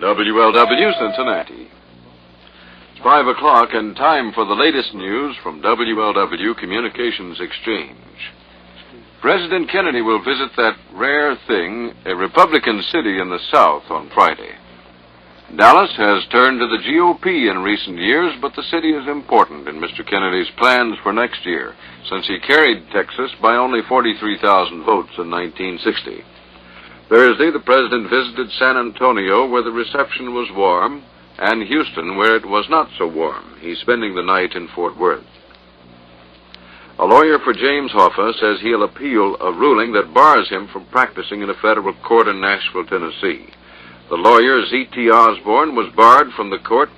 WLW Cincinnati. It's 5 o'clock and time for the latest news from WLW Communications Exchange. President Kennedy will visit that rare thing, a Republican city in the South, on Friday. Dallas has turned to the GOP in recent years, but the city is important in Mr. Kennedy's plans for next year, since he carried Texas by only 43,000 votes in 1960. Thursday, the president visited San Antonio, where the reception was warm, and Houston, where it was not so warm. He's spending the night in Fort Worth. A lawyer for James Hoffa says he'll appeal a ruling that bars him from practicing in a federal court in Nashville, Tennessee. The lawyer, Z.T. Osborne, was barred from the court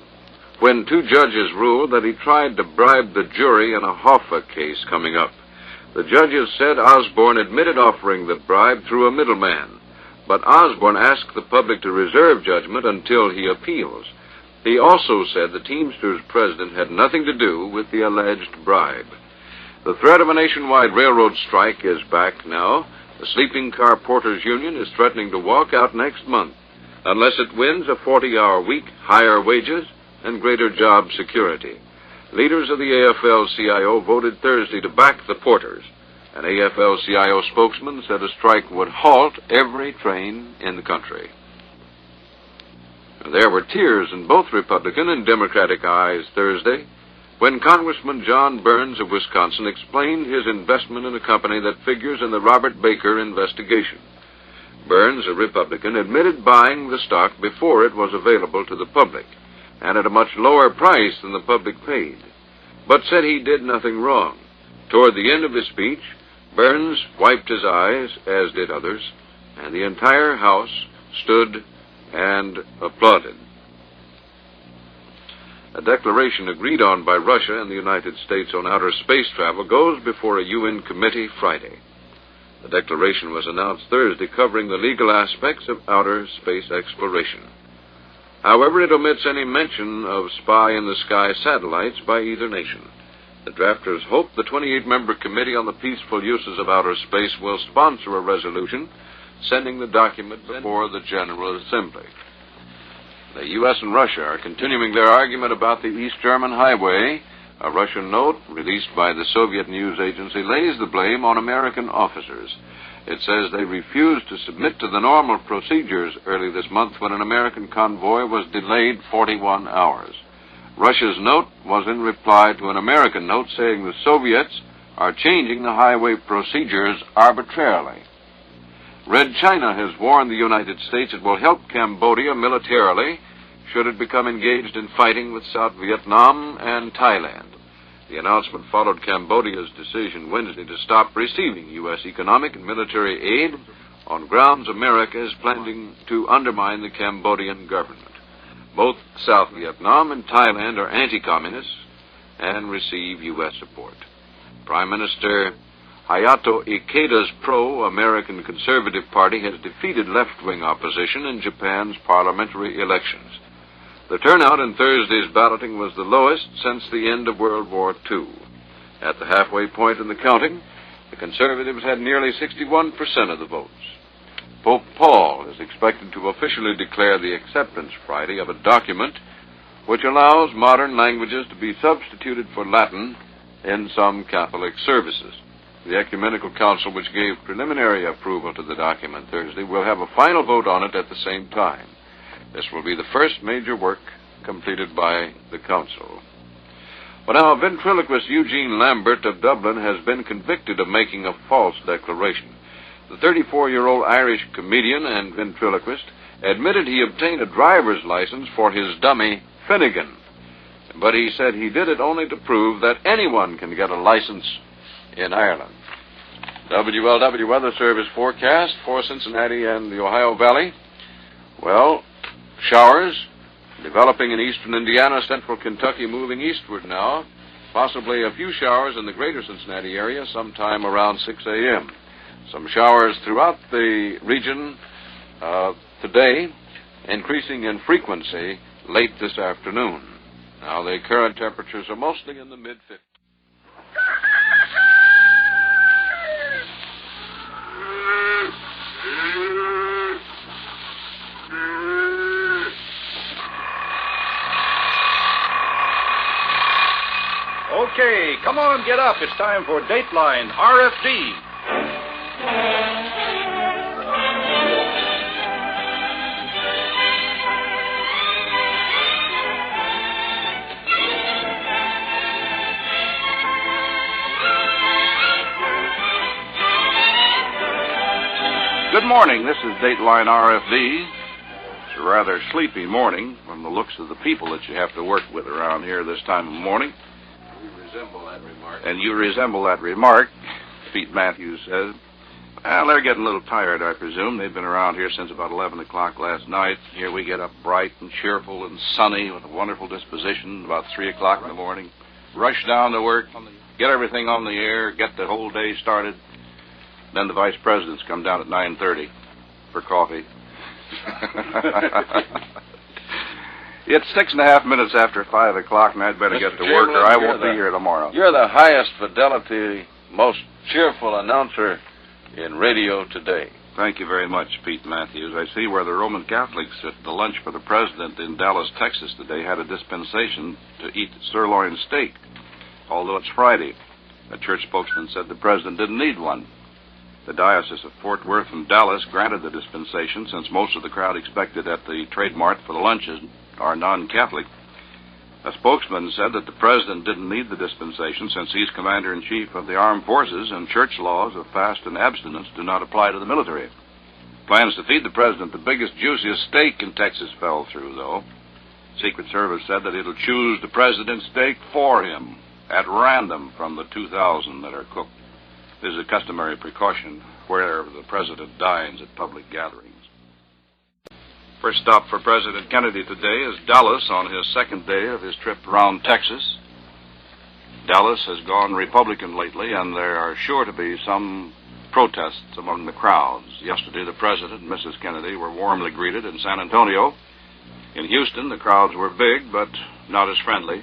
when two judges ruled that he tried to bribe the jury in a Hoffa case coming up. The judges said Osborne admitted offering the bribe through a middleman, but Osborne asked the public to reserve judgment until he appeals. He also said the Teamsters president had nothing to do with the alleged bribe. The threat of a nationwide railroad strike is back now. The sleeping car porters union is threatening to walk out next month unless it wins a 40-hour week, higher wages, and greater job security. Leaders of the AFL-CIO voted Thursday to back the porters. An AFL-CIO spokesman said a strike would halt every train in the country. There were tears in both Republican and Democratic eyes Thursday when Congressman John Burns of Wisconsin explained his investment in a company that figures in the Robert Baker investigation. Burns, a Republican, admitted buying the stock before it was available to the public, and at a much lower price than the public paid, but said he did nothing wrong. Toward the end of his speech, Burns wiped his eyes, as did others, and the entire House stood and applauded. A declaration agreed on by Russia and the United States on outer space travel goes before a UN committee Friday. The declaration was announced Thursday, covering the legal aspects of outer space exploration. However, it omits any mention of spy-in-the-sky satellites by either nation. The drafters hope the 28-member Committee on the Peaceful Uses of Outer Space will sponsor a resolution sending the document before the General Assembly. The U.S. and Russia are continuing their argument about the East German Highway. A Russian note released by the Soviet news agency lays the blame on American officers. It says they refused to submit to the normal procedures early this month when an American convoy was delayed 41 hours. Russia's note was in reply to an American note saying the Soviets are changing the highway procedures arbitrarily. Red China has warned the United States it will help Cambodia militarily should it become engaged in fighting with South Vietnam and Thailand. The announcement followed Cambodia's decision Wednesday to stop receiving U.S. economic and military aid on grounds America is planning to undermine the Cambodian government. Both South Vietnam and Thailand are anti-communists and receive U.S. support. Prime Minister Hayato Ikeda's pro-American Conservative Party has defeated left-wing opposition in Japan's parliamentary elections. The turnout in Thursday's balloting was the lowest since the end of World War II. At the halfway point in the counting, the Conservatives had nearly 61% of the votes. Pope Paul is expected to officially declare the acceptance Friday of a document which allows modern languages to be substituted for Latin in some Catholic services. The Ecumenical Council, which gave preliminary approval to the document Thursday, will have a final vote on it at the same time. This will be the first major work completed by the Council. Well, now, ventriloquist Eugene Lambert of Dublin has been convicted of making a false declaration. The 34-year-old Irish comedian and ventriloquist admitted he obtained a driver's license for his dummy, Finnegan. But he said he did it only to prove that anyone can get a license in Ireland. WLW Weather Service forecast for Cincinnati and the Ohio Valley. Well, showers developing in eastern Indiana, central Kentucky moving eastward now. Possibly a few showers in the greater Cincinnati area sometime around 6 a.m. Some showers throughout the region today, increasing in frequency late this afternoon. Now, the current temperatures are mostly in the mid-50s. Okay, come on, get up. It's time for Dateline RFD. Good morning. This is Dateline RFD. It's a rather sleepy morning from the looks of the people that you have to work with around here this time of morning. We resemble that remark. And you resemble that remark, Pete Matthews says. Well, they're getting a little tired, I presume. They've been around here since about 11 o'clock last night. Here we get up bright and cheerful and sunny with a wonderful disposition about 3 o'clock in the morning. Rush down to work, get everything on the air, get the whole day started. Then the vice presidents come down at 9:30 for coffee. It's 6.5 minutes after 5 o'clock, and I'd better get to work, or I won't be here tomorrow. You're the highest fidelity, most cheerful announcer in radio today. Thank you very much, Pete Matthews. I see where the Roman Catholics at the lunch for the president in Dallas, Texas today had a dispensation to eat sirloin steak, although it's Friday. A church spokesman said the president didn't need one. The Diocese of Fort Worth and Dallas granted the dispensation since most of the crowd expected at the Trade Mart for the lunches are non-Catholic. A spokesman said that the president didn't need the dispensation since he's commander-in-chief of the armed forces and church laws of fast and abstinence do not apply to the military. Plans to feed the president the biggest, juiciest steak in Texas fell through, though. Secret Service said that it'll choose the president's steak for him at random from the 2,000 that are cooked. This is a customary precaution where the president dines at public gatherings. First stop for President Kennedy today is Dallas on his second day of his trip around Texas. Dallas has gone Republican lately, and there are sure to be some protests among the crowds. Yesterday, the president and Mrs. Kennedy were warmly greeted in San Antonio. In Houston, the crowds were big, but not as friendly.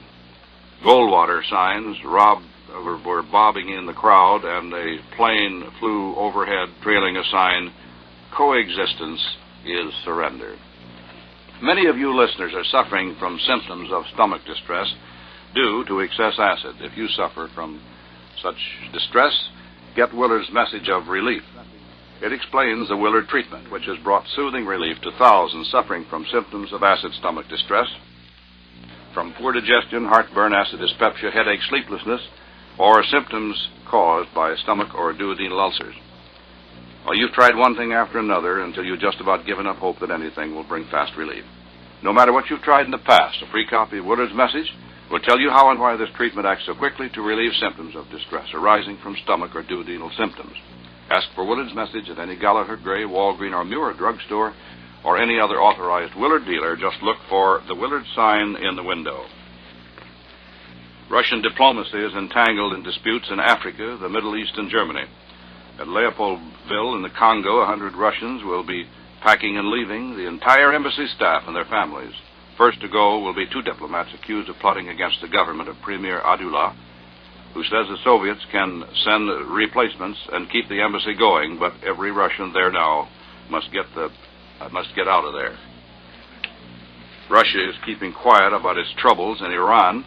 Goldwater signs were bobbing in the crowd, and a plane flew overhead trailing a sign, "Coexistence is surrender." Many of you listeners are suffering from symptoms of stomach distress due to excess acid. If you suffer from such distress, get Willard's message of relief. It explains the Willard treatment, which has brought soothing relief to thousands suffering from symptoms of acid stomach distress, from poor digestion, heartburn, acid dyspepsia, headache, sleeplessness, or symptoms caused by stomach or duodenal ulcers. Well, you've tried one thing after another until you've just about given up hope that anything will bring fast relief. No matter what you've tried in the past, a free copy of Willard's message will tell you how and why this treatment acts so quickly to relieve symptoms of distress arising from stomach or duodenal symptoms. Ask for Willard's message at any Gallagher, Gray, Walgreen, or Muir drugstore or any other authorized Willard dealer. Just look for the Willard sign in the window. Russian diplomacy is entangled in disputes in Africa, the Middle East, and Germany. At Leopoldville in the Congo, 100 Russians will be packing and leaving the entire embassy staff and their families. First to go will be 2 diplomats accused of plotting against the government of Premier Adullah, who says the Soviets can send replacements and keep the embassy going, but every Russian there now must get out of there. Russia is keeping quiet about its troubles in Iran.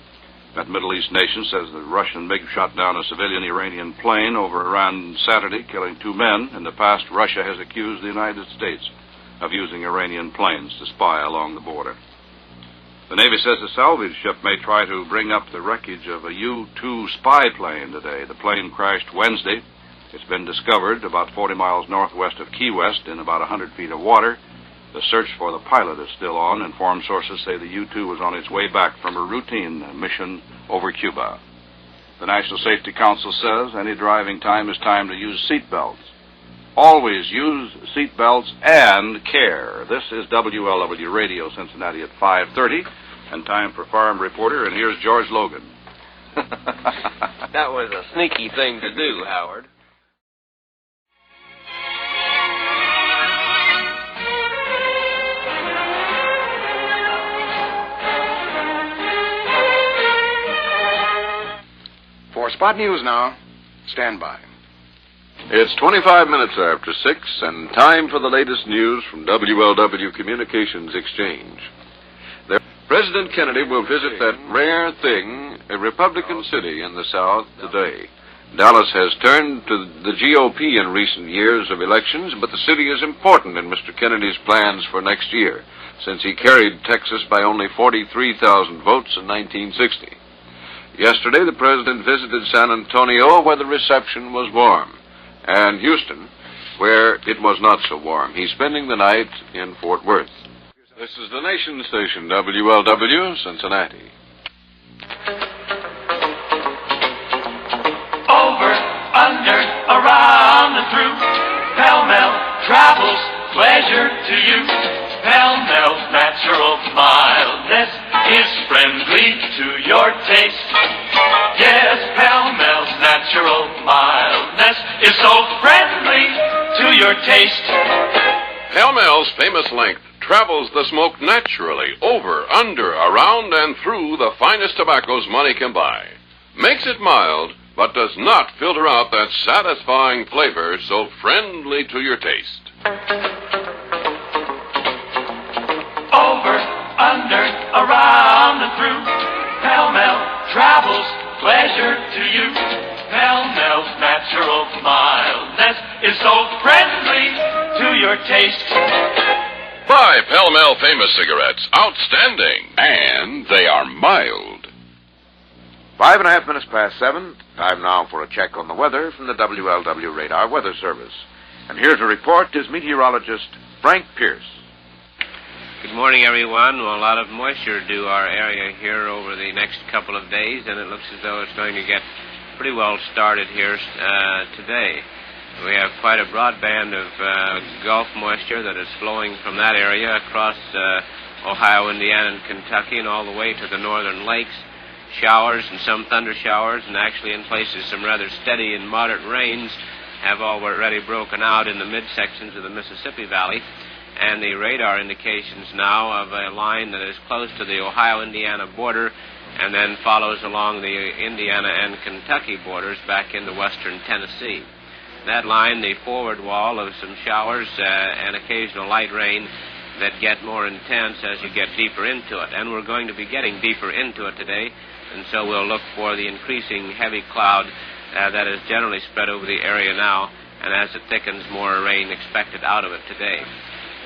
That Middle East nation says the Russian MiG shot down a civilian Iranian plane over Iran Saturday, killing 2 men. In the past, Russia has accused the United States of using Iranian planes to spy along the border. The Navy says a salvage ship may try to bring up the wreckage of a U-2 spy plane today. The plane crashed Wednesday. It's been discovered about 40 miles northwest of Key West in about 100 feet of water. The search for the pilot is still on. Informed sources say the U-2 was on its way back from a routine mission over Cuba. The National Safety Council says any driving time is time to use seat belts. Always use seat belts and care. This is Wlw-Radio, Cincinnati at 5:30, and time for Farm Reporter, and here's George Logan. That was a sneaky thing to do, Howard. For Spot News now, stand by. It's 25 minutes after 6, and time for the latest news from WLW Communications Exchange. President Kennedy will visit that rare thing a Republican city in the South today. Dallas has turned to the GOP in recent years of elections, but the city is important in Mr. Kennedy's plans for next year, since he carried Texas by only 43,000 votes in 1960. Yesterday, the president visited San Antonio, where the reception was warm, and Houston, where it was not so warm. He's spending the night in Fort Worth. This is the nation station, WLW, Cincinnati. Over, under, around, and through, pell-mell travels pleasure to you. Pell-mell's natural mildness is friendly to your taste. Yes, Pell-mell's natural mildness is so friendly to your taste. Pell-mell's famous length travels the smoke naturally over, under, around, and through the finest tobaccos money can buy. Makes it mild, but does not filter out that satisfying flavor so friendly to your taste. Over, under, around, and through, Pell-mell travels pleasure to you. Pell-mell's natural mildness is so friendly to your taste. Buy Pell-mell famous cigarettes. Outstanding. And they are mild. 5.5 minutes past 7. Time now for a check on the weather from the WLW Radar Weather Service. And here to report is meteorologist Frank Pierce. Good morning, everyone. Well, a lot of moisture due our area here over the next couple of days, and it looks as though it's going to get pretty well started here today. We have quite a broad band of Gulf moisture that is flowing from that area across Ohio, Indiana, and Kentucky, and all the way to the northern lakes. Showers and some thunder showers, and actually in places some rather steady and moderate rains have already broken out in the midsections of the Mississippi Valley. And the radar indications now of a line that is close to the Ohio-Indiana border and then follows along the Indiana and Kentucky borders back into western Tennessee. That line, the forward wall of some showers and occasional light rain that get more intense as you get deeper into it. And we're going to be getting deeper into it today, and so we'll look for the increasing heavy cloud that is generally spread over the area now, and as it thickens, more rain expected out of it today.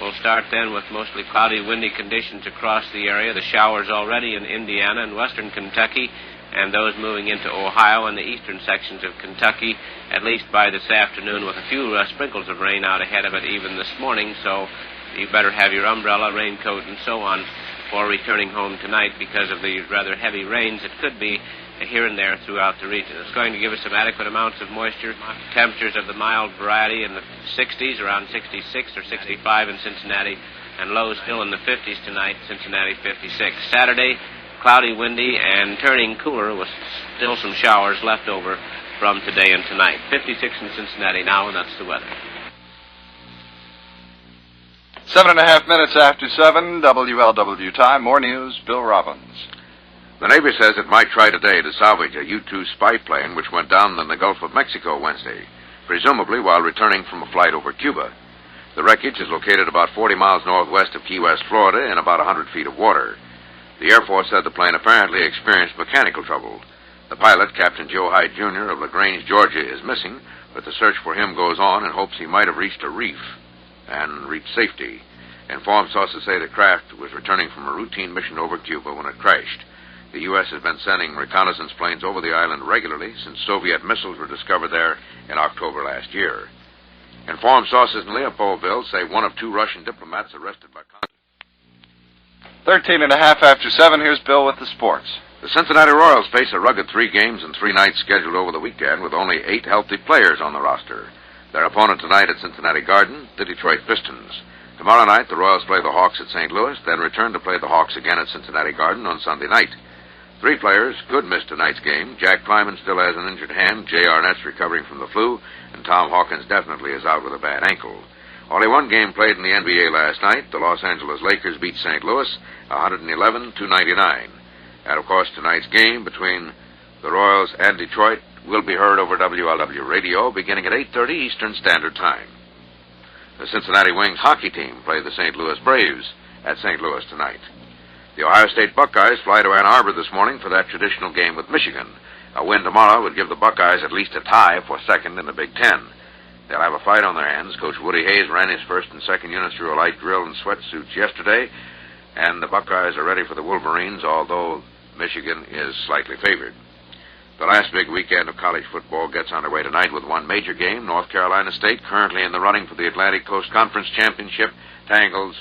We'll start then with mostly cloudy, windy conditions across the area. The showers already in Indiana and western Kentucky, and those moving into Ohio and the eastern sections of Kentucky, at least by this afternoon, with a few sprinkles of rain out ahead of it even this morning, so you better have your umbrella, raincoat, and so on for returning home tonight because of the rather heavy rains that could be here and there throughout the region. It's going to give us some adequate amounts of moisture, temperatures of the mild variety in the 60s, around 66 or 65 in Cincinnati, and lows still in the 50s tonight, Cincinnati 56. Saturday, cloudy, windy, and turning cooler with still some showers left over from today and tonight. 56 in Cincinnati now, and that's the weather. 7.5 minutes after 7, WLW time. More news, Bill Robbins. The Navy says it might try today to salvage a U-2 spy plane which went down in the Gulf of Mexico Wednesday, presumably while returning from a flight over Cuba. The wreckage is located about 40 miles northwest of Key West, Florida, in about 100 feet of water. The Air Force said the plane apparently experienced mechanical trouble. The pilot, Captain Joe Hyde, Jr. of LaGrange, Georgia, is missing, but the search for him goes on in hopes he might have reached a reef and reached safety. Informed sources say the craft was returning from a routine mission over Cuba when it crashed. The U.S. has been sending reconnaissance planes over the island regularly since Soviet missiles were discovered there in October last year. Informed sources in Leopoldville say one of 2 Russian diplomats arrested by Congress. 13.5 after 7, here's Bill with the sports. The Cincinnati Royals face a rugged 3 games and 3 nights scheduled over the weekend with only 8 healthy players on the roster. Their opponent tonight at Cincinnati Garden, the Detroit Pistons. Tomorrow night, the Royals play the Hawks at St. Louis, then return to play the Hawks again at Cincinnati Garden on Sunday night. 3 players could miss tonight's game. Jack Kleiman still has an injured hand, J. Arnett's recovering from the flu, and Tom Hawkins definitely is out with a bad ankle. Only one game played in the NBA last night. The Los Angeles Lakers beat St. Louis 111-99. And, of course, tonight's game between the Royals and Detroit will be heard over Wlw-Radio beginning at 8:30 Eastern Standard Time. The Cincinnati Wings hockey team play the St. Louis Braves at St. Louis tonight. The Ohio State Buckeyes fly to Ann Arbor this morning for that traditional game with Michigan. A win tomorrow would give the Buckeyes at least a tie for second in the Big Ten. They'll have a fight on their hands. Coach Woody Hayes ran his first and second units through a light drill and sweatsuits yesterday, and the Buckeyes are ready for the Wolverines, although Michigan is slightly favored. The last big weekend of college football gets underway tonight with one major game. North Carolina State, currently in the running for the Atlantic Coast Conference Championship, tangles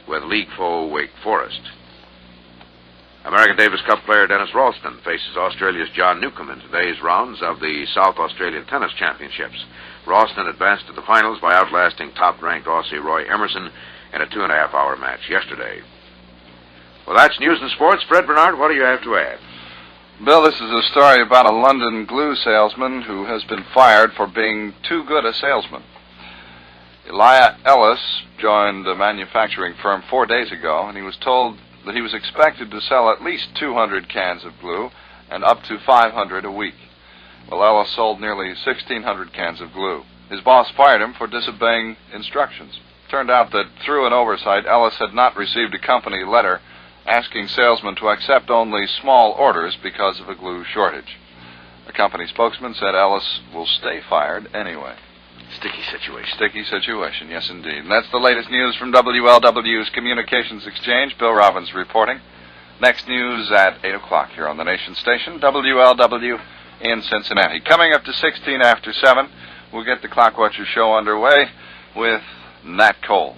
with league foe Wake Forest. American Davis Cup player Dennis Ralston faces Australia's John Newcombe in today's rounds of the South Australian Tennis Championships. Ralston advanced to the finals by outlasting top-ranked Aussie Roy Emerson in a 2.5-hour match yesterday. Well, that's news and sports. Fred Bernard, what do you have to add? Bill, this is a story about a London glue salesman who has been fired for being too good a salesman. Elijah Ellis joined a manufacturing firm 4 days ago, and he was told that he was expected to sell at least 200 cans of glue and up to 500 a week. Well, Ellis sold nearly 1,600 cans of glue. His boss fired him for disobeying instructions. Turned out that through an oversight, Ellis had not received a company letter asking salesmen to accept only small orders because of a glue shortage. A company spokesman said Ellis will stay fired anyway. Sticky situation. Sticky situation, yes indeed. And that's the latest news from WLW's Communications Exchange. Bill Robbins reporting. Next news at 8 o'clock here on the Nation Station, WLW in Cincinnati. Coming up to 16 after 7, we'll get the Clock Watcher show underway with Nat Cole.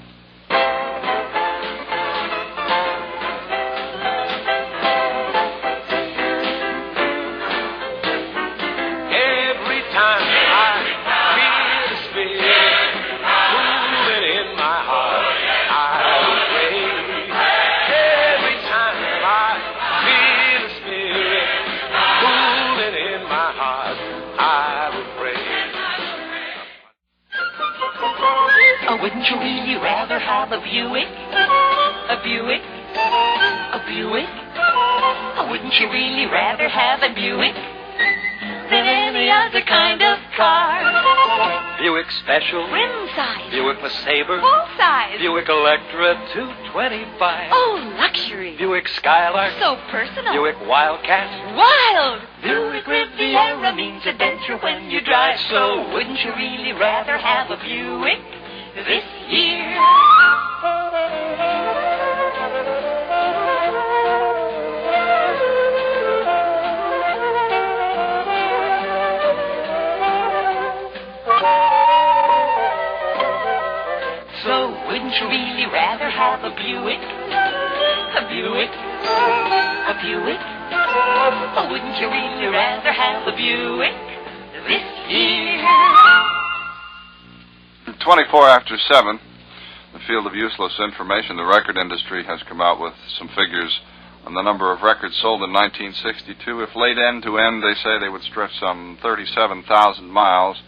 Wouldn't you really rather have a Buick? A Buick? A Buick? Wouldn't you really rather have a Buick than any other kind of car? Buick Special, Rim size, Buick LeSabre, full size, Buick Electra 225. oh, luxury, Buick Skylark, so personal, Buick Wildcat, wild. Buick Riviera means adventure when you drive slow. Wouldn't you really rather have a Buick this year? So wouldn't you really rather have a Buick? A Buick? A Buick? Or wouldn't you really rather have a Buick this year? 24 after 7, the field of useless information. The record industry has come out with some figures on the number of records sold in 1962. If laid end to end, they say they would stretch some 37,000 miles.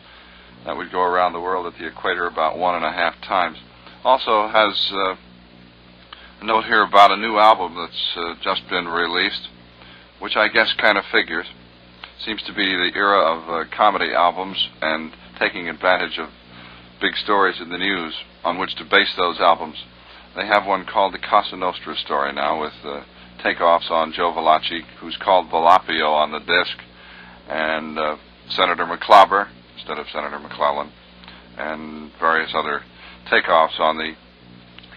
That would go around the world at the equator about 1.5 times. Also has a note here about a new album that's just been released, which I guess kind of figures. Seems to be the era of comedy albums and taking advantage of big stories in the news on which to base those albums. They have one called the Casa Nostra story now with takeoffs on Joe Valachi, who's called Volapio on the disc, and Senator McClobber instead of Senator McClellan, and various other takeoffs on the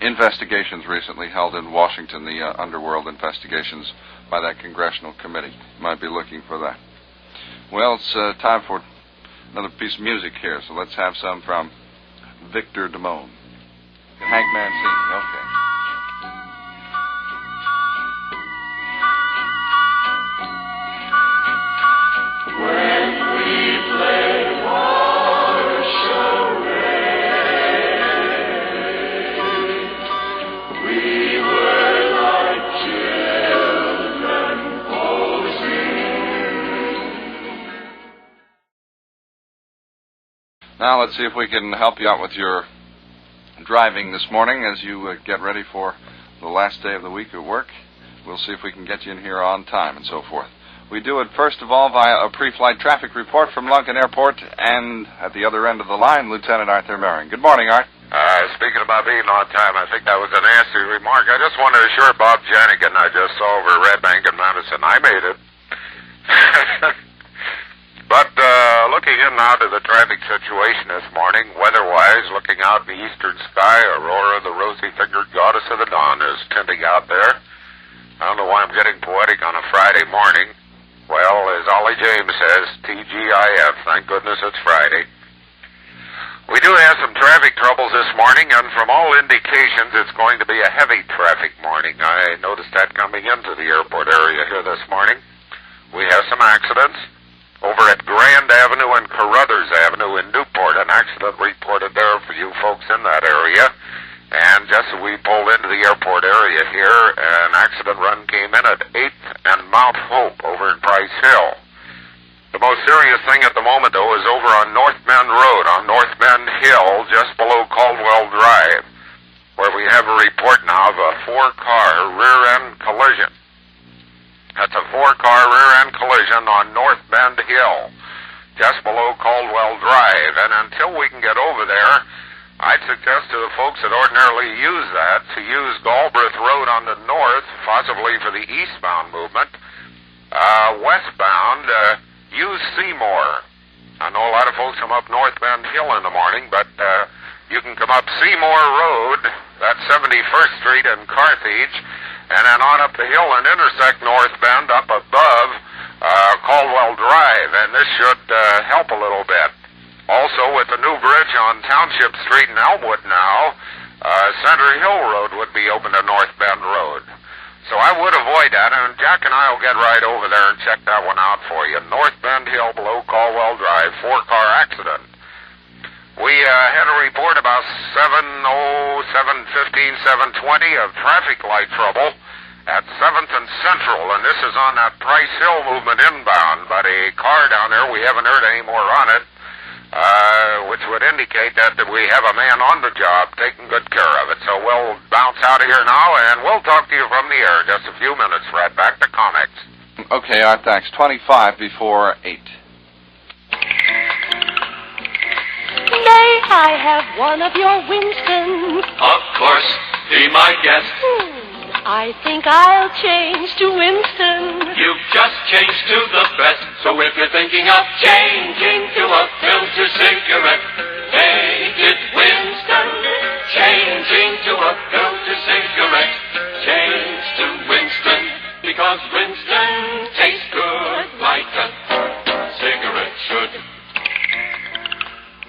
investigations recently held in Washington, the underworld investigations by that congressional committee. You might be looking for that. Well, it's time for another piece of music here, so let's have some from Victor Damone. Hank Mancini, okay. When we play water charade, we were like children posing. Now let's see if we can help you out with your driving this morning as you get ready for the last day of the week at work. We'll see if we can get you in here on time and so forth. We do it first of all via a pre-flight traffic report from Lunken Airport, and at the other end of the line, Lieutenant Arthur Merring. Good morning, Art. Speaking about being on time, I think that was a nasty remark. I just want to assure Bob Janigan I just saw over Red Bank and Madison. I made it. But looking in now to the traffic situation this morning, weather-wise, looking out in the eastern sky, Aurora, the rosy-figured goddess of the dawn, is tinting out there. I don't know why I'm getting poetic on a Friday morning. Well, as Ollie James says, TGIF, thank goodness it's Friday. We do have some traffic troubles this morning, and from all indications, it's going to be a heavy traffic morning. I noticed that coming into the airport area here this morning. We have some accidents. Over at Grand Avenue and Carruthers Avenue in Newport, an accident reported there for you folks in that area. And just as we pulled into the airport area here, an accident run came in at 8th and Mount Hope over in Price Hill. The most serious thing at the moment, though, is over on North Bend Road, on North Bend Hill, just below Caldwell Drive, where we have a report now of a 4-car rear-end collision. That's a 4-car rear-end collision on North Bend Hill, just below Caldwell Drive. And until we can get over there, I'd suggest to the folks that ordinarily use that to use Galbraith Road on the north, possibly for the eastbound movement. Westbound, use Seymour. I know a lot of folks come up North Bend Hill in the morning, but you can come up Seymour Road, that's 71st Street in Carthage, and then on up the hill and intersect North Bend up above Caldwell Drive, and this should help a little bit. Also, with the new bridge on Township Street in Elmwood now, Center Hill Road would be open to North Bend Road. So I would avoid that, and Jack and I will get right over there and check that one out for you. North Bend Hill below Caldwell Drive, 4-car accident. We had a report about 7:15, 7:20 of traffic light trouble at 7th and Central, and this is on that Price Hill movement inbound. But a car down there, we haven't heard any more on it, which would indicate that we have a man on the job taking good care of it. So we'll bounce out of here now, and we'll talk to you from the air in just a few minutes, Fred. Back to comics. Okay, Art, thanks. 25 before 8. May I have one of your Winstons? Of course. Be my guest. I think I'll change to Winston. You've just changed to the best. So if you're thinking of changing to a filter cigarette, take it Winston. Changing to a filter cigarette. Change to Winston. Because Winston tastes good like a cigarette should.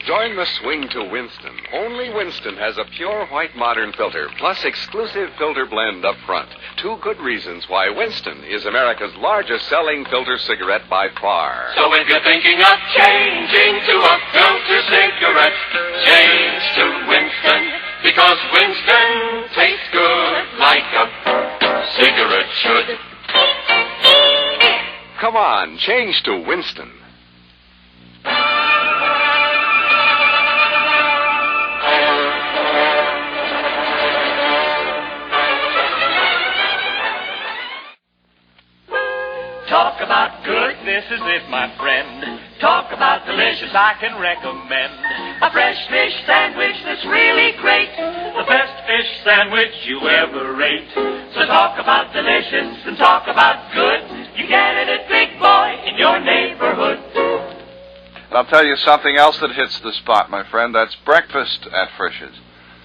Join the swing to Winston. Only Winston has a pure white modern filter, plus exclusive filter blend up front. 2 good reasons why Winston is America's largest selling filter cigarette by far. So if you're thinking of changing to a filter cigarette, change to Winston. Because Winston tastes good like a cigarette should. Come on, change to Winston. Talk about good, this is it, my friend. Talk about delicious, I can recommend. A fresh fish sandwich that's really great. The best fish sandwich you ever ate. So talk about delicious and talk about good. You get it at Big Boy in your neighborhood. And I'll tell you something else that hits the spot, my friend. That's breakfast at Frisch's.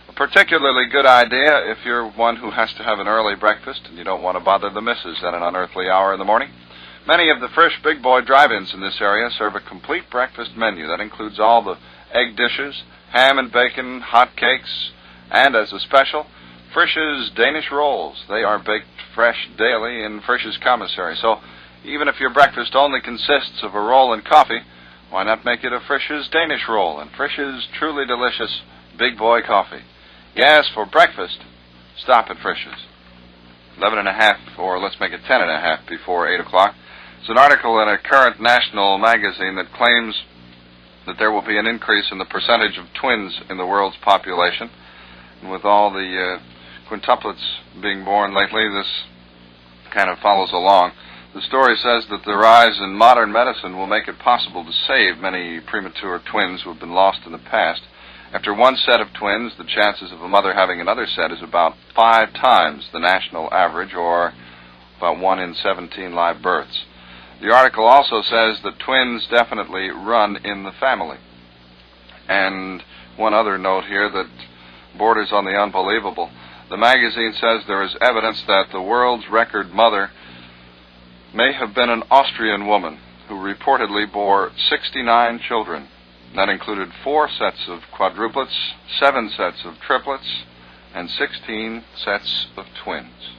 A particularly good idea if you're one who has to have an early breakfast and you don't want to bother the missus at an unearthly hour in the morning. Many of the Frisch Big Boy drive-ins in this area serve a complete breakfast menu that includes all the egg dishes, ham and bacon, hot cakes, and as a special, Frisch's Danish rolls. They are baked fresh daily in Frisch's commissary. So even if your breakfast only consists of a roll and coffee, why not make it a Frisch's Danish roll and Frisch's truly delicious Big Boy coffee? Yes, for breakfast, stop at Frisch's. 11:30, or let's make it 10:30 before 8 o'clock. It's an article in a current national magazine that claims that there will be an increase in the percentage of twins in the world's population. And with all the quintuplets being born lately, this kind of follows along. The story says that the rise in modern medicine will make it possible to save many premature twins who have been lost in the past. After one set of twins, the chances of a mother having another set is about 5 times the national average, or about 1 in 17 live births. The article also says that twins definitely run in the family. And one other note here that borders on the unbelievable. The magazine says there is evidence that the world's record mother may have been an Austrian woman who reportedly bore 69 children. That included 4 sets of quadruplets, 7 sets of triplets, and 16 sets of twins.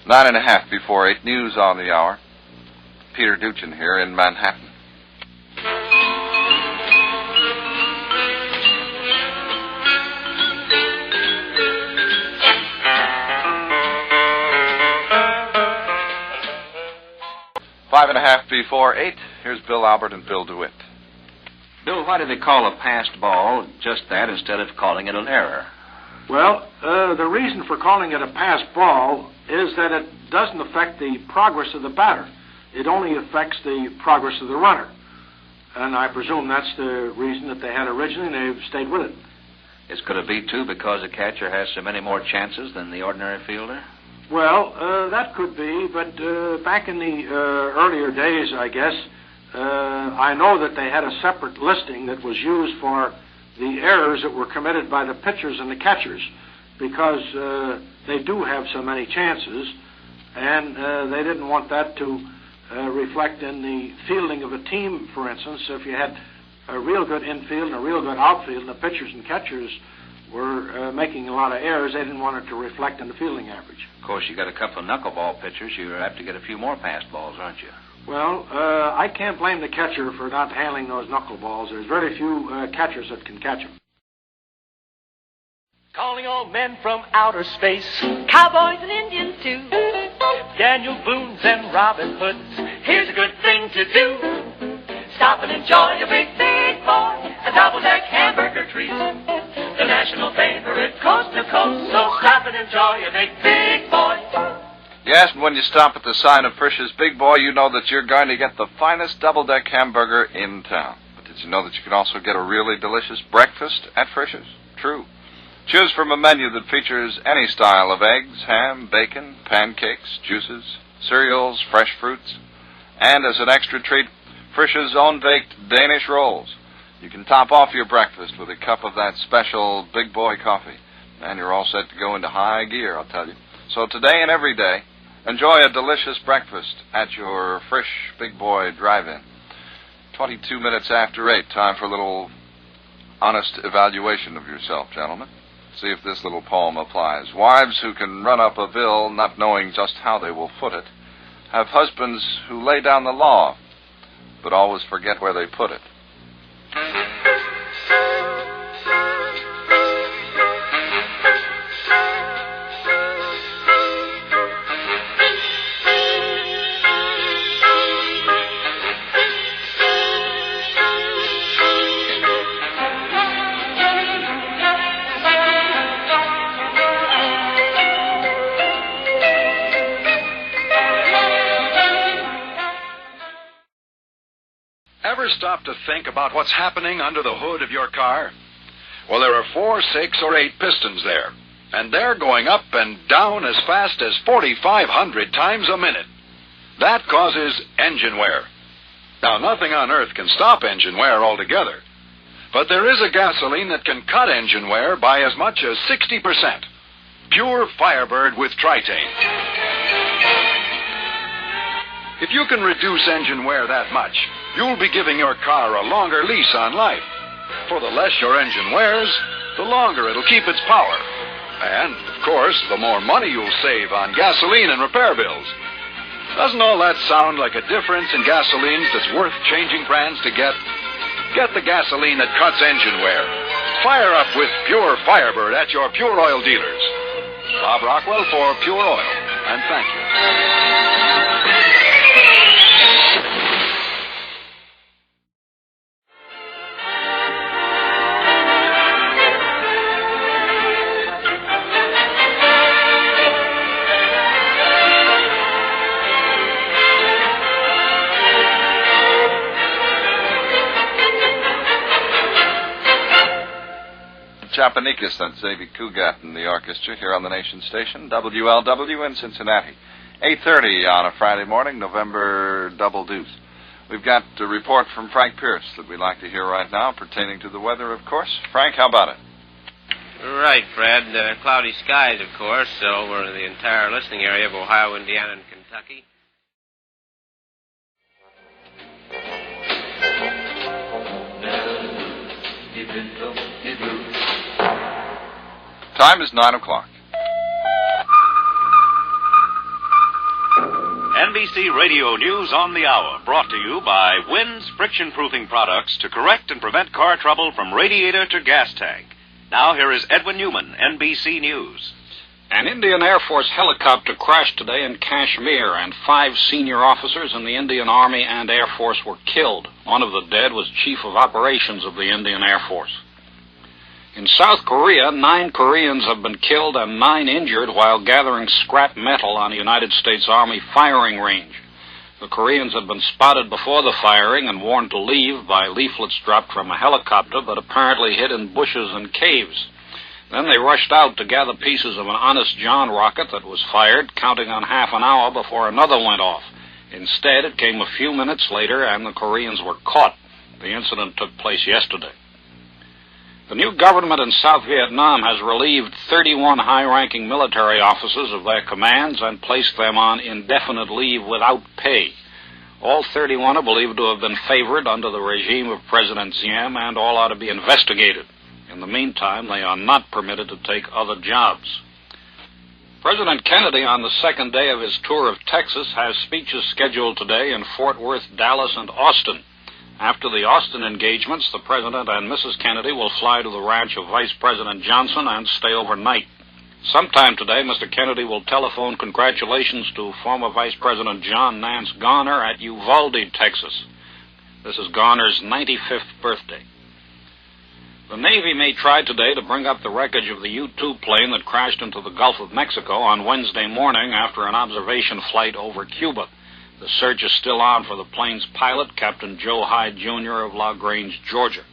9:30 before 8, news on the hour. Peter Duchin here in Manhattan. Five and a half before 8, here's Bill Albert and Bill DeWitt. Bill, why do they call a passed ball just that instead of calling it an error? Well, the reason for calling it a passed ball is that it doesn't affect the progress of the batter. It only affects the progress of the runner. And I presume that's the reason that they had originally, and they've stayed with it. Could it be, too, because the catcher has so many more chances than the ordinary fielder? Well, that could be, but back in the earlier days, I guess, I know that they had a separate listing that was used for the errors that were committed by the pitchers and the catchers, because they do have so many chances, and they didn't want that to reflect in the fielding of a team, for instance. If you had a real good infield and a real good outfield, and the pitchers and catchers were making a lot of errors, they didn't want it to reflect in the fielding average. Of course, you got a couple of knuckleball pitchers. You have to get a few more passed balls, aren't you? Well, I can't blame the catcher for not handling those knuckleballs. There's very few catchers that can catch them. Calling all men from outer space, cowboys and Indians too, Daniel Boones and Robin Hoods. Here's a good thing to do. Stop and enjoy a big, big boy, a double-deck hamburger treat. The national favorite, coast to coast, so stop and enjoy a big, big boy. Yes, and when you stop at the sign of Frisch's Big Boy, you know that you're going to get the finest double-deck hamburger in town. But did you know that you can also get a really delicious breakfast at Frisch's? True. Choose from a menu that features any style of eggs, ham, bacon, pancakes, juices, cereals, fresh fruits, and as an extra treat, Frisch's own baked Danish rolls. You can top off your breakfast with a cup of that special Big Boy coffee, and you're all set to go into high gear, I'll tell you. So today and every day, enjoy a delicious breakfast at your Frisch Big Boy drive-in. 22 minutes after 8, time for a little honest evaluation of yourself, gentlemen. See if this little poem applies. Wives who can run up a bill not knowing just how they will foot it have husbands who lay down the law but always forget where they put it. Ever stop to think about what's happening under the hood of your car? Well, there are 4, 6, or 8 pistons there, and they're going up and down as fast as 4,500 times a minute. That causes engine wear. Now, nothing on earth can stop engine wear altogether, but there is a gasoline that can cut engine wear by as much as 60%. Pure Firebird with Tritane. If you can reduce engine wear that much, you'll be giving your car a longer lease on life. For the less your engine wears, the longer it'll keep its power. And, of course, the more money you'll save on gasoline and repair bills. Doesn't all that sound like a difference in gasolines that's worth changing brands to get? Get the gasoline that cuts engine wear. Fire up with Pure Firebird at your Pure Oil dealers. Bob Rockwell for Pure Oil, and thank you. Japanicus, that's Xavier Cugat in the orchestra here on the Nation Station, WLW in Cincinnati. 8:30 on a Friday morning, November double deuce. We've got a report from Frank Pierce that we'd like to hear right now, pertaining to the weather, of course. Frank, how about it? Right, Fred. Cloudy skies, of course, over the entire listening area of Ohio, Indiana, and Kentucky. Time is 9 o'clock. NBC Radio News on the Hour, brought to you by Wynn's friction-proofing products to correct and prevent car trouble from radiator to gas tank. Now here is Edwin Newman, NBC News. An Indian Air Force helicopter crashed today in Kashmir, and 5 senior officers in the Indian Army and Air Force were killed. One of the dead was Chief of Operations of the Indian Air Force. In South Korea, 9 Koreans have been killed and 9 injured while gathering scrap metal on a United States Army firing range. The Koreans had been spotted before the firing and warned to leave by leaflets dropped from a helicopter, but apparently hid in bushes and caves. Then they rushed out to gather pieces of an Honest John rocket that was fired, counting on half an hour before another went off. Instead, it came a few minutes later, and the Koreans were caught. The incident took place yesterday. The new government in South Vietnam has relieved 31 high-ranking military officers of their commands and placed them on indefinite leave without pay. All 31 are believed to have been favored under the regime of President Diem, and all ought to be investigated. In the meantime, they are not permitted to take other jobs. President Kennedy, on the second day of his tour of Texas, has speeches scheduled today in Fort Worth, Dallas, and Austin. After the Austin engagements, the President and Mrs. Kennedy will fly to the ranch of Vice President Johnson and stay overnight. Sometime today, Mr. Kennedy will telephone congratulations to former Vice President John Nance Garner at Uvalde, Texas. This is Garner's 95th birthday. The Navy may try today to bring up the wreckage of the U-2 plane that crashed into the Gulf of Mexico on Wednesday morning after an observation flight over Cuba. The search is still on for the plane's pilot, Captain Joe Hyde, Jr. of La Grange, Georgia.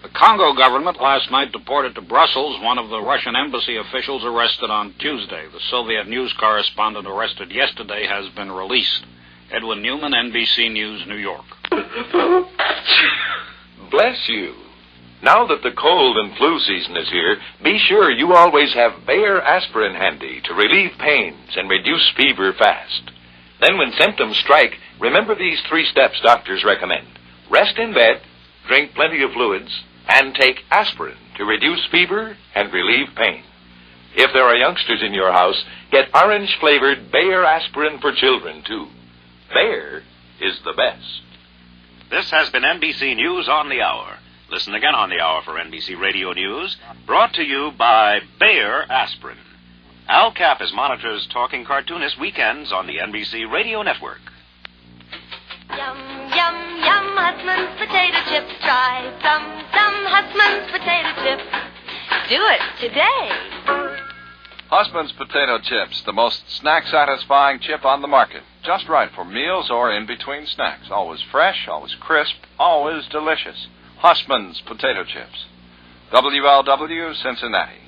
The Congo government last night deported to Brussels one of the Russian embassy officials arrested on Tuesday. The Soviet news correspondent arrested yesterday has been released. Edwin Newman, NBC News, New York. Bless you. Now that the cold and flu season is here, be sure you always have Bayer aspirin handy to relieve pains and reduce fever fast. Then when symptoms strike, remember these 3 steps doctors recommend. Rest in bed, drink plenty of fluids, and take aspirin to reduce fever and relieve pain. If there are youngsters in your house, get orange-flavored Bayer aspirin for children, too. Bayer is the best. This has been NBC News on the Hour. Listen again on the Hour for NBC Radio News, brought to you by Bayer Aspirin. Al Capp monitors talking cartoonist weekends on the NBC Radio Network. Yum, yum, yum, Hussman's potato chips. Try some Hussman's potato chips. Do it today. Hussman's Potato Chips, the most snack-satisfying chip on the market. Just right for meals or in between snacks. Always fresh, always crisp, always delicious. Hussman's Potato Chips. WLW, Cincinnati.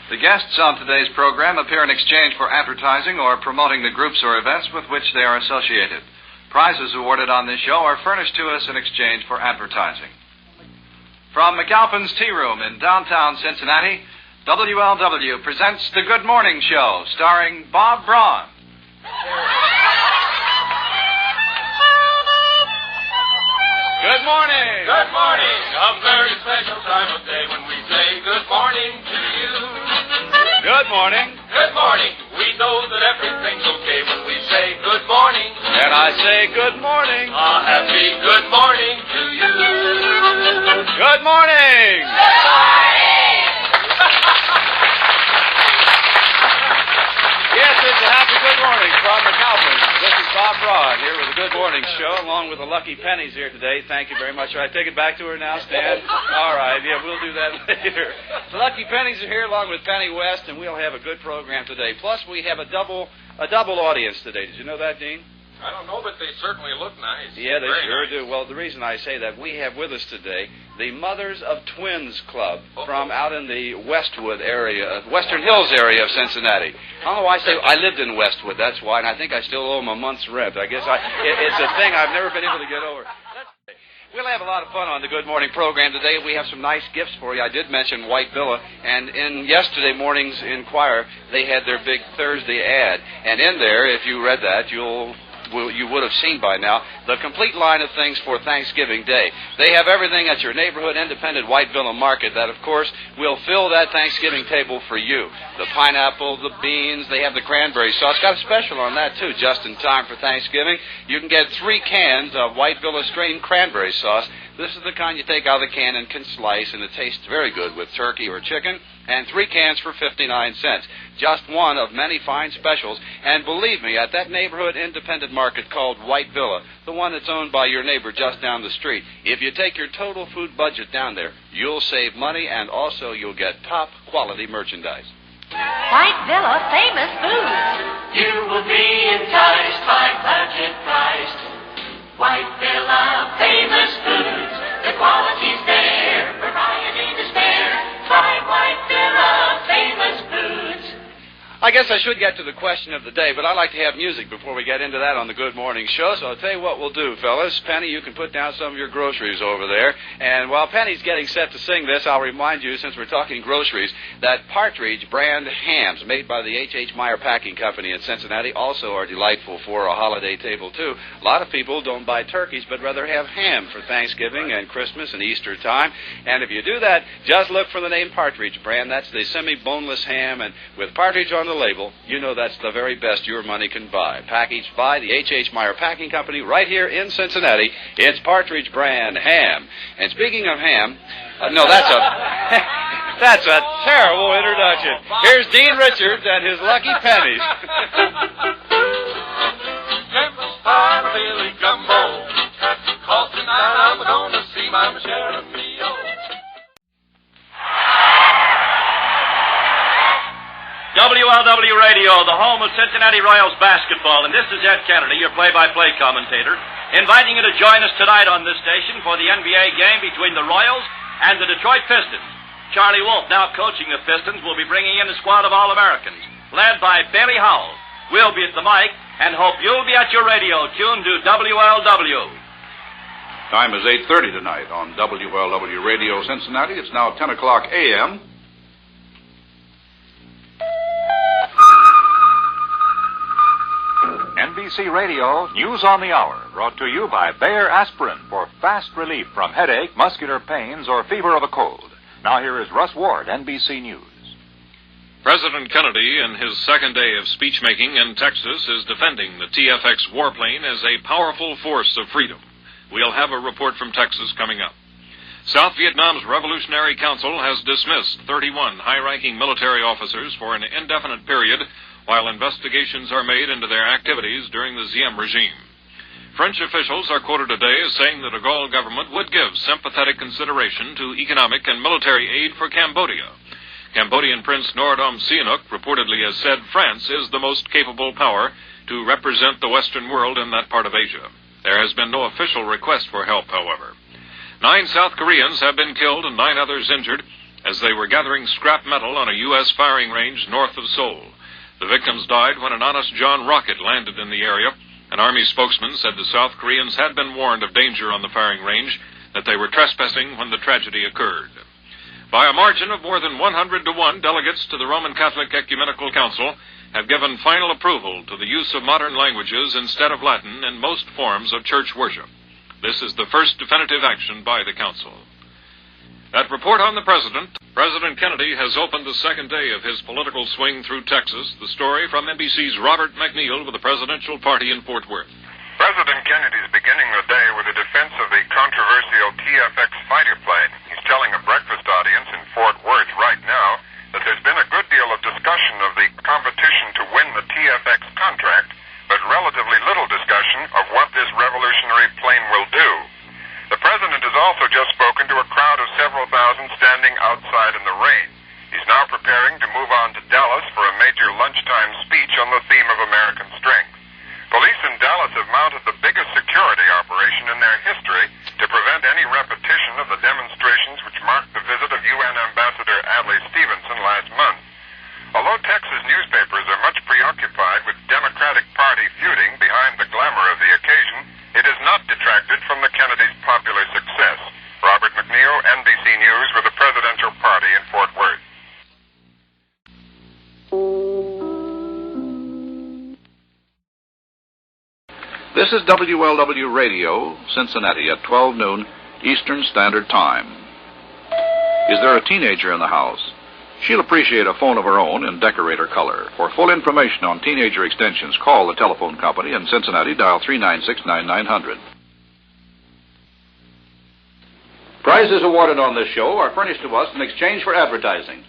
The guests on today's program appear in exchange for advertising or promoting the groups or events with which they are associated. Prizes awarded on this show are furnished to us in exchange for advertising. From McAlpin's Tea Room in downtown Cincinnati, WLW presents The Good Morning Show, starring Bob Braun. Good morning. Good morning. A very special time of day when we say good morning to you. Good morning. Good morning. We know that everything's okay when we say good morning. And I say good morning. A happy good morning to you. Good morning. Good morning. Yes, it's a happy good morning from McAlpin. This is Bob Braun here with the Good Morning Show, along with the Lucky Pennies here today. Thank you very much. All right, take it back to her now, Stan. All right, yeah, we'll do that later. The Lucky Pennies are here along with Penny West, and we'll have a good program today. Plus, we have a double audience today. Did you know that, Dean? I don't know, but they certainly look nice. Yeah, they Very sure nice. do. Well, the reason I say that, we have with us today the Mothers of Twins Club from out in the Westwood area, Western Hills area of Cincinnati. I don't know why I say I lived in Westwood, that's why, and I think I still owe them a month's rent. I guess it's a thing I've never been able to get over. We'll have a lot of fun on the Good Morning program today. We have some nice gifts for you. I did mention White Villa, and in yesterday morning's Inquirer, they had their big Thursday ad. And in there, if you read that, you would have seen by now the complete line of things for Thanksgiving Day. They have everything at your neighborhood independent White Villa market that, of course, will fill that Thanksgiving table for you. The pineapple, the beans, they have the cranberry sauce. Got a special on that, too, just in time for Thanksgiving. You can get 3 cans of White Villa strained cranberry sauce. This is the kind you take out of the can and can slice, and it tastes very good with turkey or chicken. And 3 cans for 59 cents. Just one of many fine specials. And believe me, at that neighborhood independent market called White Villa, the one that's owned by your neighbor just down the street, if you take your total food budget down there, you'll save money and also you'll get top quality merchandise. White Villa, famous foods. You will be enticed by budget priced. White Villa, famous foods. The quality's there, variety to spare. Try White Villa, famous foods. I guess I should get to the question of the day, but I like to have music before we get into that on the Good Morning Show, so I'll tell you what we'll do, fellas. Penny, you can put down some of your groceries over there, and while Penny's getting set to sing this, I'll remind you, since we're talking groceries, that Partridge brand hams made by the H.H. Meyer Packing Company in Cincinnati also are delightful for a holiday table, too. A lot of people don't buy turkeys, but rather have ham for Thanksgiving and Christmas and Easter time, and if you do that, just look for the name Partridge brand. That's the semi-boneless ham, and with Partridge on the label, you know that's the very best your money can buy. Packaged by the H.H. Meyer Packing Company right here in Cincinnati. It's Partridge brand ham. And speaking of ham, no, that's a terrible introduction. Here's Dean Richards and his lucky pennies. Billy Gumbo. 'Cause tonight I'm gonna see my share of meal. Wlw-Radio, the home of Cincinnati Royals basketball, and this is Ed Kennedy, your play-by-play commentator, inviting you to join us tonight on this station for the NBA game between the Royals and the Detroit Pistons. Charlie Wolf, now coaching the Pistons, will be bringing in a squad of All-Americans, led by Bailey Howell. We'll be at the mic and hope you'll be at your radio tuned to WLW. Time is 8:30 tonight on WLW Radio Cincinnati. It's now 10 o'clock a.m. NBC Radio News on the Hour, brought to you by Bayer Aspirin for fast relief from headache, muscular pains, or fever of a cold. Now here is Russ Ward, NBC News. President Kennedy, in his second day of speechmaking in Texas, is defending the TFX warplane as a powerful force of freedom. We'll have a report from Texas coming up. South Vietnam's Revolutionary Council has dismissed 31 high-ranking military officers for an indefinite period while investigations are made into their activities during the Diem regime. French officials are quoted today as saying the de Gaulle government would give sympathetic consideration to economic and military aid for Cambodia. Cambodian Prince Norodom Sihanouk reportedly has said France is the most capable power to represent the Western world in that part of Asia. There has been no official request for help, however. 9 South Koreans have been killed and 9 others injured as they were gathering scrap metal on a U.S. firing range north of Seoul. The victims died when an Honest John rocket landed in the area. An Army spokesman said the South Koreans had been warned of danger on the firing range, that they were trespassing when the tragedy occurred. By a margin of more than 100 to 1, delegates to the Roman Catholic Ecumenical Council have given final approval to the use of modern languages instead of Latin in most forms of church worship. This is the first definitive action by the Council. That report on the President. President Kennedy has opened the second day of his political swing through Texas. The story from NBC's Robert McNeil with the presidential party in Fort Worth. President Kennedy is beginning the day with a defense of the controversial TFX fighter plane. He's telling a breakfast audience in Fort Worth right now that there's been a good deal of discussion of the competition to win the TFX contract, but relatively little discussion of what this revolutionary plane will do. The president has also just spoken to a crowd of several thousand standing outside in the rain. He's now preparing to move on to Dallas for a major lunchtime speech on the theme of American strength. Police in Dallas have mounted This is Wlw-Radio, Cincinnati, at 12 noon Eastern Standard Time. Is there a teenager in the house? She'll appreciate a phone of her own in decorator color. For full information on teenager extensions, call the telephone company in Cincinnati, dial 396-9900. Prizes awarded on this show are furnished to us in exchange for advertising.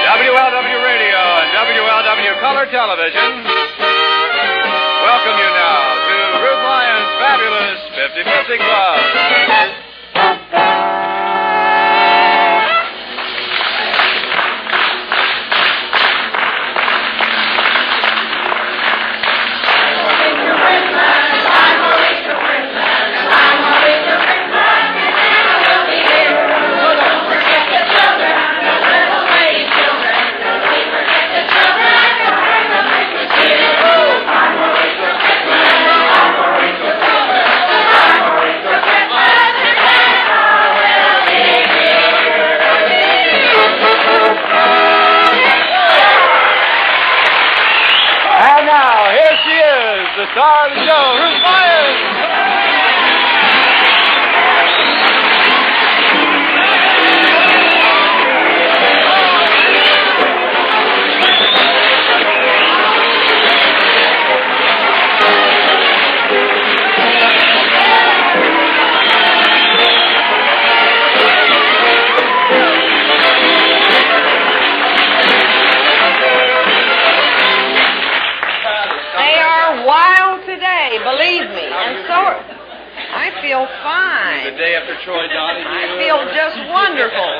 Wlw-Radio and WLW Color Television welcome you now to Ruth Lyon's fabulous 50-50 Club. The star of the show, Ruth Lyons. Believe me, and so I feel fine. The day after Troy Donahue. I feel just wonderful.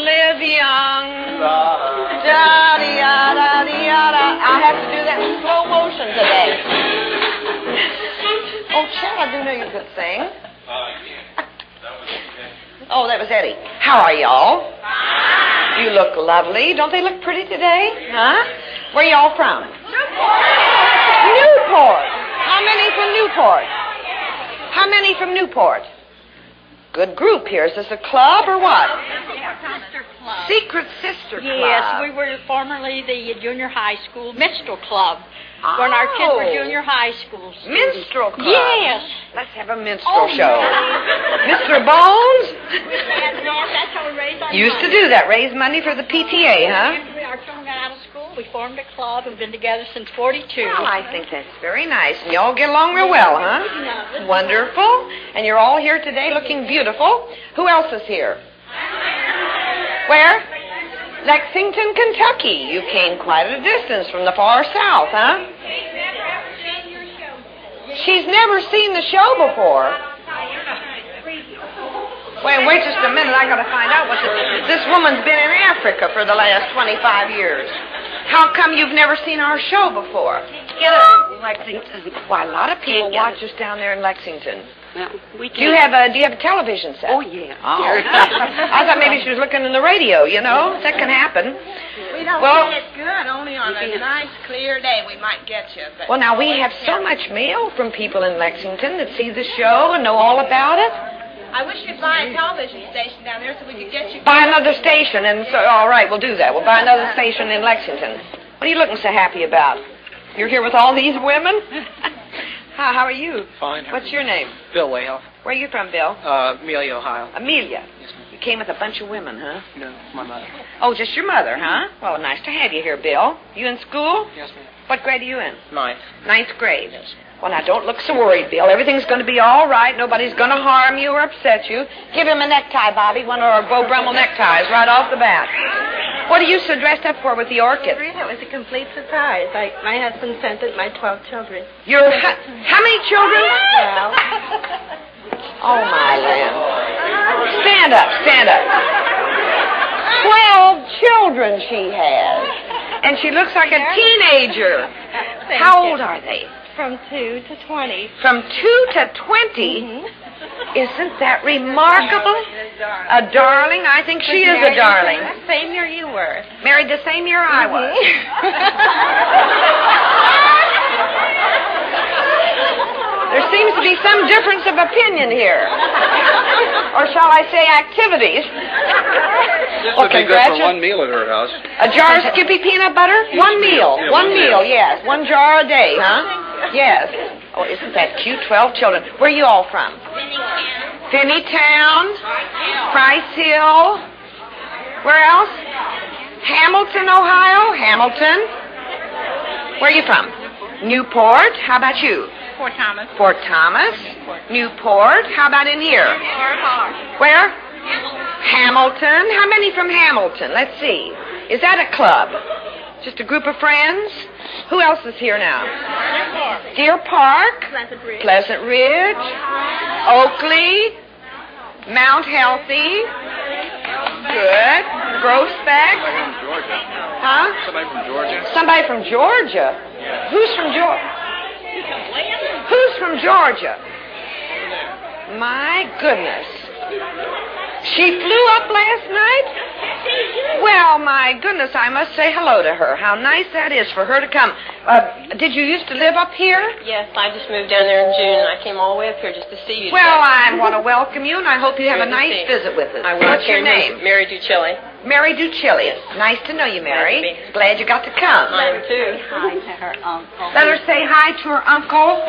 Live young. Da-di-ya-da-di-ya-da. I'll have to do that in slow motion today. Oh, Chad, I do know you could sing. Oh, that was Eddie. How are y'all? You look lovely. Don't they look pretty today? Huh? Where y'all from? Newport. How many from Newport? How many from Newport? Good group here. Is this a club or what? Sister Club. Secret Sister Club. Yes, we were formerly the junior high school minstrel club. When our kids were junior high school students. Minstrel club? Yes. Let's have a minstrel show. Mr. Bones? Yes, that's how we raised our Used money. to do that. Raise money for the PTA, huh? After our children got out of school, we formed a club and been together since 42. Well, I think that's very nice. And y'all get along real well, huh? Wonderful. And you're all here today looking beautiful. Who else is here? Where? Lexington, Kentucky. You came quite a distance from the far south, huh? She's never seen the show before. Wait just a minute. I got to find out what this woman's been in Africa for the last 25 years. How come you've never seen our show before? Lexington. Why, a lot of people watch us down there in Lexington. Well, Do you have a television set? Oh, yeah. Oh. I thought maybe she was looking in the radio, you know. That can happen. We don't Well- get it good. Only on a nice, clear day we might get you. But Well, now, we have so much mail from people in Lexington that see the show and know all about it. I wish you'd buy a television station down there so we could get you. Buy another station, and so, all right, we'll do that. We'll buy another station in Lexington. What are you looking so happy about? You're here with all these women? How are you? Fine. What's your name? Bill Wayhoff. Where are you from, Bill? Amelia, Ohio. Amelia. You came with a bunch of women, huh? No, my mother. Oh, just your mother, huh? Well, nice to have you here, Bill. You in school? Yes, ma'am. What grade are you in? Ninth. Ninth grade. Well, now, don't look so worried, Bill. Everything's going to be all right. Nobody's going to harm you or upset you. Give him a necktie, Bobby, one of our Beau Brummel neckties right off the bat. What are you so dressed up for with the orchid? It was a complete surprise. Like my husband sent it, my 12 children. How many children? Well. Oh, my land. Stand up. 12 children she has. And she looks like a teenager. How old are they? From 2 to 20. From 2 to 20? Mm-hmm. Isn't that remarkable? A darling? I think she is a darling. The same year you were. Married the same year I was. There seems to be some difference of opinion here. Or shall I say activities? This would be good for one meal at her house. A jar of Skippy peanut butter? One meal. One meal, yes. 1 jar a day, huh? Yes. Oh, isn't that cute? 12 children. Where are you all from? Finneytown. Price Hill. Where else? Hamilton, Ohio. Hamilton. Where are you from? Newport. How about you? Fort Thomas. Fort Thomas. Newport. How about in here? Where? Hamilton. How many from Hamilton? Let's see. Is that a club? Just a group of friends? Who else is here now? Deer Park. Pleasant Ridge. Oakley. Mount Healthy. Good. Groesbeck. Huh? Somebody from Georgia. Somebody from Georgia? Who's from Georgia? Who's from Georgia? My goodness. She flew up last night? Well, my goodness, I must say hello to her. How nice that is for her to come. Did you used to live up here? Yes, I just moved down there in June, and I came all the way up here just to see you. Well, I want to welcome you, and I hope you have a nice visit with us. What's your name? Mary Duchilli. Mary Duchilli. Nice to know you, Mary. Glad you got to come. I am too. Hi to her uncle. Let her say hi to her uncle.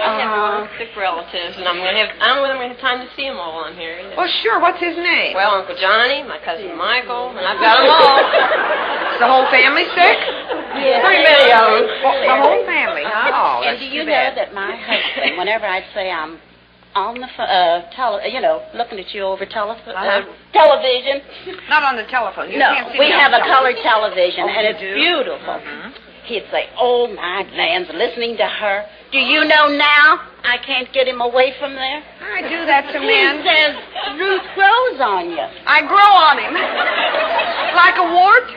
Sick relatives, and I don't know whether I'm going to have time to see them all while I'm here. Either. Well, sure. What's his name? Well, Uncle Johnny, my cousin Michael, and I've got them all. Is the whole family sick? Yeah. Pretty many of them. The whole family, huh? Oh, And do you know that my husband, whenever I say I'm on the looking at you over television. Not on the telephone. You No, can't see we me have on a the colored television. television, and you it's do? beautiful. Mm-hmm. He'd say, "Oh my lands, listening to her. Do you know now I can't get him away from there?" I do that to men. He says, "Ruth grows on you." I grow on him. Like a wart?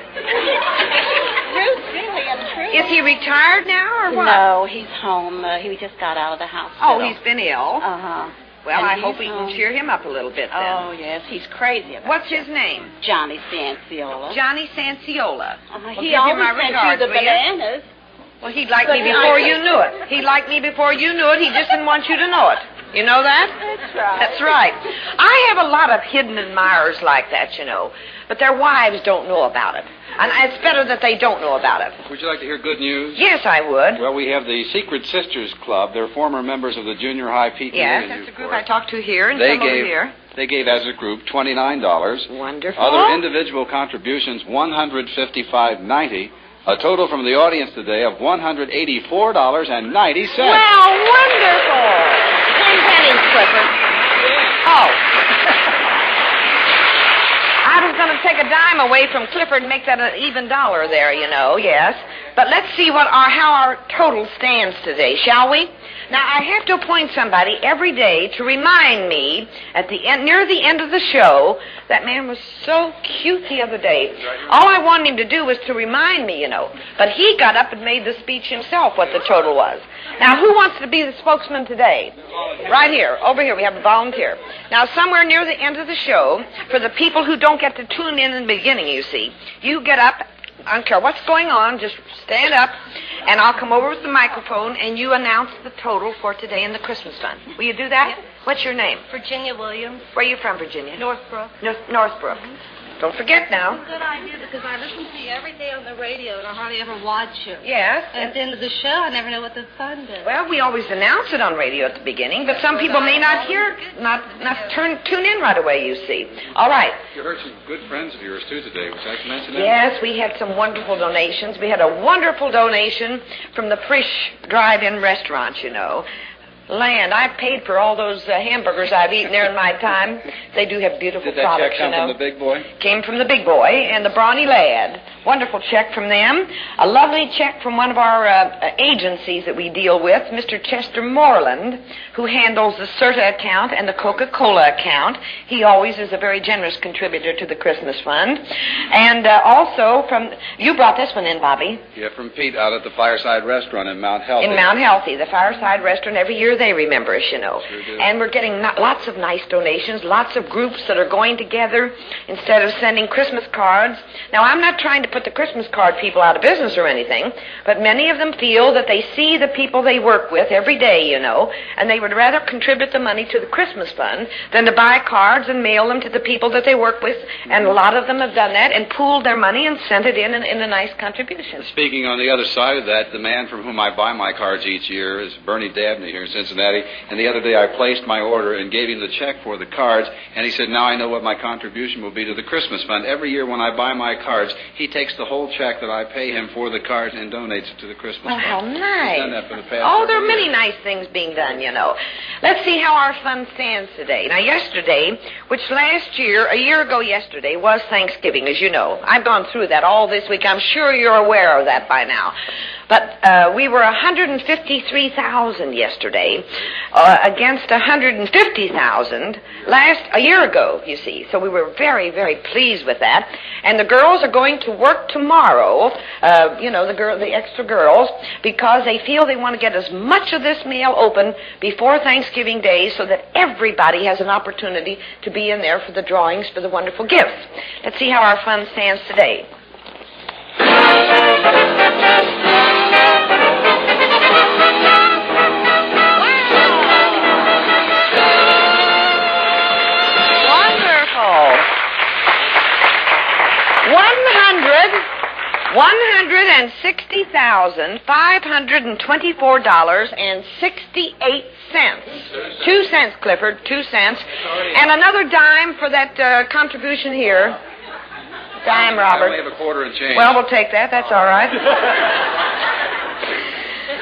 Ruth, really and truly. Is he retired now, or what? No, he's home. He just got out of the hospital. Oh, he's been ill? Uh-huh. Well, And I hope he's we can cheer him up a little bit then. Oh, yes, he's crazy about What's his name? Johnny Sanciola. Johnny Sanciola. He give him always my sent regards, you the will you? bananas. Well, he'd like me before you knew it. He liked me before you knew it. He just didn't want you to know it. You know that? That's right. That's right. I have a lot of hidden admirers like that, you know. But their wives don't know about it. And it's better that they don't know about it. Would you like to hear good news? Yes, I would. Well, we have the Secret Sisters Club. They're former members of the junior high PTA. Yes, that's the group I talked to here and They some over gave- here. They gave, as a group, $29. Wonderful. Other individual contributions, $155.90. A total from the audience today of $184.90. Well, wonderful. 10 pennies, Clifford. Oh. I was going to take a dime away from Clifford and make that an even dollar there, you know, yes. But let's see how our total stands today, shall we? Now, I have to appoint somebody every day to remind me at the end, near the end of the show, that man was so cute the other day. All I wanted him to do was to remind me, you know. But he got up and made the speech himself, what the total was. Now, who wants to be the spokesman today? Right here. Over here, we have a volunteer. Now, somewhere near the end of the show, for the people who don't get to tune in the beginning, you see, you get up. I don't care what's going on, just stand up, and I'll come over with the microphone, and you announce the total for today in the Christmas fund. Will you do that? Yep. What's your name? Virginia Williams. Where are you from, Virginia? Northbrook. Northbrook. Don't forget now. Good idea, because I listen to you every day on the radio, and I hardly ever watch you. Yes. At the end of the show, I never know what the fund is. Well, we always announce it on radio at the beginning, but some people may not hear, not tune in right away, you see. All right. You heard some good friends of yours, too, today. Would you like to mention them? Yes, we had some wonderful donations. We had a wonderful donation from the Frisch Drive-In restaurant, you know. Land, I paid for all those hamburgers I've eaten there in my time. They do have beautiful Did that products, check come you know. from the big boy? Came from the big boy and the brawny lad. Wonderful check from them. A lovely check from one of our agencies that we deal with, Mr. Chester Moreland, who handles the CERTA account and the Coca-Cola account. He always is a very generous contributor to the Christmas fund. And also from, you brought this one in, Bobby. Yeah, from Pete out at the Fireside Restaurant in Mount Healthy. In Mount Healthy, the Fireside Restaurant. Every year year they remember us, you know. Sure do. And we're getting lots of nice donations, lots of groups that are going together instead of sending Christmas cards. Now, I'm not trying to put the Christmas card people out of business or anything, but many of them feel that they see the people they work with every day, you know, and they would rather contribute the money to the Christmas fund than to buy cards and mail them to the people that they work with, and a lot of them have done that and pooled their money and sent it in a nice contribution. Speaking on the other side of that, the man from whom I buy my cards each year is Bernie Dabney here in Cincinnati, and the other day I placed my order and gave him the check for the cards, and he said, now I know what my contribution will be to the Christmas fund. Every year when I buy my cards, he takes the whole check that I pay him for the cards and donates it to the Christmas fund. How nice. He's done that for the past Oh, there are several many years. nice things being done, you know. Let's see how our fund stands today. Now, yesterday, which a year ago yesterday, was Thanksgiving, as you know. I've gone through that all this week. I'm sure you're aware of that by now. But we were 153,000 yesterday against 150,000 a year ago, you see. So we were very, very pleased with that. And the girls are going to work tomorrow, the extra girls, because they feel they want to get as much of this mail open before Thanksgiving Day so that everybody has an opportunity to be in there for the drawings for the wonderful gifts. Let's see how our fund stands today. $160,524.68. 2 cents, Clifford, 2 cents. And another dime for that contribution here. Dime, Robert. I only have a quarter and change. Well, we'll take that. That's all right.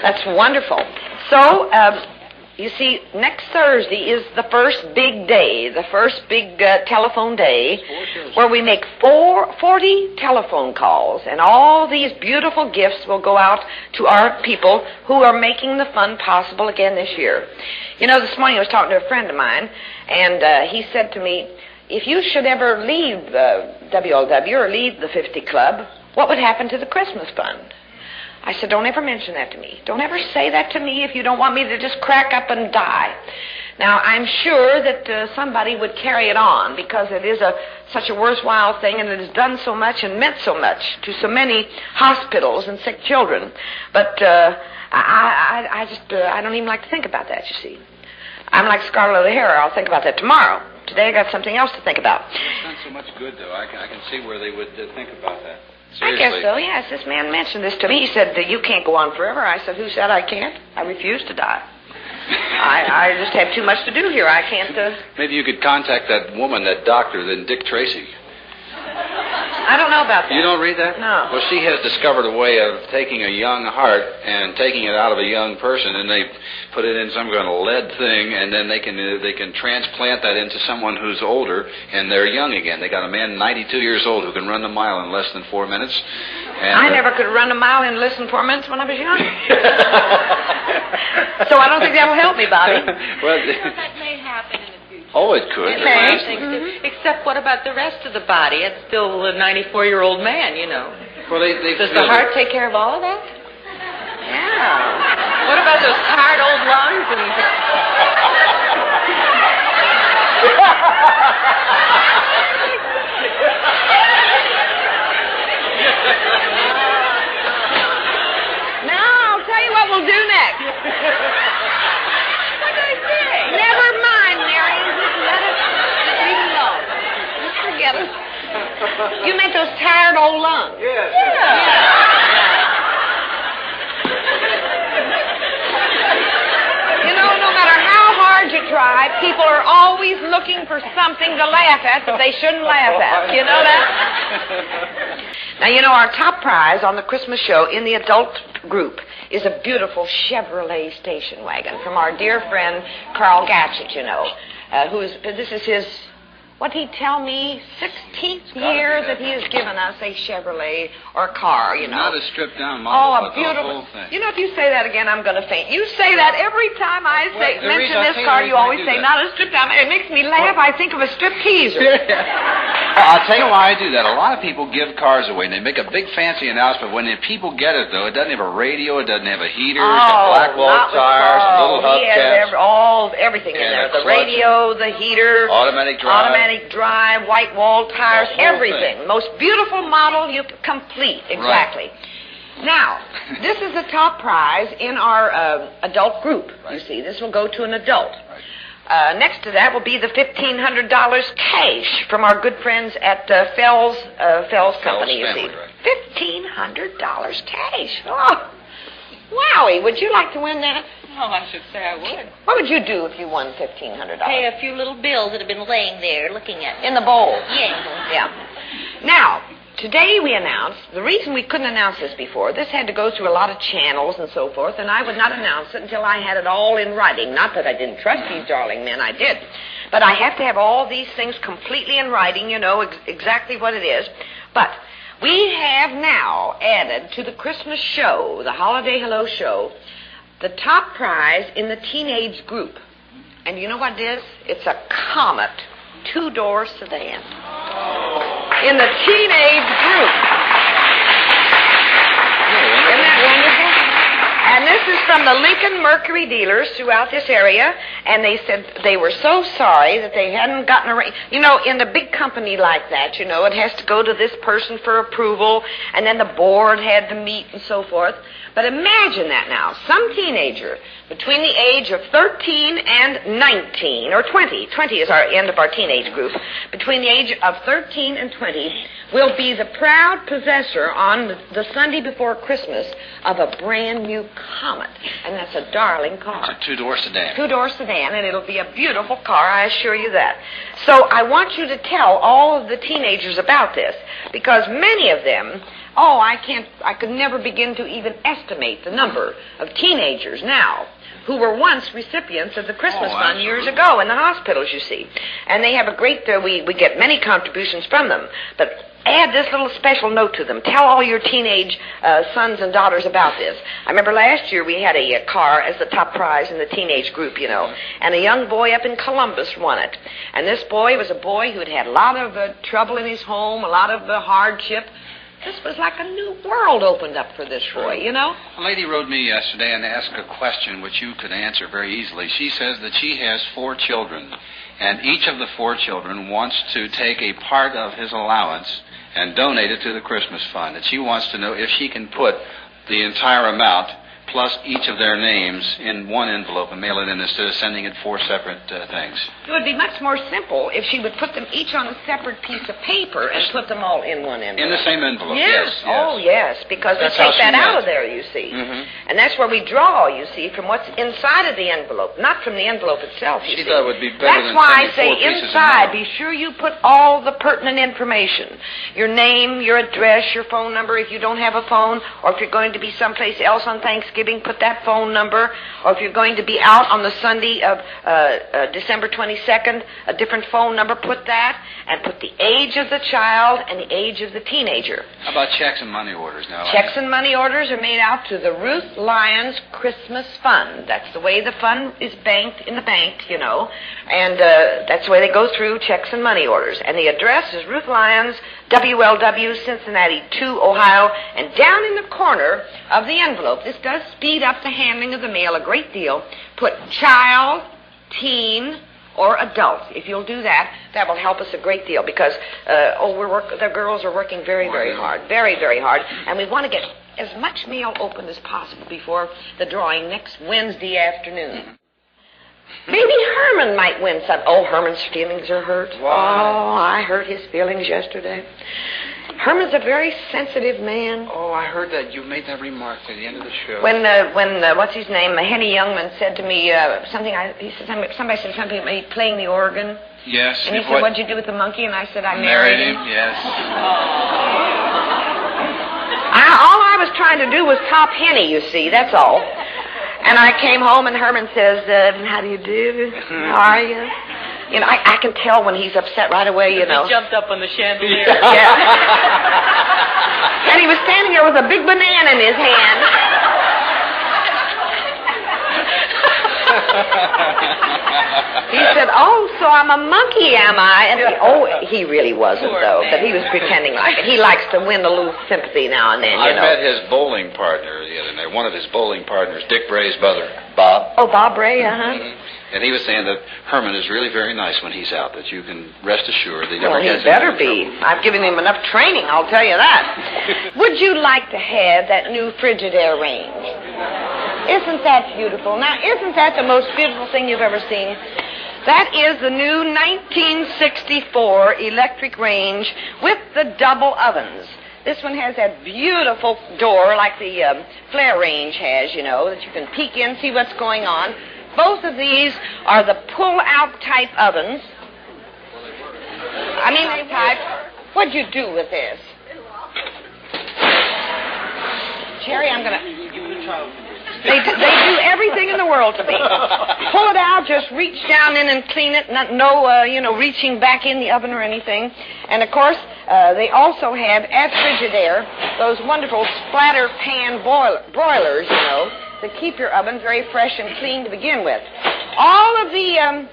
That's wonderful. So, you see, next Thursday is the first big day, the first big telephone day, where we make 40 telephone calls, and all these beautiful gifts will go out to our people who are making the fund possible again this year. You know, this morning I was talking to a friend of mine, and he said to me, if you should ever leave WLW or leave the 50 Club, what would happen to the Christmas fund? I said, don't ever mention that to me. Don't ever say that to me if you don't want me to just crack up and die. Now, I'm sure that somebody would carry it on because it is such a worthwhile thing, and it has done so much and meant so much to so many hospitals and sick children. But I don't even like to think about that, you see. I'm like Scarlett O'Hara. I'll think about that tomorrow. Today I got something else to think about. It's done so much good, though. I can see where they would think about that. I Seriously. guess so, yes. This man mentioned this to me. He said, you can't go on forever. I said, who said I can't? I refuse to die. I just have too much to do here. I can't... Maybe you could contact that woman, that doctor, then Dick Tracy. I don't know about that. You don't read that? No. Well, she has discovered a way of taking a young heart and taking it out of a young person, and they put it in some kind of lead thing, and then they can transplant that into someone who's older, and they're young again. They got a man 92 years old who can run the mile in less than 4 minutes. And, I never could run a mile in less than 4 minutes when I was young. So I don't think that'll help me, Bobby. Well, That may happen in the future. oh, it could. It may. Mm-hmm. Except what about the rest of the body? It's still a 94-year-old man, you know. Well, they Does the heart take care of all of that? Yeah. What about those tired old lungs Now, I'll tell you what we'll do next. What did I say? Never mind, Mary. Just let it leave it alone. Just forget it. You meant those tired old lungs. Yes. You know, no matter how hard you try, people are always looking for something to laugh at that they shouldn't laugh at. You know that? Now, you know, our top prize on the Christmas show in the adult group is a beautiful Chevrolet station wagon from our dear friend Carl Gatchett, you know, this is his, what did he tell me, 16th year that he has given us a Chevrolet or car, you know. Not a stripped down model, Oh, but a beautiful the whole thing. You know, if you say that again, I'm going to faint. You say that every time I say, mention this car. You always say, not a strip down. It makes me laugh. I think of a strip teaser. I'll tell you why I do that. A lot of people give cars away, and they make a big fancy announcement. When the people get it, though, it doesn't have a radio, it doesn't have a heater, it's got black wall tires, little hubcaps. Everything in there. The radio, the heater, automatic drive, white wall tires, everything. Thing. Most beautiful model you could complete. Exactly. Right. Now, this is the top prize in our adult group. Right. You see, this will go to an adult. Right. Next to that will be the $1,500 cash from our good friends at Fell's Company. You see, $1,500 cash. Oh, wowie! Would you like to win that? Oh, I should say I would. What would you do if you won $1,500? Pay a few little bills that have been laying there looking at me. In the bowl? Yeah. Now, today we announced, the reason we couldn't announce this before, this had to go through a lot of channels and so forth, and I would not announce it until I had it all in writing. Not that I didn't trust these darling men, I did. But I have to have all these things completely in writing, you know, exactly what it is. But we have now added to the Christmas show, the Holiday Hello show, the top prize in the teenage group. And you know what it is? It's a Comet two-door sedan. In the teenage group. Isn't that wonderful? And this is from the Lincoln Mercury dealers throughout this area, and they said they were so sorry that they hadn't gotten a... You know, in a big company like that, you know, it has to go to this person for approval, and then the board had to meet and so forth. But imagine that now. Some teenager between the age of 13 and 19, or 20 is our end of our teenage group, between the age of 13 and 20, will be the proud possessor on the Sunday before Christmas of a brand new Comet. And that's a darling car. It's a two-door sedan. Two-door sedan, and it'll be a beautiful car, I assure you that. So I want you to tell all of the teenagers about this, because many of them... Oh, I could never begin to even estimate the number of teenagers now who were once recipients of the Christmas Fund years ago in the hospitals, you see. And they have a great, we get many contributions from them. But add this little special note to them. Tell all your teenage sons and daughters about this. I remember last year we had a car as the top prize in the teenage group, you know. And a young boy up in Columbus won it. And this boy was a boy who had had a lot of trouble in his home, a lot of hardship. This was like a new world opened up for this boy, you know? A lady wrote me yesterday and asked a question which you could answer very easily. She says that she has 4 children, and each of the 4 children wants to take a part of his allowance and donate it to the Christmas Fund. And she wants to know if she can put the entire amount plus each of their names in one envelope and mail it in instead of sending it 4 separate things. It would be much more simple if she would put them each on a separate piece of paper and put them all in one envelope. In the same envelope, yes. Yes. Oh, yes, because we take that out of there, you see. Mm-hmm. And that's where we draw, you see, from what's inside of the envelope, not from the envelope itself, you see. She thought it would be better That's why I say inside, be sure you put all the pertinent information. Your name, your address, your phone number if you don't have a phone, or if you're going to be someplace else on Thanksgiving, put that phone number, or if you're going to be out on the Sunday of December 22nd, a different phone number, put that, and put the age of the child and the age of the teenager. How about checks and money orders now? Checks and money orders are made out to the Ruth Lyons Christmas Fund. That's the way the fund is banked in the bank, you know, and that's the way they go through checks and money orders. And the address is Ruth Lyons, Wlw, Cincinnati 2, Ohio, and down in the corner of the envelope, this does speed up the handling of the mail a great deal, put child, teen, or adult. If you'll do that, that will help us a great deal because the girls are working very, very hard, very, very hard, and we want to get as much mail opened as possible before the drawing next Wednesday afternoon. Maybe Herman might win some. Oh, Herman's feelings are hurt. Why? Oh, I hurt his feelings yesterday. Herman's a very sensitive man. Oh, I heard that. You made that remark at the end of the show. When what's his name, Henny Youngman said to me something, somebody said something about me playing the organ. Yes. And he said, what'd you do with the monkey? And I said, I married him. Yes. All I was trying to do was top Henny, you see, that's all. And I came home and Herman says, how do you do? How are you? You know, I can tell when he's upset right away, you know. He jumped up on the chandelier. Yeah. And he was standing there with a big banana in his hand. He said, "Oh, so I'm a monkey, am I?" And he really wasn't, though, but he was pretending like it. He likes to win a little sympathy now and then, I met his bowling partner the other night, one of his bowling partners, Dick Bray's brother, Bob. Oh, Bob Bray, And he was saying that Herman is really very nice when he's out, that you can rest assured that he never Well, he gets better into be. trouble. I've given him enough training, I'll tell you that. Would you like to have that new Frigidaire range? Isn't that beautiful? Now, isn't that the most beautiful thing you've ever seen? That is the new 1964 electric range with the double ovens. This one has that beautiful door like the flare range has, you know, that you can peek in, see what's going on. Both of these are the pull-out type ovens. What'd you do with this? Cherry, I'm going to... They do everything in the world to me. Pull it out, just reach down in and clean it. No reaching back in the oven or anything. And, of course, they also have, at Frigidaire, those wonderful splatter pan broilers, you know, that keep your oven very fresh and clean to begin with. All of the,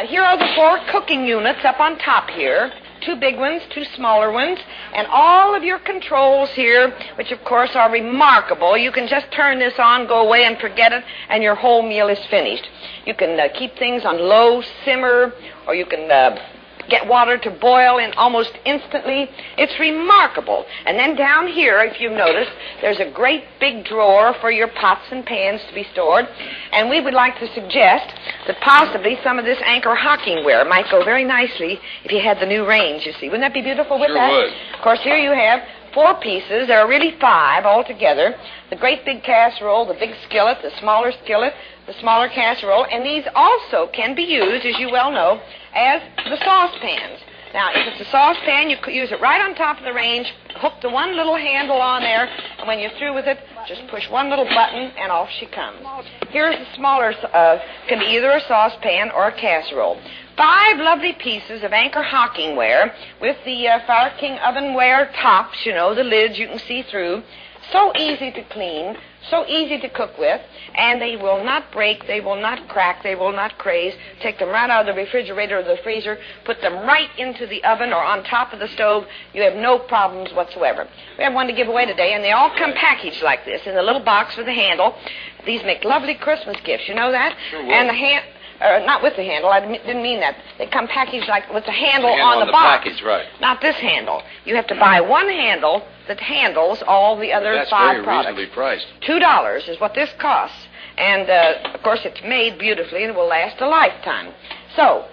here are the 4 cooking units up on top here. 2 big ones, 2 smaller ones, and all of your controls here, which of course are remarkable. You can just turn this on, go away and forget it, and your whole meal is finished. You can keep things on low simmer, or you can get water to boil in almost instantly. It's remarkable. And then down here, if you've noticed, there's a great big drawer for your pots and pans to be stored. And we would like to suggest that possibly some of this Anchor Hockingware might go very nicely if you had the new range, you see. Wouldn't that be beautiful with that? Sure would. Of course, here you have 4 pieces. There are really 5 altogether. The great big casserole, the big skillet, the smaller casserole, and these also can be used, as you well know, as the saucepans. Now, if it's a saucepan, you could use it right on top of the range, hook the one little handle on there, and when you're through with it, just push one little button, and off she comes. Here's the smaller, can be either a saucepan or a casserole. 5 lovely pieces of Anchor Hockingware with the Fire King ovenware tops, you know, the lids you can see through. So easy to clean, so easy to cook with, and they will not break, they will not crack, they will not craze. Take them right out of the refrigerator or the freezer, put them right into the oven or on top of the stove. You have no problems whatsoever. We have one to give away today, and they all come packaged like this in the little box with the handle. These make lovely Christmas gifts, you know that? Sure will. And the not with the handle, I didn't mean that. They come packaged like with the handle on the box. Package, right. Not this handle. You have to buy one handle that handles all the other 5 products. That's very reasonably priced. $2 is what this costs. And, of course, it's made beautifully and it will last a lifetime. So,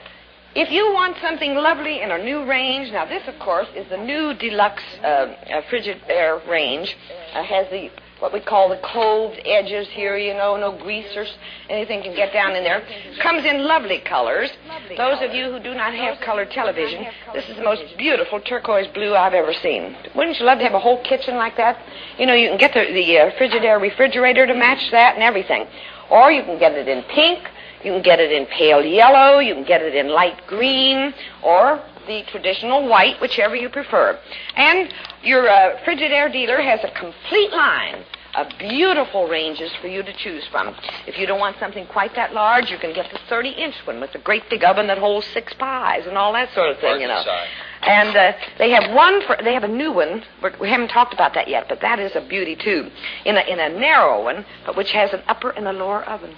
if you want something lovely in a new range, now this, of course, is the new deluxe Frigidaire range. Has the what we call the cloved edges here, you know, no grease or anything can get down in there. Comes in lovely colors. Those of you who do not have color television, this is the most beautiful turquoise blue I've ever seen. Wouldn't you love to have a whole kitchen like that? You know, you can get the Frigidaire refrigerator to match that and everything. Or you can get it in pink, you can get it in pale yellow, you can get it in light green, or the traditional white, whichever you prefer. And your Frigidaire dealer has a complete line of beautiful ranges for you to choose from. If you don't want something quite that large, you can get the 30-inch one with the great big oven that holds 6 pies and all that sort of thing, you know. And they have a new one. We haven't talked about that yet, but that is a beauty too. In a narrow one, but which has an upper and a lower oven.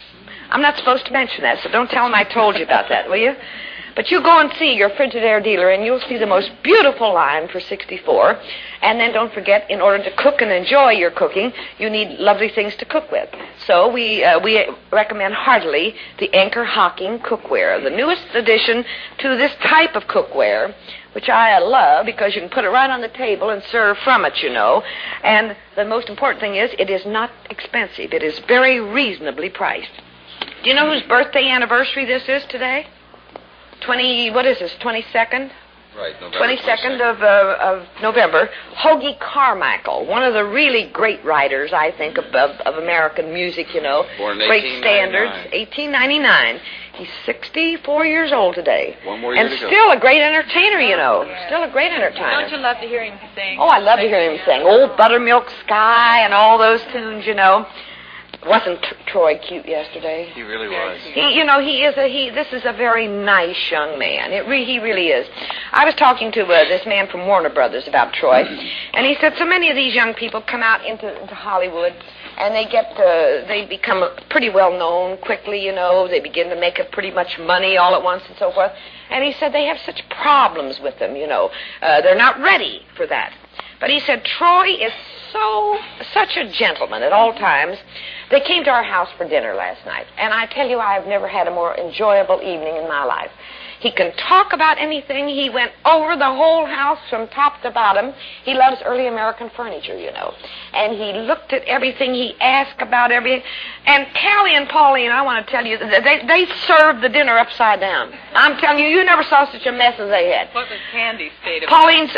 I'm not supposed to mention that, so don't tell them I told you about that, will you? But you go and see your Frigidaire dealer, and you'll see the most beautiful line for $64. And then don't forget, in order to cook and enjoy your cooking, you need lovely things to cook with. So we recommend heartily the Anchor Hocking cookware, the newest addition to this type of cookware, which I love because you can put it right on the table and serve from it, you know. And the most important thing is it is not expensive. It is very reasonably priced. Do you know whose birthday anniversary this is today? 22nd? Right, November 22nd of November. Hoagie Carmichael, one of the really great writers, I think, of American music, you know. Born in great standards. 1899. He's 64 years old today. One more year and to go. still a great entertainer, you know. Still a great entertainer. Don't you love to hear him sing? Oh, I love to hear him sing. Old Buttermilk Sky and all those tunes, you know. Wasn't Troy cute yesterday? He really was. This is a very nice young man. He really is. I was talking to this man from Warner Brothers about Troy, and he said so many of these young people come out into Hollywood, and they become pretty well known quickly, They begin to make pretty much money all at once and so forth. And he said they have such problems with them, They're not ready for that. But he said Troy is such a gentleman at all times. They came to our house for dinner last night, and I tell you, I have never had a more enjoyable evening in my life. He can talk about anything. He went over the whole house from top to bottom. He loves early American furniture, And he looked at everything. He asked about everything. And Callie and Pauline, I want to tell you, they served the dinner upside down. I'm telling you, you never saw such a mess as they had. What was Candy's state of Pauline's,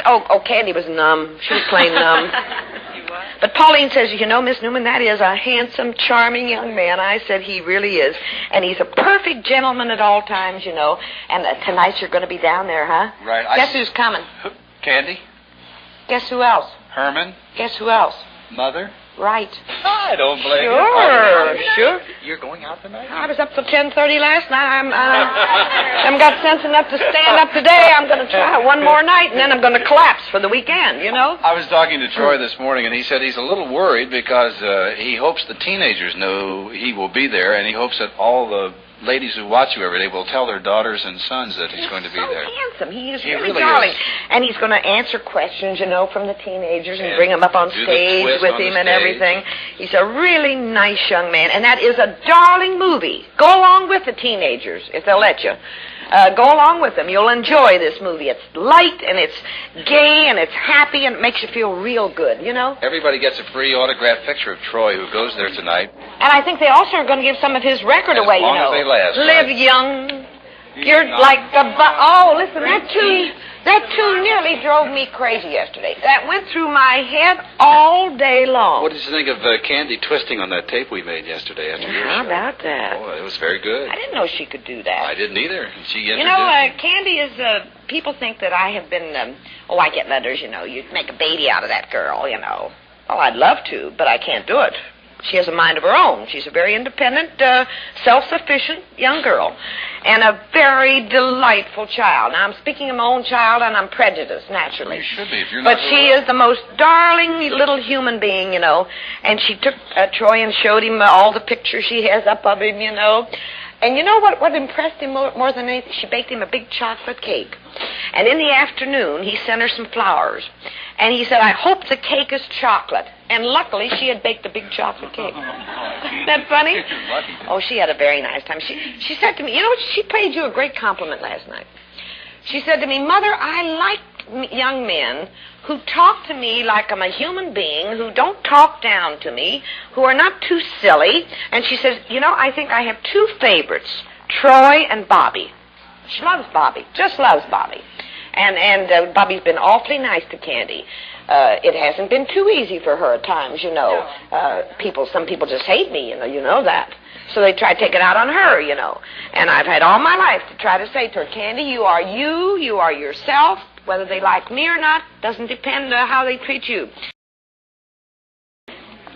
Candy was numb. She was plain numb. But Pauline says, Miss Newman, that is a handsome, charming young man. I said, he really is. And he's a perfect gentleman at all times, And tonight you're going to be down there, huh? Right. Guess who's coming? Candy? Guess who else? Herman? Guess who else? Mother? Right. I don't blame you. Sure. You're going out tonight? I was up till 10:30 last night. I haven't got sense enough to stand up today. I'm going to try one more night, and then I'm going to collapse for the weekend, I was talking to Troy this morning, and he said he's a little worried because he hopes the teenagers know he will be there, and he hopes that all the ladies who watch you every day will tell their daughters and sons that he's going to be there. Handsome. He is He really really darling. is. And he's going to answer questions, from the teenagers and bring them up on stage with him and everything. He's a really nice young man. And that is a darling movie. Go along with the teenagers, if they'll let you. Go along with them. You'll enjoy this movie. It's light, and it's gay, and it's happy, and it makes you feel real good, Everybody gets a free autographed picture of Troy who goes there tonight. And I think they also are going to give some of his record away, As long as they last. Live right. young. You're like the... listen, that tune nearly drove me crazy yesterday. That went through my head all day long. What did you think of Candy twisting on that tape we made yesterday after your How show? about that? Oh, it was very good. I didn't know she could do that. I didn't either. She introduced me. Candy is... people think that I have been... I get letters, You'd make a baby out of that girl, Oh, I'd love to, but I can't do it. She has a mind of her own. She's a very independent, self-sufficient young girl, and a very delightful child. Now, I'm speaking of my own child, and I'm prejudiced, naturally. You should be if you're not. But she is the most darling little human being, and she took Troy and showed him all the pictures she has up of him, And you know what impressed him more than anything? She baked him a big chocolate cake. And in the afternoon, he sent her some flowers. And he said, I hope the cake is chocolate. And luckily, she had baked a big chocolate cake. Isn't that funny? Oh, she had a very nice time. She said to me, she paid you a great compliment last night. She said to me, Mother, I like young men who talk to me like I'm a human being, who don't talk down to me, who are not too silly. And she says, I think I have two favorites, Troy and Bobby. She loves Bobby, just loves Bobby. And Bobby's been awfully nice to Candy. It hasn't been too easy for her at times, Some people just hate me, you know that. So they try to take it out on her, And I've had all my life to try to say to her, Candy, you are yourself. Whether they like me or not doesn't depend on how they treat you.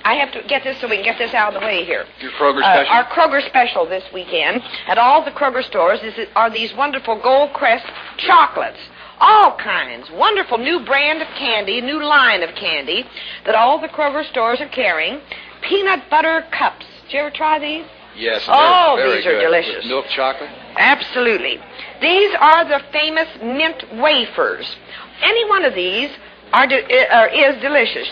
I have to get this so we can get this out of the way here. Your Kroger special? Our Kroger special this weekend at all the Kroger stores are these wonderful Gold Crest chocolates. All kinds. Wonderful new brand of candy, new line of candy that all the Kroger stores are carrying. Peanut butter cups. Did you ever try these? Yes. These are delicious. With milk chocolate? Absolutely. These are the famous mint wafers. Any one of these is delicious.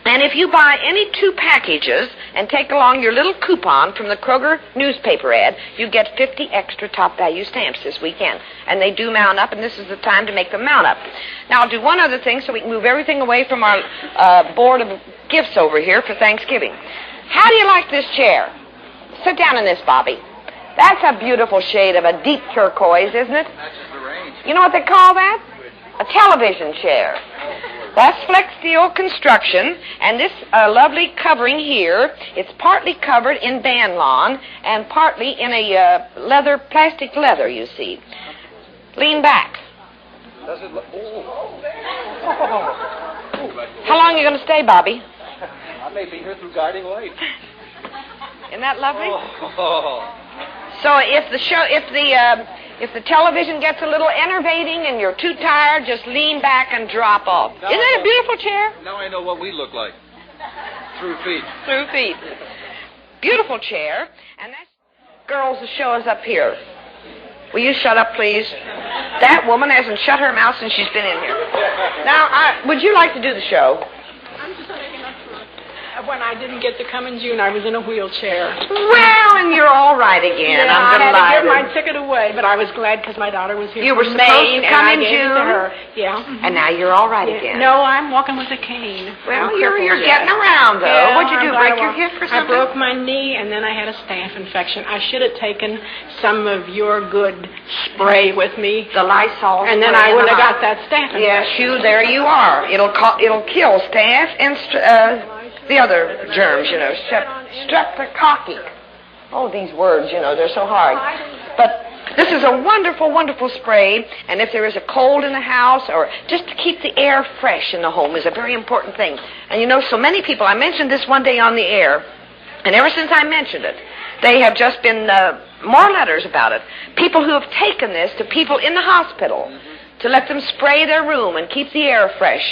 And if you buy any 2 packages and take along your little coupon from the Kroger newspaper ad, you get 50 extra top value stamps this weekend. And they do mount up, and this is the time to make them mount up. Now, I'll do one other thing so we can move everything away from our board of gifts over here for Thanksgiving. How do you like this chair? Sit down in this, Bobby. That's a beautiful shade of a deep turquoise, isn't it? Matches the range. You know what they call that? A television chair. That's flex steel construction, and this lovely covering here, it's partly covered in Banlon and partly in a plastic leather, you see. Lean back. Does it look... How long are you going to stay, Bobby? I may be here through guiding light. Isn't that lovely? Oh. So if the television gets a little enervating and you're too tired, just lean back and drop off. Isn't that a beautiful chair? Now I know what we look like. Through feet. Through feet. Beautiful chair. And that girls, the show is up here. Will you shut up, please? That woman hasn't shut her mouth since she's been in here. Now, would you like to do the show? I'm just taking up for when I didn't get to come in June, I was in a wheelchair. Well, and you're all right again. Yeah, I'm delighted. I had to give my ticket away, but I was glad because my daughter was here. You were from supposed Maine, to come and in I gave June. it to her. Yeah. And now you're all right again. No, I'm walking with a cane. Well, you're getting around, though. Yeah, What'd you do, break your hip or something? I broke my knee, and then I had a staph infection. I should have taken some of your good spray with me. The Lysol and then spray I would have got that staph infection. Yes, there you are. It'll kill staph and the other germs, streptococcus. Oh, these words, they're so hard. But this is a wonderful, wonderful spray, and if there is a cold in the house, or just to keep the air fresh in the home is a very important thing. And so many people, I mentioned this one day on the air, and ever since I mentioned it, they have just been more letters about it. People who have taken this to people in the hospital to let them spray their room and keep the air fresh,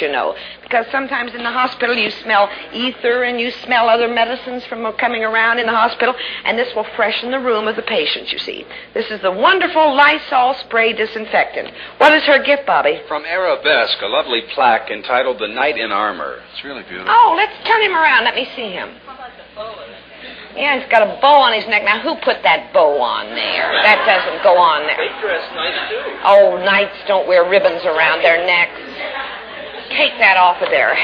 Because sometimes in the hospital you smell ether and you smell other medicines from coming around in the hospital, and this will freshen the room of the patients, you see. This is the wonderful Lysol spray disinfectant. What is her gift, Bobby? From Arabesque, a lovely plaque entitled The Knight in Armor. It's really beautiful. Oh, let's turn him around. Let me see him. Yeah, he's got a bow on his neck. Now, who put that bow on there? That doesn't go on there. They dress nice, too. Oh, knights don't wear ribbons around their necks. Take that off of there.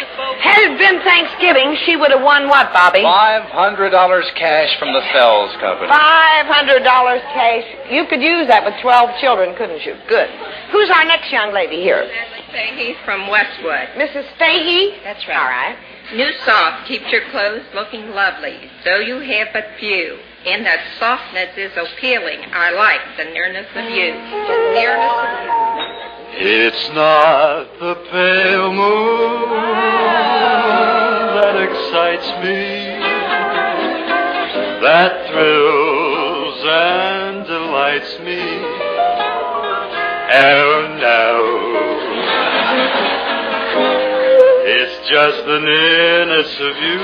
Had it been Thanksgiving, she would have won what, Bobby? $500 cash from the Fells Company. $500 cash. You could use that with 12 children, couldn't you? Good. Who's our next young lady here? Mrs. Fahey from Westwood. Mrs. Fahey? That's right. All right. New Soft keeps your clothes looking lovely, though you have but few. And that softness is appealing. I like the nearness of you. The nearness of you. It's not the pale moon that excites me, that thrills and delights me. Oh, no. It's just the nearness of you.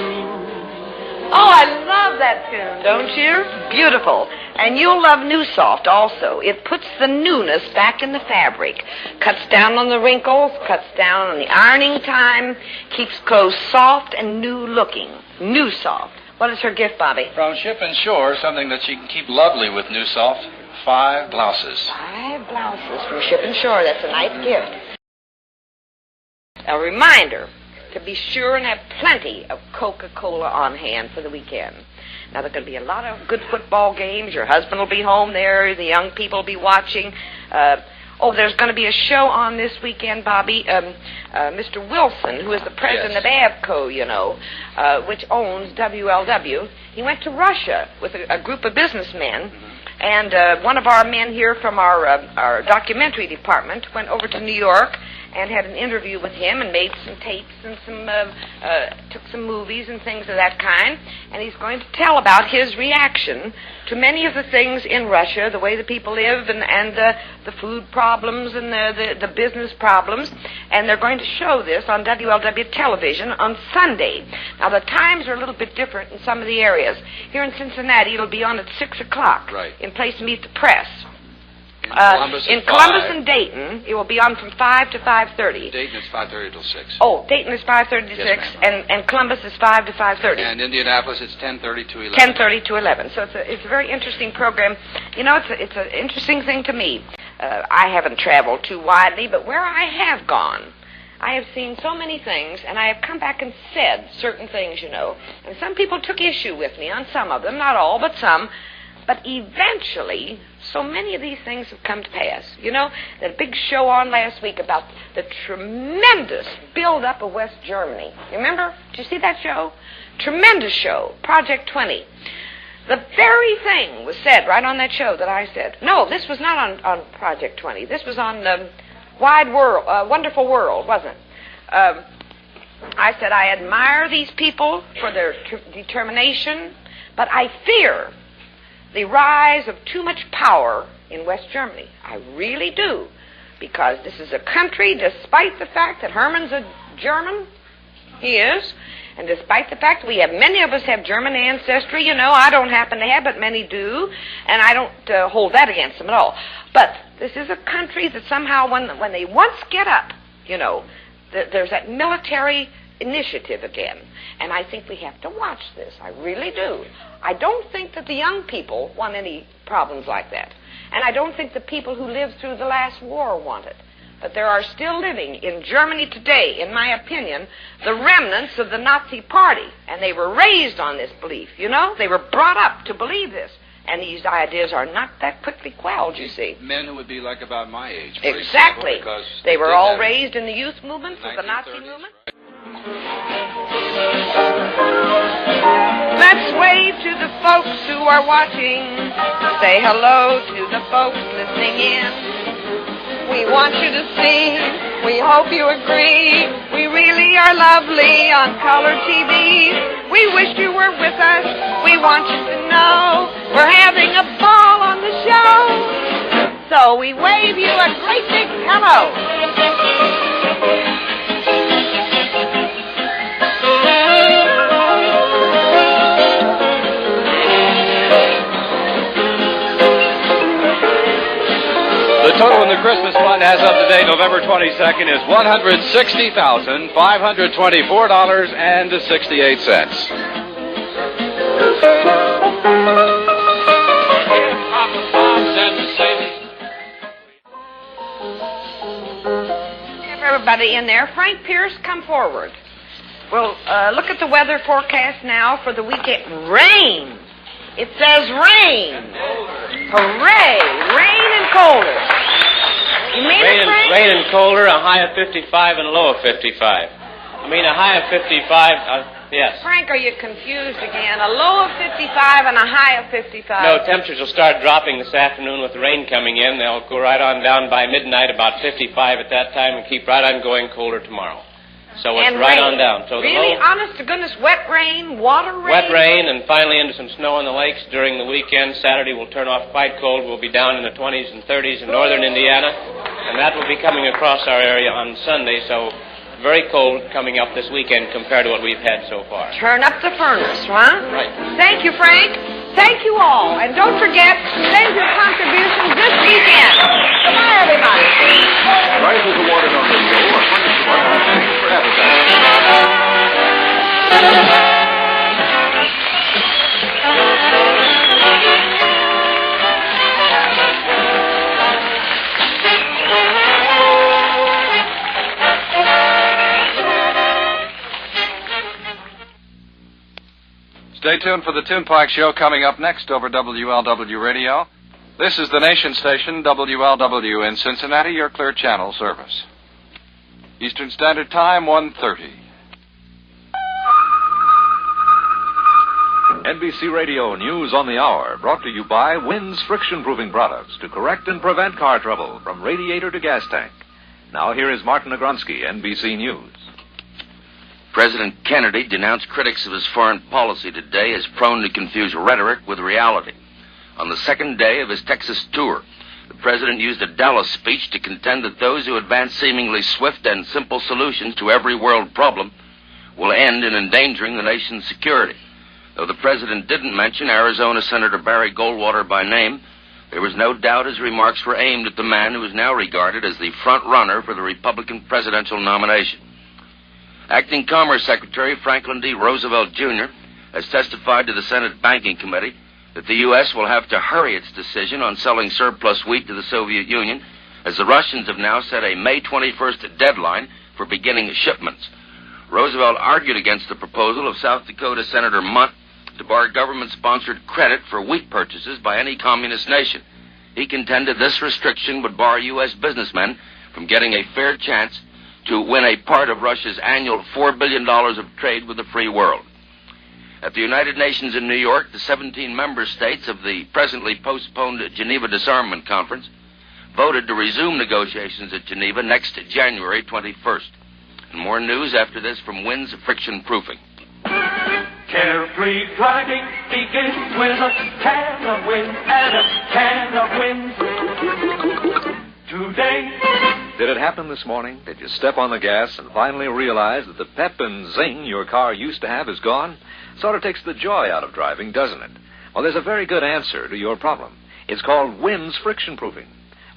Oh, I love that tune, don't you? Beautiful. And you'll love New Soft also. It puts the newness back in the fabric. Cuts down on the wrinkles, cuts down on the ironing time, keeps clothes soft and new looking. New Soft. What is her gift, Bobby? From Ship and Shore, something that she can keep lovely with New Soft. 5 blouses. 5 blouses from Ship and Shore. That's a nice gift. A reminder to be sure and have plenty of Coca-Cola on hand for the weekend. Now, there are going to be a lot of good football games. Your husband will be home there. The young people will be watching. There's going to be a show on this weekend, Bobby. Mr. Wilson, who is the president of AVCO, which owns WLW, he went to Russia with a group of businessmen. And one of our men here from our documentary department went over to New York and had an interview with him and made some tapes and took some movies and things of that kind. And he's going to tell about his reaction to many of the things in Russia, the way the people live and the food problems and the business problems. And they're going to show this on WLW television on Sunday. Now, the times are a little bit different in some of the areas. Here in Cincinnati, it'll be on at 6 o'clock. Right. In place to meet the press. In Columbus and Dayton, it will be on from 5 to 5:30. Dayton is 5:30 till 6. Oh, Dayton is 5:30 to 6, and Columbus is 5 to 5:30. And Indianapolis, it's 10:30 to 11. 10:30 to 11. So it's a very interesting program. It's an interesting thing to me. I haven't traveled too widely, but where I have gone, I have seen so many things, and I have come back and said certain things, And some people took issue with me on some of them, not all, but some. But eventually, so many of these things have come to pass. That big show on last week about the tremendous build-up of West Germany. You remember? Did you see that show? Tremendous show, Project 20. The very thing was said right on that show that I said. No, this was not on Project 20. This was on Wonderful World, wasn't it? I said I admire these people for their determination, But I fear the rise of too much power in West Germany. I really do. Because this is a country, despite the fact that Herman's a German, he is, and despite the fact that many of us have German ancestry, I don't happen to have, but many do, and I don't hold that against them at all. But this is a country that somehow, when they once get up, there's that military initiative again. And I think we have to watch this. I really do. I don't think that the young people want any problems like that. And I don't think the people who lived through the last war want it. But there are still living in Germany today, in my opinion, the remnants of the Nazi Party. And they were raised on this belief, They were brought up to believe this. And these ideas are not that quickly quelled, you see. Men who would be like about my age. Exactly. Example, they were all raised in the youth movement, of the Nazi movement. Let's wave to the folks who are watching. Say hello to the folks listening in. We want you to see, we hope you agree, we really are lovely on color TV. We wish you were with us, we want you to know we're having a ball on the show. So we wave you a great big hello. The total in the Christmas fund as of today, November 22nd, is Have everybody in there. Frank Pierce, come forward. We'll look at the weather forecast now for the weekend. Rain. It says rain. Hooray! Rain and colder. You mean it, Frank? Rain and colder, a high of 55 and a low of 55. I mean, a high of 55, yes. Frank, are you confused again? A low of 55 and a high of 55. No, temperatures will start dropping this afternoon with the rain coming in. They'll go right on down by midnight, about 55 at that time, and keep right on going colder tomorrow. So it's right on down. So really, honest to goodness, wet rain, water rain? Wet rain, and finally into some snow on the lakes during the weekend. Saturday will turn off quite cold. We'll be down in the 20s and 30s in northern Indiana, and that will be coming across our area on Sunday, so very cold coming up this weekend compared to what we've had so far. Turn up the furnace, huh? Right. Thank you, Frank. Thank you all. And don't forget, send your contributions this weekend. Goodbye, everybody. Prizes awarded on this show are furnished to us for advertising. Stay tuned for the Turnpike Show coming up next over WLW-Radio. This is the nation station, WLW in Cincinnati, your Clear Channel service. Eastern Standard Time, 1:30. NBC Radio News on the Hour, brought to you by Wynn's friction-proofing products to correct and prevent car trouble from radiator to gas tank. Now here is Martin Agronsky, NBC News. President Kennedy denounced critics of his foreign policy today as prone to confuse rhetoric with reality. On the second day of his Texas tour, the president used a Dallas speech to contend that those who advance seemingly swift and simple solutions to every world problem will end in endangering the nation's security. Though the president didn't mention Arizona Senator Barry Goldwater by name, there was no doubt his remarks were aimed at the man who is now regarded as the front runner for the Republican presidential nomination. Acting Commerce Secretary Franklin D. Roosevelt, Jr. has testified to the Senate Banking Committee that the U.S. will have to hurry its decision on selling surplus wheat to the Soviet Union, as the Russians have now set a May 21st deadline for beginning shipments. Roosevelt argued against the proposal of South Dakota Senator Munt to bar government-sponsored credit for wheat purchases by any communist nation. He contended this restriction would bar U.S. businessmen from getting a fair chance to win a part of Russia's annual $4 billion of trade with the free world. At the United Nations in New York, the 17 member states of the presently postponed Geneva Disarmament Conference voted to resume negotiations at Geneva next January 21st. And more news after this from Wynn's Friction Proofing. Carefree driving begins with a can of wins and a can of wins today. Did it happen this morning? Did you step on the gas and finally realize that the pep and zing your car used to have is gone? Sort of takes the joy out of driving, doesn't it? Well, there's a very good answer to your problem. It's called WINS friction proofing.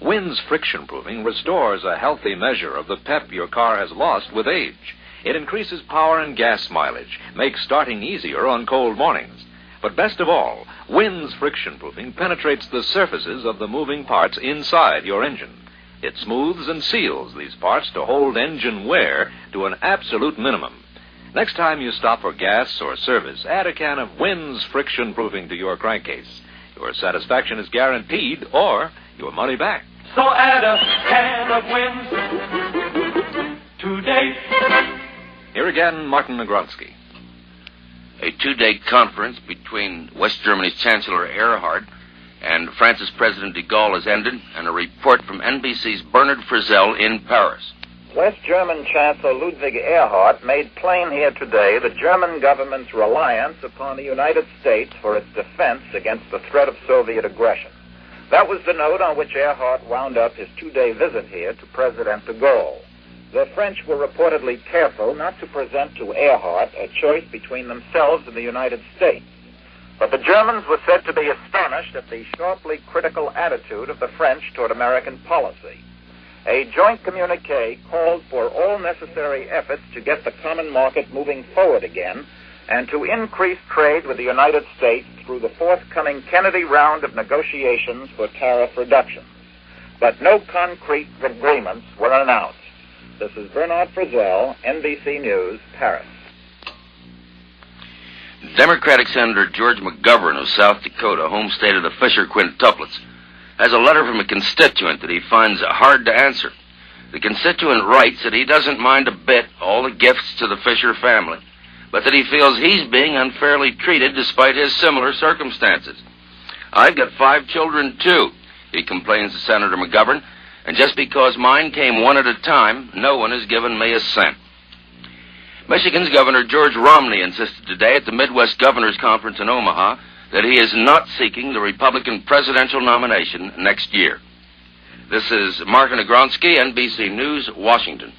WINS friction proofing restores a healthy measure of the pep your car has lost with age. It increases power and gas mileage, makes starting easier on cold mornings. But best of all, WINS friction proofing penetrates the surfaces of the moving parts inside your engine. It smooths and seals these parts to hold engine wear to an absolute minimum. Next time you stop for gas or service, add a can of WINS friction proofing to your crankcase. Your satisfaction is guaranteed, or your money back. So add a can of wins today. Here again, Martin Nagronsky. A two-day conference between West Germany's Chancellor Erhard and France's President de Gaulle has ended, and a report from NBC's Bernard Frizzell in Paris. West German Chancellor Ludwig Erhard made plain here today the German government's reliance upon the United States for its defense against the threat of Soviet aggression. That was the note on which Erhard wound up his two-day visit here to President de Gaulle. The French were reportedly careful not to present to Erhard a choice between themselves and the United States. But the Germans were said to be astonished at the sharply critical attitude of the French toward American policy. A joint communique called for all necessary efforts to get the common market moving forward again and to increase trade with the United States through the forthcoming Kennedy round of negotiations for tariff reductions. But no concrete agreements were announced. This is Bernard Frizzell, NBC News, Paris. Democratic Senator George McGovern of South Dakota, home state of the Fisher quintuplets, has a letter from a constituent that he finds hard to answer. The constituent writes that he doesn't mind a bit all the gifts to the Fisher family, but that he feels he's being unfairly treated despite his similar circumstances. I've got 5 children, too, he complains to Senator McGovern, and just because mine came one at a time, no one has given me a cent. Michigan's Governor George Romney insisted today at the Midwest Governors Conference in Omaha that he is not seeking the Republican presidential nomination next year. This is Martin Nagronsky, NBC News, Washington.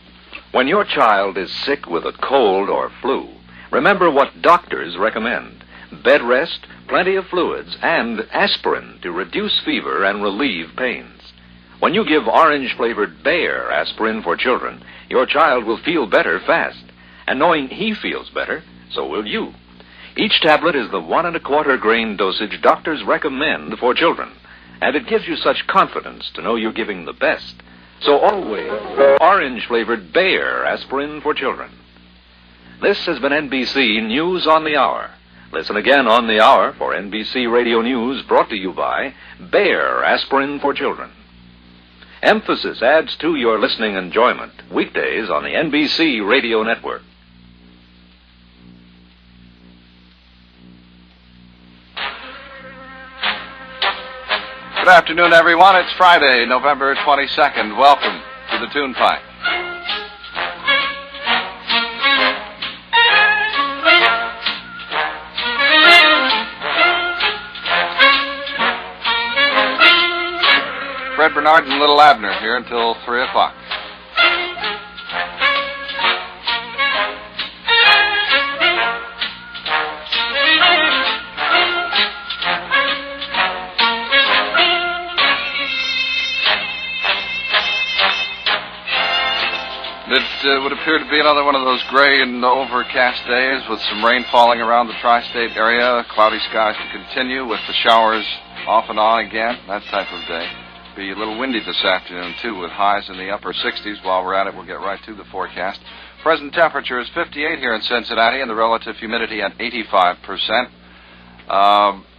When your child is sick with a cold or flu, remember what doctors recommend. Bed rest, plenty of fluids, and aspirin to reduce fever and relieve pains. When you give orange-flavored Bayer aspirin for children, your child will feel better fast. And knowing he feels better, so will you. Each tablet is the 1 1/4 grain dosage doctors recommend for children, and it gives you such confidence to know you're giving the best. So always, orange-flavored Bayer aspirin for children. This has been NBC News on the Hour. Listen again on the Hour for NBC Radio News, brought to you by Bayer aspirin for children. Emphasis adds to your listening enjoyment weekdays on the NBC Radio Network. Good afternoon, everyone. It's Friday, November 22nd. Welcome to the Tune Pipe. Fred Bernard and Little Abner here until 3 o'clock. It would appear to be another one of those gray and overcast days with some rain falling around the tri-state area. Cloudy skies to continue with the showers off and on again, that type of day. Be a little windy this afternoon, too, with highs in the upper 60s. While we're at it, we'll get right to the forecast. Present temperature is 58 here in Cincinnati, and the relative humidity at 85%.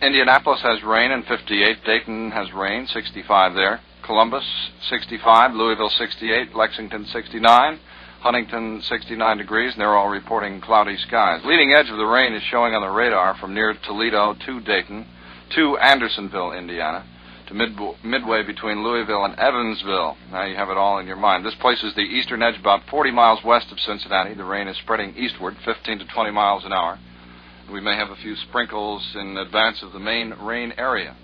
Indianapolis has rain and 58. Dayton has rain, 65 there. Columbus, 65. Louisville, 68. Lexington, 69. Huntington, 69 degrees, and they're all reporting cloudy skies. Leading edge of the rain is showing on the radar from near Toledo to Dayton to Andersonville, Indiana, to midway between Louisville and Evansville. Now you have it all in your mind. This place is the eastern edge, about 40 miles west of Cincinnati. The rain is spreading eastward, 15 to 20 miles an hour. We may have a few sprinkles in advance of the main rain area,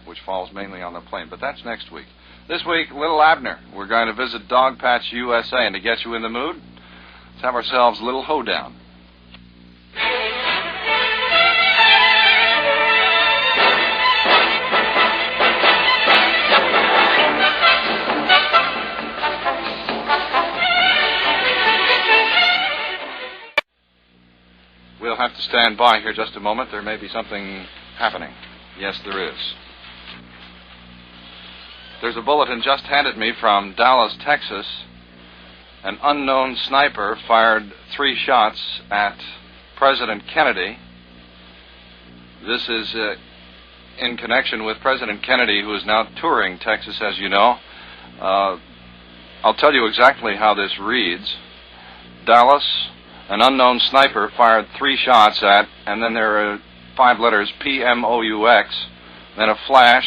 which falls mainly on the plain. But that's next week. This week, Little Abner. We're going to visit Dog Patch, USA. And to get you in the mood, let's have ourselves a little hoedown. We'll have to stand by here just a moment. There may be something happening. Yes, there is. There's a bulletin just handed me from Dallas, Texas. An unknown sniper fired 3 shots at President Kennedy. This is in connection with President Kennedy, who is now touring Texas, as you know. I'll tell you exactly how this reads. Dallas, an unknown sniper fired 3 shots at, and then there are 5 letters, PMOUX, then a flash.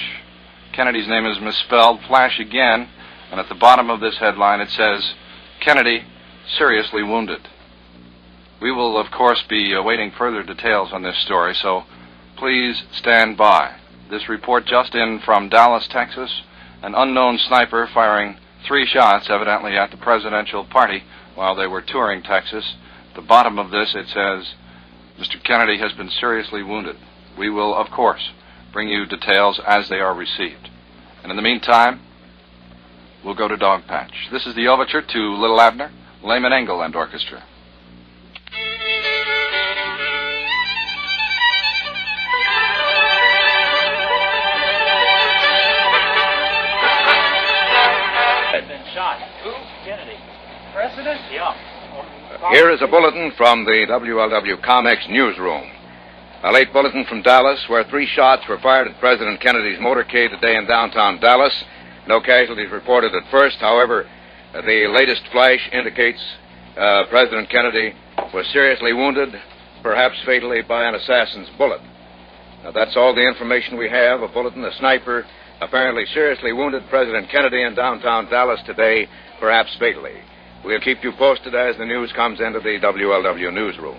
Kennedy's name is misspelled, flash again, and at the bottom of this headline it says, Kennedy seriously wounded. We will, of course, be awaiting further details on this story, so please stand by. This report just in from Dallas, Texas, an unknown sniper firing 3 shots, evidently at the presidential party while they were touring Texas. At the bottom of this it says, Mr. Kennedy has been seriously wounded. We will, of course, bring you details as they are received. And in the meantime, we'll go to Dog Patch. This is the overture to Little Abner, Lehman Engel and Orchestra. Been shot. Who? Kennedy. President? Yeah. Here is a bulletin from the WLW Comex newsroom. A late bulletin from Dallas where 3 shots were fired at President Kennedy's motorcade today in downtown Dallas. No casualties reported at first. However, the latest flash indicates President Kennedy was seriously wounded, perhaps fatally, by an assassin's bullet. Now, that's all the information we have. A bulletin, a sniper apparently seriously wounded President Kennedy in downtown Dallas today, perhaps fatally. We'll keep you posted as the news comes into the WLW newsroom.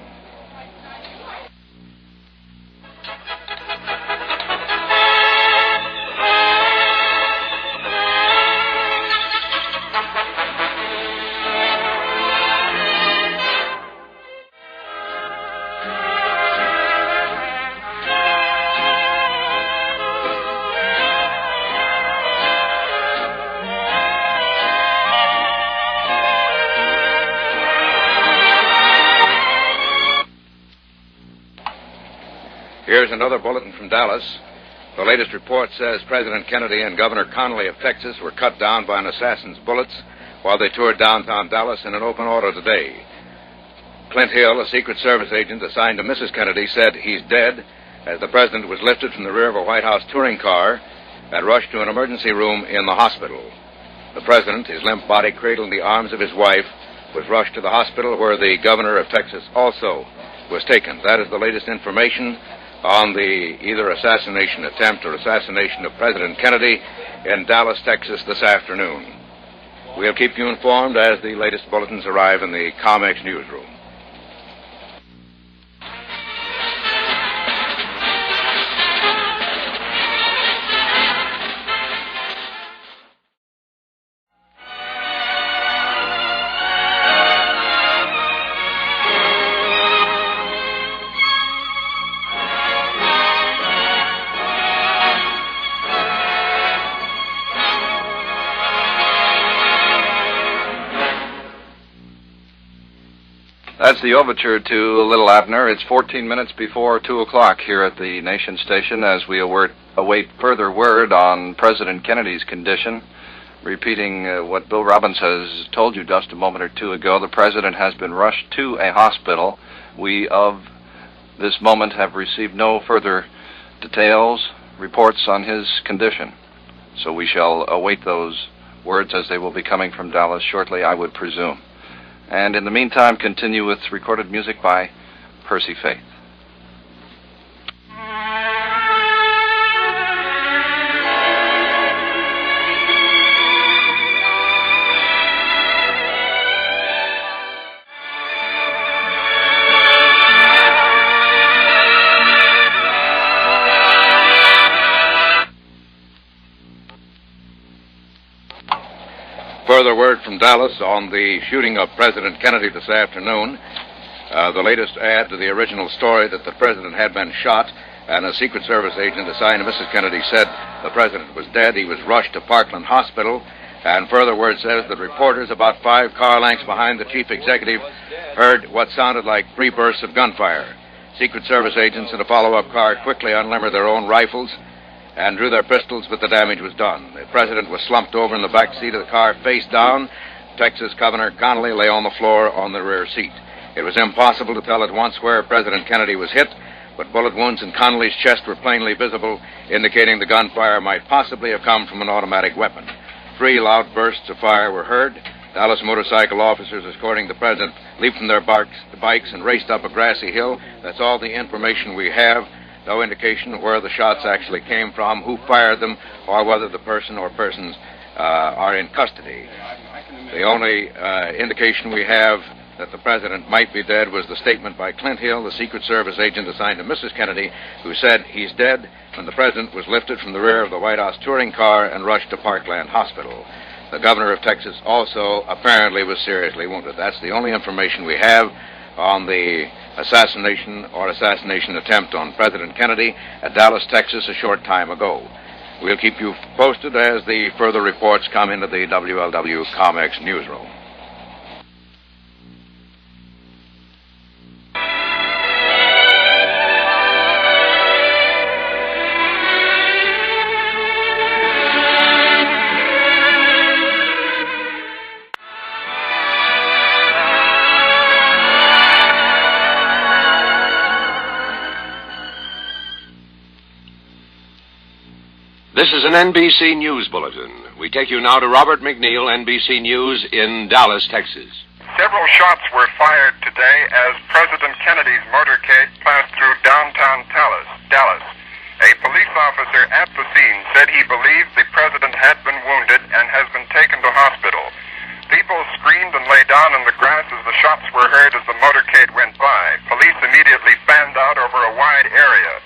Here's another bulletin from Dallas. The latest report says President Kennedy and Governor Connolly of Texas were cut down by an assassin's bullets while they toured downtown Dallas in an open auto today. Clint Hill, a Secret Service agent assigned to Mrs. Kennedy, said he's dead as the president was lifted from the rear of a White House touring car and rushed to an emergency room in the hospital. The president, his limp body cradled in the arms of his wife, was rushed to the hospital where the governor of Texas also was taken. That is the latest information on the either assassination attempt or assassination of President Kennedy in Dallas, Texas this afternoon. We'll keep you informed as the latest bulletins arrive in the Comex newsroom. That's the overture to Little Abner. It's 14 minutes before 2 o'clock here at the Nation Station as we await further word on President Kennedy's condition. Repeating what Bill Robbins has told you just a moment or two ago, the president has been rushed to a hospital. We, of this moment, have received no further details, reports on his condition. So we shall await those words as they will be coming from Dallas shortly, I would presume. And in the meantime, continue with recorded music by Percy Faith. further word from Dallas on the shooting of President Kennedy this afternoon. The latest add to the original story that the president had been shot, and a Secret Service agent assigned to Mrs. Kennedy said the president was dead. He was rushed to Parkland Hospital. And further word says that reporters about 5 car lengths behind the chief executive heard what sounded like 3 bursts of gunfire. Secret Service agents in a follow-up car quickly unlimbered their own rifles and drew their pistols, but the damage was done. The president was slumped over in the back seat of the car, face down. Texas Governor Connally lay on the floor on the rear seat. It was impossible to tell at once where President Kennedy was hit, but bullet wounds in Connally's chest were plainly visible, indicating the gunfire might possibly have come from an automatic weapon. 3 loud bursts of fire were heard. Dallas motorcycle officers escorting the president leaped from their bikes and raced up a grassy hill. That's all the information we have. No indication of where the shots actually came from, who fired them, or whether the person or persons are in custody. The only indication we have that the president might be dead was the statement by Clint Hill, the Secret Service agent assigned to Mrs. Kennedy, who said he's dead when the president was lifted from the rear of the White House touring car and rushed to Parkland Hospital. The governor of Texas also apparently was seriously wounded. That's the only information we have on the assassination attempt on President Kennedy at Dallas, Texas, a short time ago. We'll keep you posted as the further reports come into the WLW Comex newsroom. This is an NBC News Bulletin. We take you now to Robert McNeil, NBC News in Dallas, Texas. Several shots were fired today as President Kennedy's motorcade passed through downtown Dallas. A police officer at the scene said he believed the president had been wounded and has been taken to hospital. People screamed and lay down in the grass as the shots were heard as the motorcade went by. Police immediately fanned out over a wide area.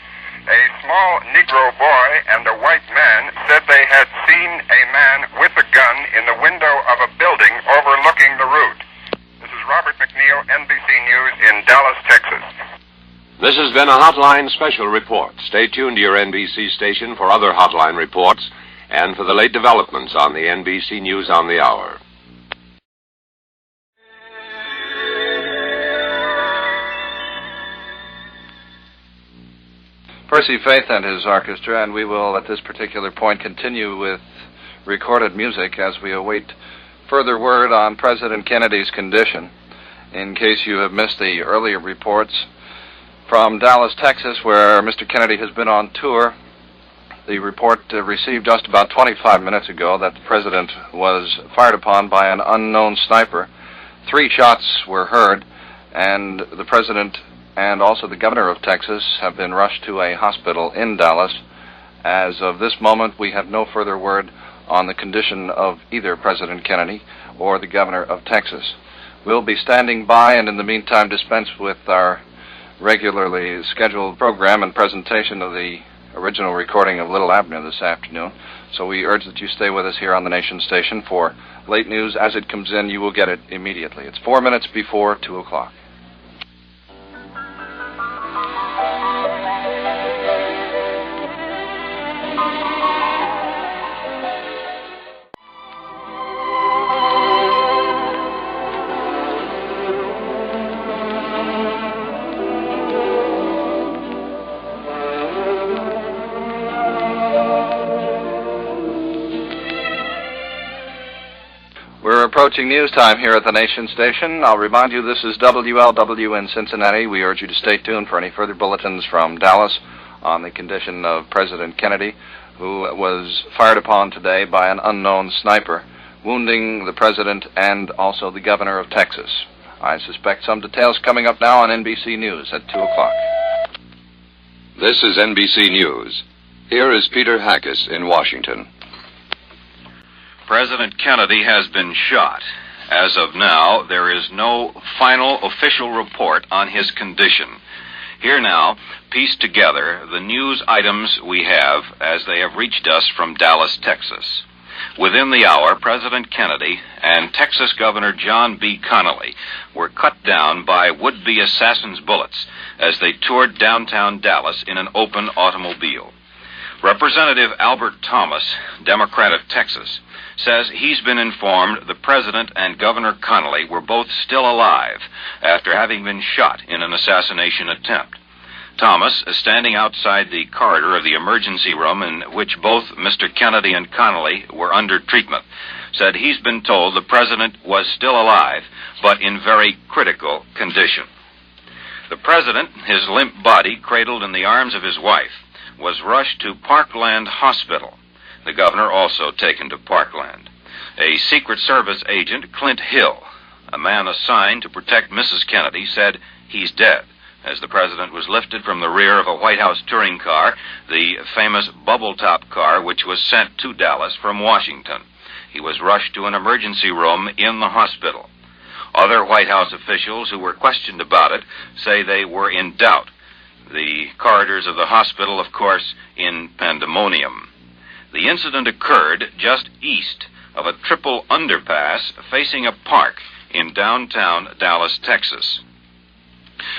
A small Negro boy and a white man said they had seen a man with a gun in the window of a building overlooking the route. This is Robert McNeil, NBC News in Dallas, Texas. This has been a Hotline Special Report. Stay tuned to your NBC station for other Hotline reports and for the late developments on the NBC News on the Hour. Percy Faith and his orchestra, and we will at this particular point continue with recorded music as we await further word on President Kennedy's condition. In case you have missed the earlier reports from Dallas, Texas, where Mr. Kennedy has been on tour, the report received just about 25 minutes ago that the president was fired upon by an unknown sniper. 3 shots were heard, and the president and also the governor of Texas have been rushed to a hospital in Dallas. As of this moment, we have no further word on the condition of either President Kennedy or the governor of Texas. We'll be standing by and in the meantime dispense with our regularly scheduled program and presentation of the original recording of Little Abner this afternoon. So we urge that you stay with us here on the Nation Station for late news. As it comes in, you will get it immediately. It's 4 minutes before 2 o'clock. We're approaching news time here at the Nation Station. I'll remind you this is WLW in Cincinnati. We urge you to stay tuned for any further bulletins from Dallas on the condition of President Kennedy, who was fired upon today by an unknown sniper, wounding the president and also the governor of Texas. I suspect some details coming up now on NBC News at 2 o'clock. This is NBC News. Here is Peter Hackis in Washington. President Kennedy has been shot. As of now, there is no final official report on his condition. Here now, piece together the news items we have as they have reached us from Dallas, Texas. Within the hour, President Kennedy and Texas Governor John B. Connally were cut down by would-be assassins' bullets as they toured downtown Dallas in an open automobile. Representative Albert Thomas, Democrat of Texas, says he's been informed the President and Governor Connally were both still alive after having been shot in an assassination attempt. Thomas, standing outside the corridor of the emergency room in which both Mr. Kennedy and Connally were under treatment, said he's been told the President was still alive, but in very critical condition. The President, his limp body cradled in the arms of his wife, was rushed to Parkland Hospital. The governor also taken to Parkland. A Secret Service agent, Clint Hill, a man assigned to protect Mrs. Kennedy, said he's dead as the President was lifted from the rear of a White House touring car, the famous bubble-top car which was sent to Dallas from Washington. He was rushed to an emergency room in the hospital. Other White House officials who were questioned about it say they were in doubt. The corridors of the hospital, of course, in pandemonium. The incident occurred just east of a triple underpass facing a park in downtown Dallas, Texas.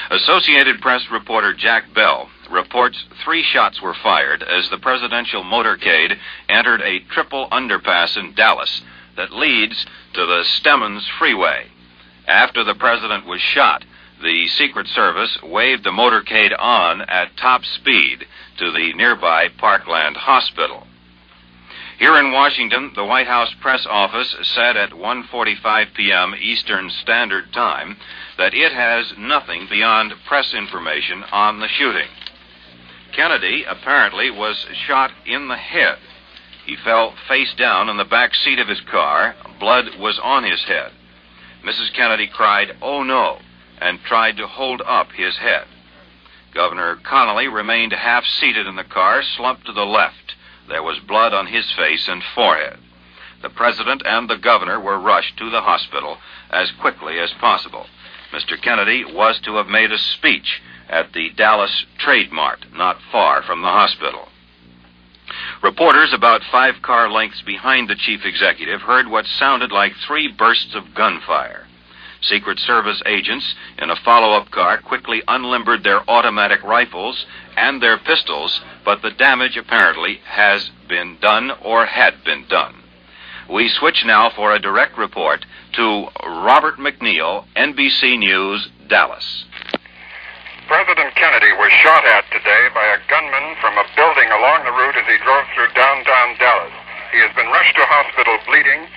Associated Press reporter Jack Bell reports 3 shots were fired as the presidential motorcade entered a triple underpass in Dallas that leads to the Stemmons Freeway. After the president was shot, the Secret Service waved the motorcade on at top speed to the nearby Parkland Hospital. Here in Washington, the White House press office said at 1:45 p.m. Eastern Standard Time that it has nothing beyond press information on the shooting. Kennedy apparently was shot in the head. He fell face down in the back seat of his car. Blood was on his head. Mrs. Kennedy cried, "Oh no," and tried to hold up his head. Governor Connally remained half-seated in the car, slumped to the left. There was blood on his face and forehead. The President and the Governor were rushed to the hospital as quickly as possible. Mr. Kennedy was to have made a speech at the Dallas Trade Mart, not far from the hospital. Reporters about 5 car lengths behind the chief executive heard what sounded like 3 bursts of gunfire. Secret Service agents in a follow-up car quickly unlimbered their automatic rifles and their pistols, but the damage apparently has been done or had been done. We switch now for a direct report to Robert McNeil, NBC News, Dallas. President Kennedy was shot at today by a gunman from a building along the route as he drove through downtown Dallas. He has been rushed to hospital bleeding.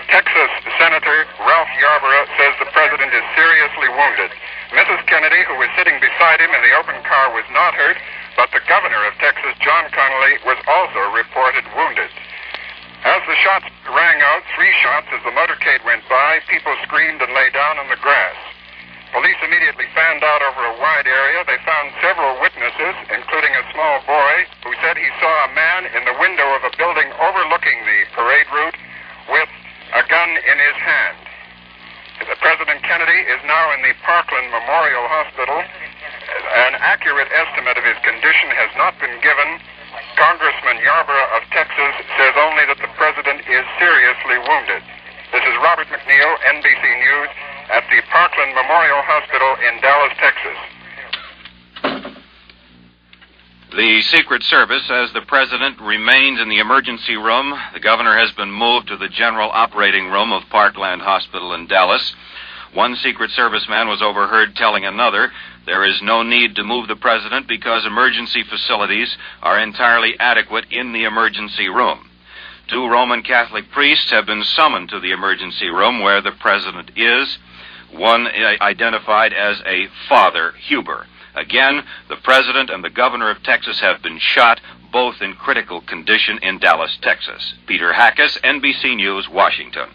Texas Senator Ralph Yarborough says the president is seriously wounded. Mrs. Kennedy, who was sitting beside him in the open car, was not hurt, but the governor of Texas, John Connally, was also reported wounded. As the shots rang out, 3 shots as the motorcade went by, people screamed and lay down on the grass. Police immediately fanned out over a wide area. They found several witnesses, including a small boy, who said he saw a man in the window of a building overlooking the parade route with a gun in his hand. President Kennedy is now in the Parkland Memorial Hospital. An accurate estimate of his condition has not been given. Congressman Yarborough of Texas says only that the president is seriously wounded. This is Robert McNeil, NBC News, at the Parkland Memorial Hospital in Dallas, Texas. The Secret Service says the president remains in the emergency room. The governor has been moved to the general operating room of Parkland Hospital in Dallas. One Secret Service man was overheard telling another there is no need to move the president because emergency facilities are entirely adequate in the emergency room. 2 Roman Catholic priests have been summoned to the emergency room where the president is. One identified as a Father Huber. Again, the president and the governor of Texas have been shot, both in critical condition in Dallas, Texas. Peter Hackus, NBC News, Washington.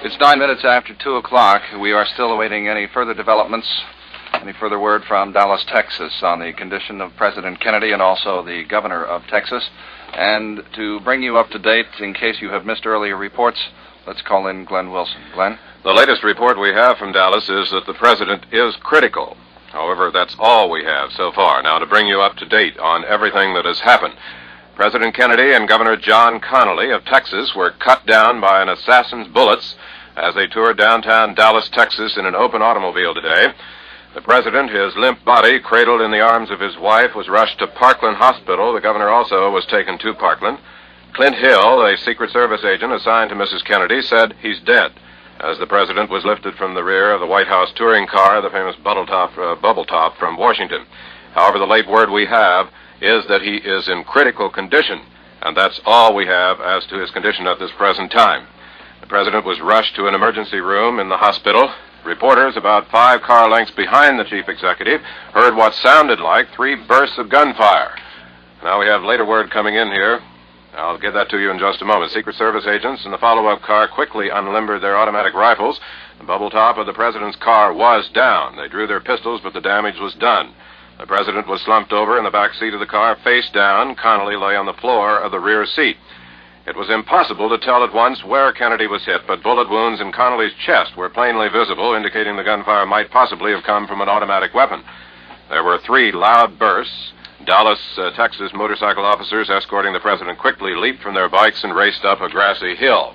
It's 9 minutes after 2 o'clock. We are still awaiting any further developments, any further word from Dallas, Texas on the condition of President Kennedy and also the governor of Texas. And to bring you up to date, in case you have missed earlier reports, Let's call in Glenn Wilson. Glenn? The latest report we have from Dallas is that the president is critical. However, that's all we have so far. Now, to bring you up to date on everything that has happened, President Kennedy and Governor John Connally of Texas were cut down by an assassin's bullets as they toured downtown Dallas, Texas in an open automobile today. The president, his limp body cradled in the arms of his wife, was rushed to Parkland Hospital. The governor also was taken to Parkland. Clint Hill, a Secret Service agent assigned to Mrs. Kennedy, said he's dead as the president was lifted from the rear of the White House touring car, the famous bubble top from Washington. However, the late word we have is that he is in critical condition, and that's all we have as to his condition at this present time. The president was rushed to an emergency room in the hospital. Reporters about 5 car lengths behind the chief executive heard what sounded like 3 bursts of gunfire. Now we have later word coming in here. I'll get that to you in just a moment. Secret Service agents in the follow-up car quickly unlimbered their automatic rifles. The bubble top of the president's car was down. They drew their pistols, but the damage was done. The president was slumped over in the back seat of the car, face down. Connally lay on the floor of the rear seat. It was impossible to tell at once where Kennedy was hit, but bullet wounds in Connally's chest were plainly visible, indicating the gunfire might possibly have come from an automatic weapon. There were 3 loud bursts. Dallas, Texas motorcycle officers escorting the president quickly leaped from their bikes and raced up a grassy hill.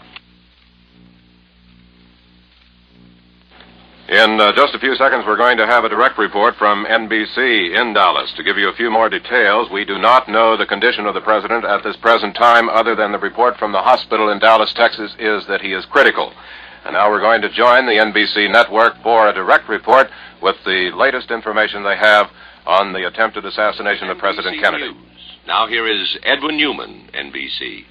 In just a few seconds, we're going to have a direct report from NBC in Dallas. To give you a few more details, we do not know the condition of the president at this present time, other than the report from the hospital in Dallas, Texas, is that he is critical. And now we're going to join the NBC network for a direct report with the latest information they have on the attempted assassination of President Kennedy. Now here is Edwin Newman, NBC.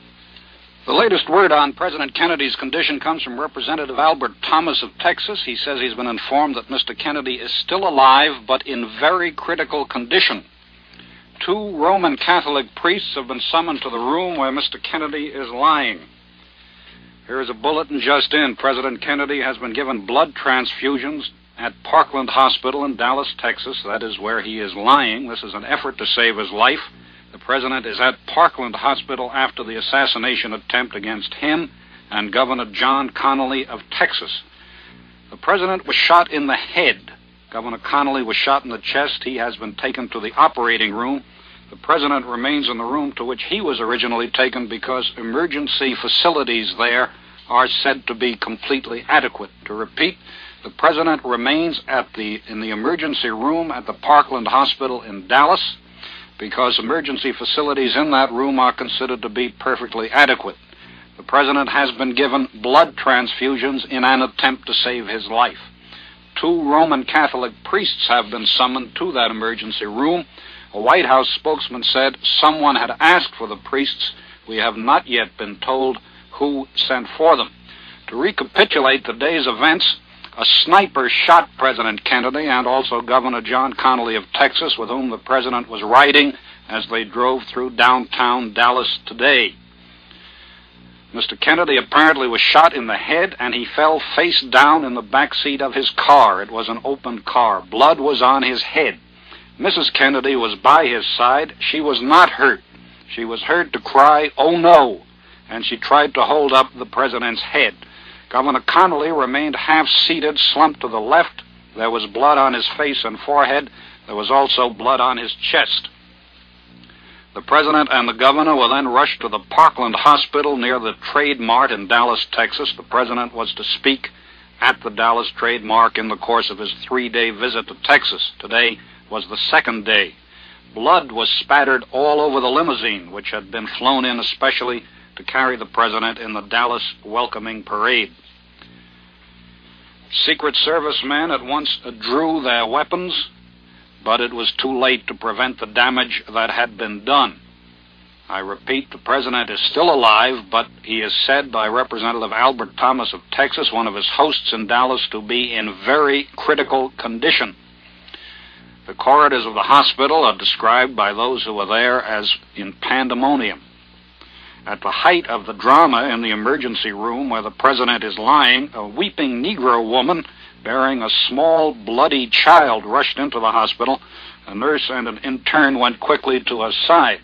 The latest word on President Kennedy's condition comes from Representative Albert Thomas of Texas. He says he's been informed that Mr. Kennedy is still alive, but in very critical condition. 2 Roman Catholic priests have been summoned to the room where Mr. Kennedy is lying. Here is a bulletin just in. President Kennedy has been given blood transfusions at Parkland Hospital in Dallas, Texas. That is where he is lying. This is an effort to save his life. The president is at Parkland Hospital after the assassination attempt against him and Governor John Connally of Texas. The president was shot in the head. Governor Connally was shot in the chest. He has been taken to the operating room. The president remains in the room to which he was originally taken because emergency facilities there are said to be completely adequate. To repeat, the president remains in the emergency room at the Parkland Hospital in Dallas because emergency facilities in that room are considered to be perfectly adequate. The president has been given blood transfusions in an attempt to save his life. 2 Roman Catholic priests have been summoned to that emergency room. A White House spokesman said someone had asked for the priests. We have not yet been told who sent for them. To recapitulate the day's events, a sniper shot President Kennedy and also Governor John Connally of Texas, with whom the president was riding as they drove through downtown Dallas today. Mr. Kennedy apparently was shot in the head, and he fell face down in the back seat of his car. It was an open car. Blood was on his head. Mrs. Kennedy was by his side. She was not hurt. She was heard to cry, "Oh no," and she tried to hold up the president's head. Governor Connally remained half-seated, slumped to the left. There was blood on his face and forehead. There was also blood on his chest. The president and the governor were then rushed to the Parkland Hospital near the Trade Mart in Dallas, Texas. The president was to speak at the Dallas Trade Mart in the course of his 3-day visit to Texas. Today was the 2nd day. Blood was spattered all over the limousine, which had been flown in especially to carry the president in the Dallas welcoming parade. Secret Service men at once drew their weapons, but it was too late to prevent the damage that had been done. I repeat, the president is still alive, but he is said by Representative Albert Thomas of Texas, one of his hosts in Dallas, to be in very critical condition. The corridors of the hospital are described by those who were there as in pandemonium. At the height of the drama in the emergency room where the president is lying, a weeping Negro woman bearing a small, bloody child rushed into the hospital. A nurse and an intern went quickly to her side.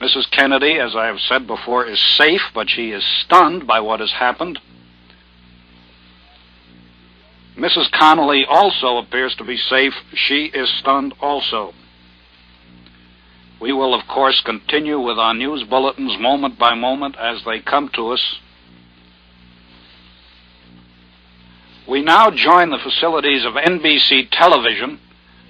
Mrs. Kennedy, as I have said before, is safe, but she is stunned by what has happened. Mrs. Connolly also appears to be safe. She is stunned also. We will, of course, continue with our news bulletins moment by moment as they come to us. We now join the facilities of NBC Television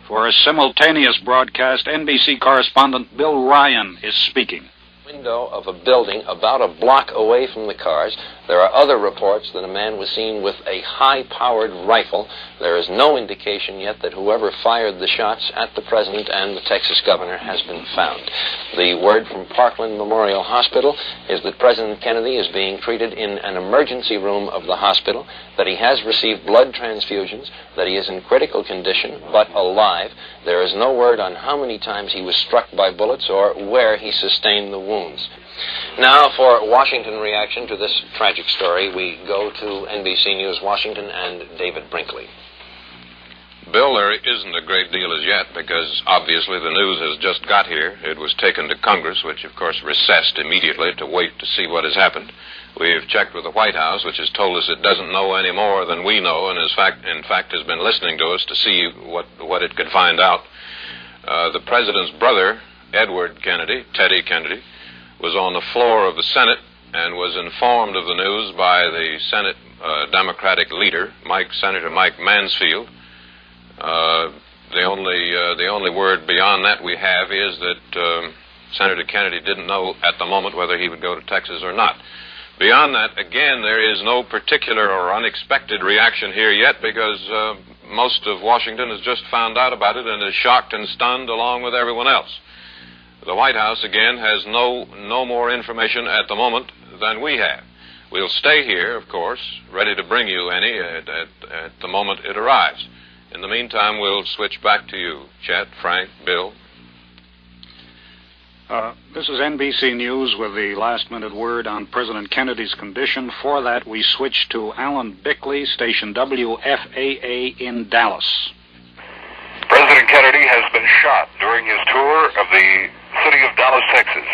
for a simultaneous broadcast. NBC correspondent Bill Ryan is speaking. Window of a building about a block away from the cars. There are other reports that a man was seen with a high-powered rifle. There is no indication yet that whoever fired the shots at the president and the Texas governor has been found. The word from Parkland Memorial Hospital is that President Kennedy is being treated in an emergency room of the hospital, that he has received blood transfusions, that he is in critical condition but alive. There is no word on how many times he was struck by bullets or where he sustained the wounds. Now, for Washington reaction to this tragic story, we go to NBC News Washington and David Brinkley. Bill, there isn't a great deal as yet because obviously the news has just got here. It was taken to Congress, which of course recessed immediately to wait to see what has happened. We've checked with the White House, which has told us it doesn't know any more than we know, and in fact has been listening to us to see what it could find out. The president's brother, Edward Kennedy, Teddy Kennedy, was on the floor of the Senate and was informed of the news by the Senate Democratic leader, Senator Mike Mansfield. The only word beyond that we have is that Senator Kennedy didn't know at the moment whether he would go to Texas or not. Beyond that, again, there is no particular or unexpected reaction here yet because most of Washington has just found out about it and is shocked and stunned along with everyone else. The White House, again, has no more information at the moment than we have. We'll stay here, of course, ready to bring you any at the moment it arrives. In the meantime, we'll switch back to you, Chet, Frank, Bill. This is NBC News with the last-minute word on President Kennedy's condition. For that, we switch to Alan Bickley, station WFAA in Dallas. President Kennedy has been shot during his tour of the city of Dallas, Texas.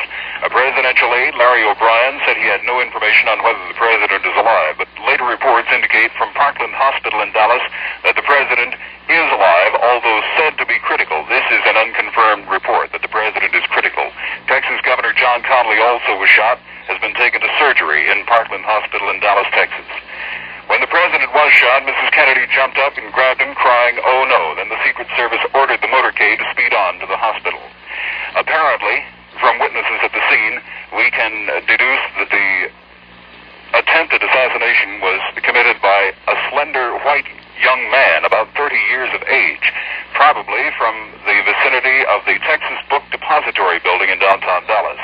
A presidential aide, Larry O'Brien, said he had no information on whether the president is alive, but later reports indicate from Parkland Hospital in Dallas that the president is alive, although said to be critical. This is an unconfirmed report that the president is critical. Texas Governor John Connally also was shot, has been taken to surgery in Parkland Hospital in Dallas, Texas. When the president was shot, Mrs. Kennedy jumped up and grabbed him, crying, "Oh no." Then the Secret Service ordered the motorcade to speed on to the hospital. Apparently, from witnesses at the scene, we can deduce that the attempted assassination was committed by a slender, white young man, about 30 years of age, probably from the vicinity of the Texas Book Depository building in downtown Dallas.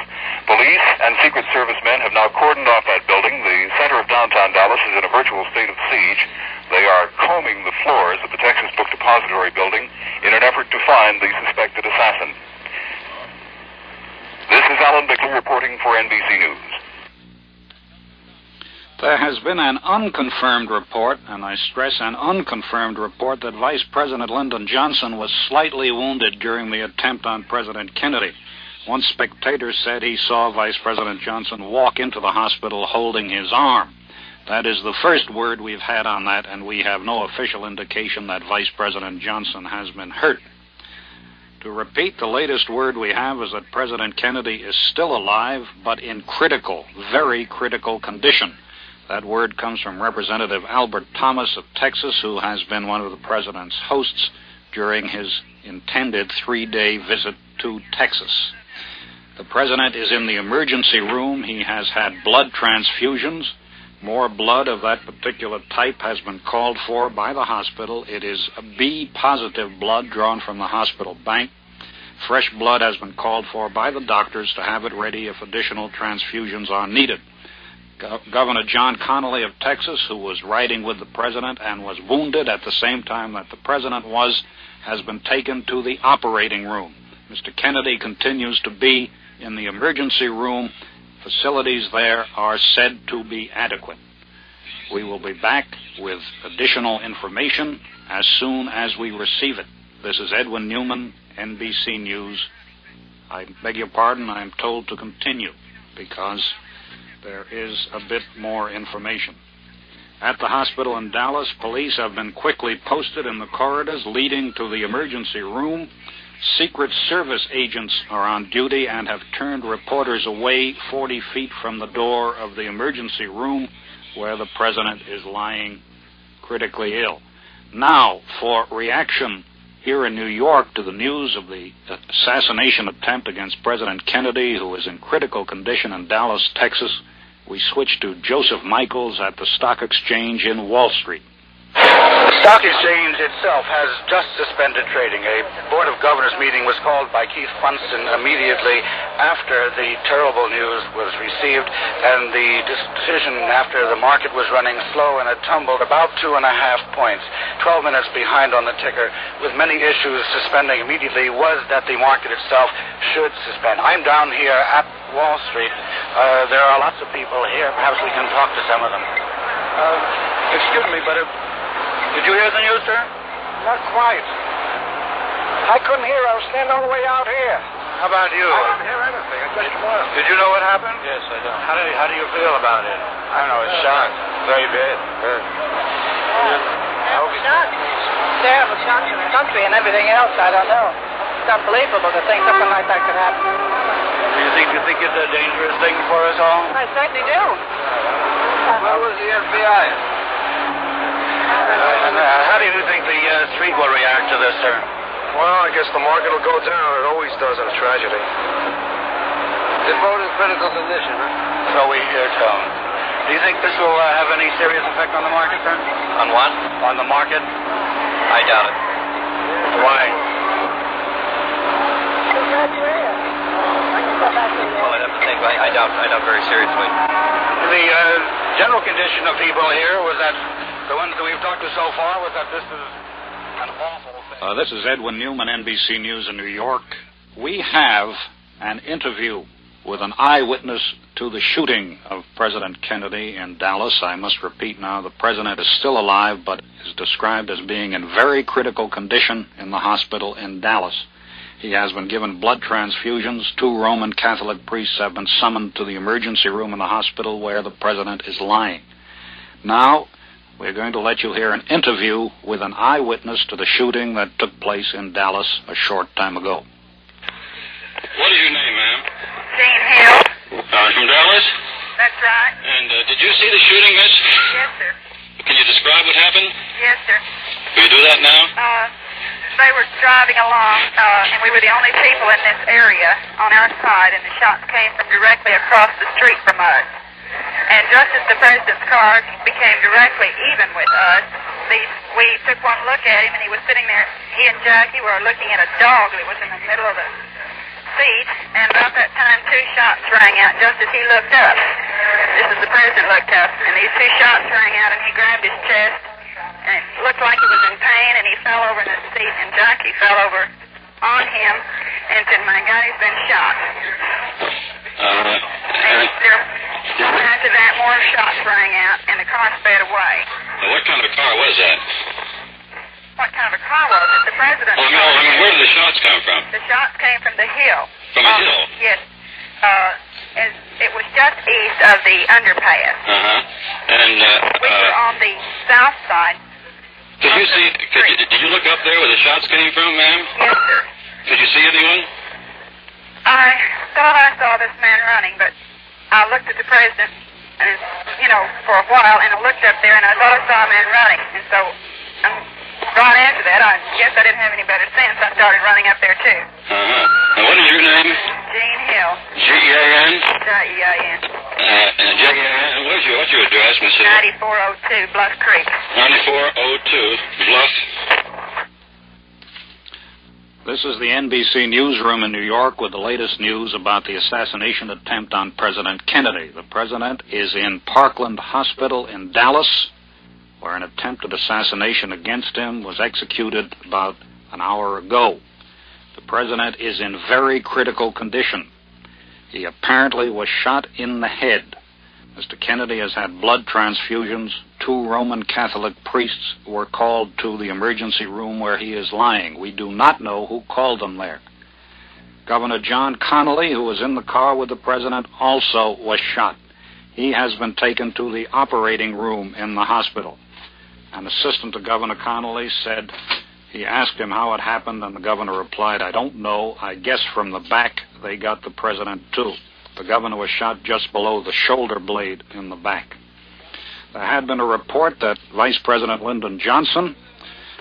Police and Secret Service men have now cordoned off that building. The center of downtown Dallas is in a virtual state of siege. They are combing the floors of the Texas Book Depository building in an effort to find the suspected assassin. This is Alan Bickley reporting for NBC News. There has been an unconfirmed report, and I stress an unconfirmed report, that Vice President Lyndon Johnson was slightly wounded during the attempt on President Kennedy. One spectator said he saw Vice President Johnson walk into the hospital holding his arm. That is the first word we've had on that, and we have no official indication that Vice President Johnson has been hurt. To repeat, the latest word we have is that President Kennedy is still alive, but in critical, very critical condition. That word comes from Representative Albert Thomas of Texas, who has been one of the president's hosts during his intended 3-day visit to Texas. The president is in the emergency room. He has had blood transfusions. More blood of that particular type has been called for by the hospital. It is a B-positive blood drawn from the hospital bank. Fresh blood has been called for by the doctors to have it ready if additional transfusions are needed. Governor John Connally of Texas, who was riding with the president and was wounded at the same time that the president was, has been taken to the operating room. Mr. Kennedy continues to be in the emergency room. Facilities there are said to be adequate. We will be back with additional information as soon as we receive it. This is Edwin Newman, NBC News. I beg your pardon, I am told to continue because there is a bit more information. At the hospital in Dallas, police have been quickly posted in the corridors leading to the emergency room. Secret Service agents are on duty and have turned reporters away 40 feet from the door of the emergency room where the president is lying critically ill. Now, for reaction here in New York to the news of the assassination attempt against President Kennedy, who is in critical condition in Dallas, Texas, we switch to Joseph Michaels at the Stock Exchange in Wall Street. The Stock Exchange itself has just suspended trading. A Board of Governors meeting was called by Keith Funston immediately after the terrible news was received, and the decision after the market was running slow and it tumbled about 2.5 points, 12 minutes behind on the ticker, with many issues suspending immediately, was that the market itself should suspend. I'm down here at Wall Street. There are lots of people here. Perhaps we can talk to some of them. Excuse me, but did you hear the news, sir? Not quite. I couldn't hear. I was standing all the way out here. How about you? I didn't hear anything. I just was. Did you know what happened? Yes, I do. How do you feel about it? I don't know. It's shocked. Very bad. Shocked. Terrible shock to the country and everything else. I don't know. It's unbelievable to think something like that could happen. Do you think it's a dangerous thing for us all? I certainly do. Where was the FBI? How do you think the street will react to this, sir? Well, I guess the market will go down. It always does in a tragedy. The vote in critical condition, huh? So we hear, Tone. Do you think this will have any serious effect on the market, sir? On what? On the market? I doubt it. Why? Well, I'd have to think. I doubt very seriously. The general condition of people here was that the ones that we've talked to so far was that this is an awful thing. This is Edwin Newman, NBC News in New York. We have an interview with an eyewitness to the shooting of President Kennedy in Dallas. I must repeat now, the president is still alive, but is described as being in very critical condition in the hospital in Dallas. He has been given blood transfusions. 2 Roman Catholic priests have been summoned to the emergency room in the hospital where the president is lying. Now, we're going to let you hear an interview with an eyewitness to the shooting that took place in Dallas a short time ago. What is your name, ma'am? Jane Hill. From Dallas? That's right. And did you see the shooting, miss? Yes, sir. Can you describe what happened? Yes, sir. Can you do that now? They were driving along, and we were the only people in this area on our side, and the shots came from directly across the street from us. And just as the president's car became directly even with us, we took one look at him, and he was sitting there. He and Jackie were looking at a dog that was in the middle of the seat, and about that time 2 shots rang out just as he looked up. Just as the president looked up, and these 2 shots rang out, and he grabbed his chest, and it looked like he was in pain, and he fell over in his seat, and Jackie fell over on him and said, "My God, he's been shot." After that, more shots rang out, and the car sped away. What kind of a car was that? What kind of a car was it? The president's car. I mean, where did the shots come from? The shots came from the hill. From the hill? Yes. It was just east of the underpass. And we were on the south side. Did you look up there where the shots came from, ma'am? Yes, sir. Did you see anyone? I thought I saw this man running, but I looked at the president, and for a while, and I looked up there, and I thought I saw a man running, and so right after that, I guess I didn't have any better sense. I started running up there too. And what is your name? Jean Hill. G-E-A-N? J-E-A-N. J-E-A-N. What's your address, Miss Hill? 9402 Bluff Creek. 9402 Bluff. This is the NBC newsroom in New York with the latest news about the assassination attempt on President Kennedy. The president is in Parkland Hospital in Dallas, where an attempted assassination against him was executed about an hour ago. The president is in very critical condition. He apparently was shot in the head. Mr. Kennedy has had blood transfusions. 2 Roman Catholic priests were called to the emergency room where he is lying. We do not know who called them there. Governor John Connally, who was in the car with the president, also was shot. He has been taken to the operating room in the hospital. An assistant to Governor Connolly said he asked him how it happened, and the governor replied, "I don't know. I guess from the back they got the president, too." The governor was shot just below the shoulder blade in the back. There had been a report that Vice President Lyndon Johnson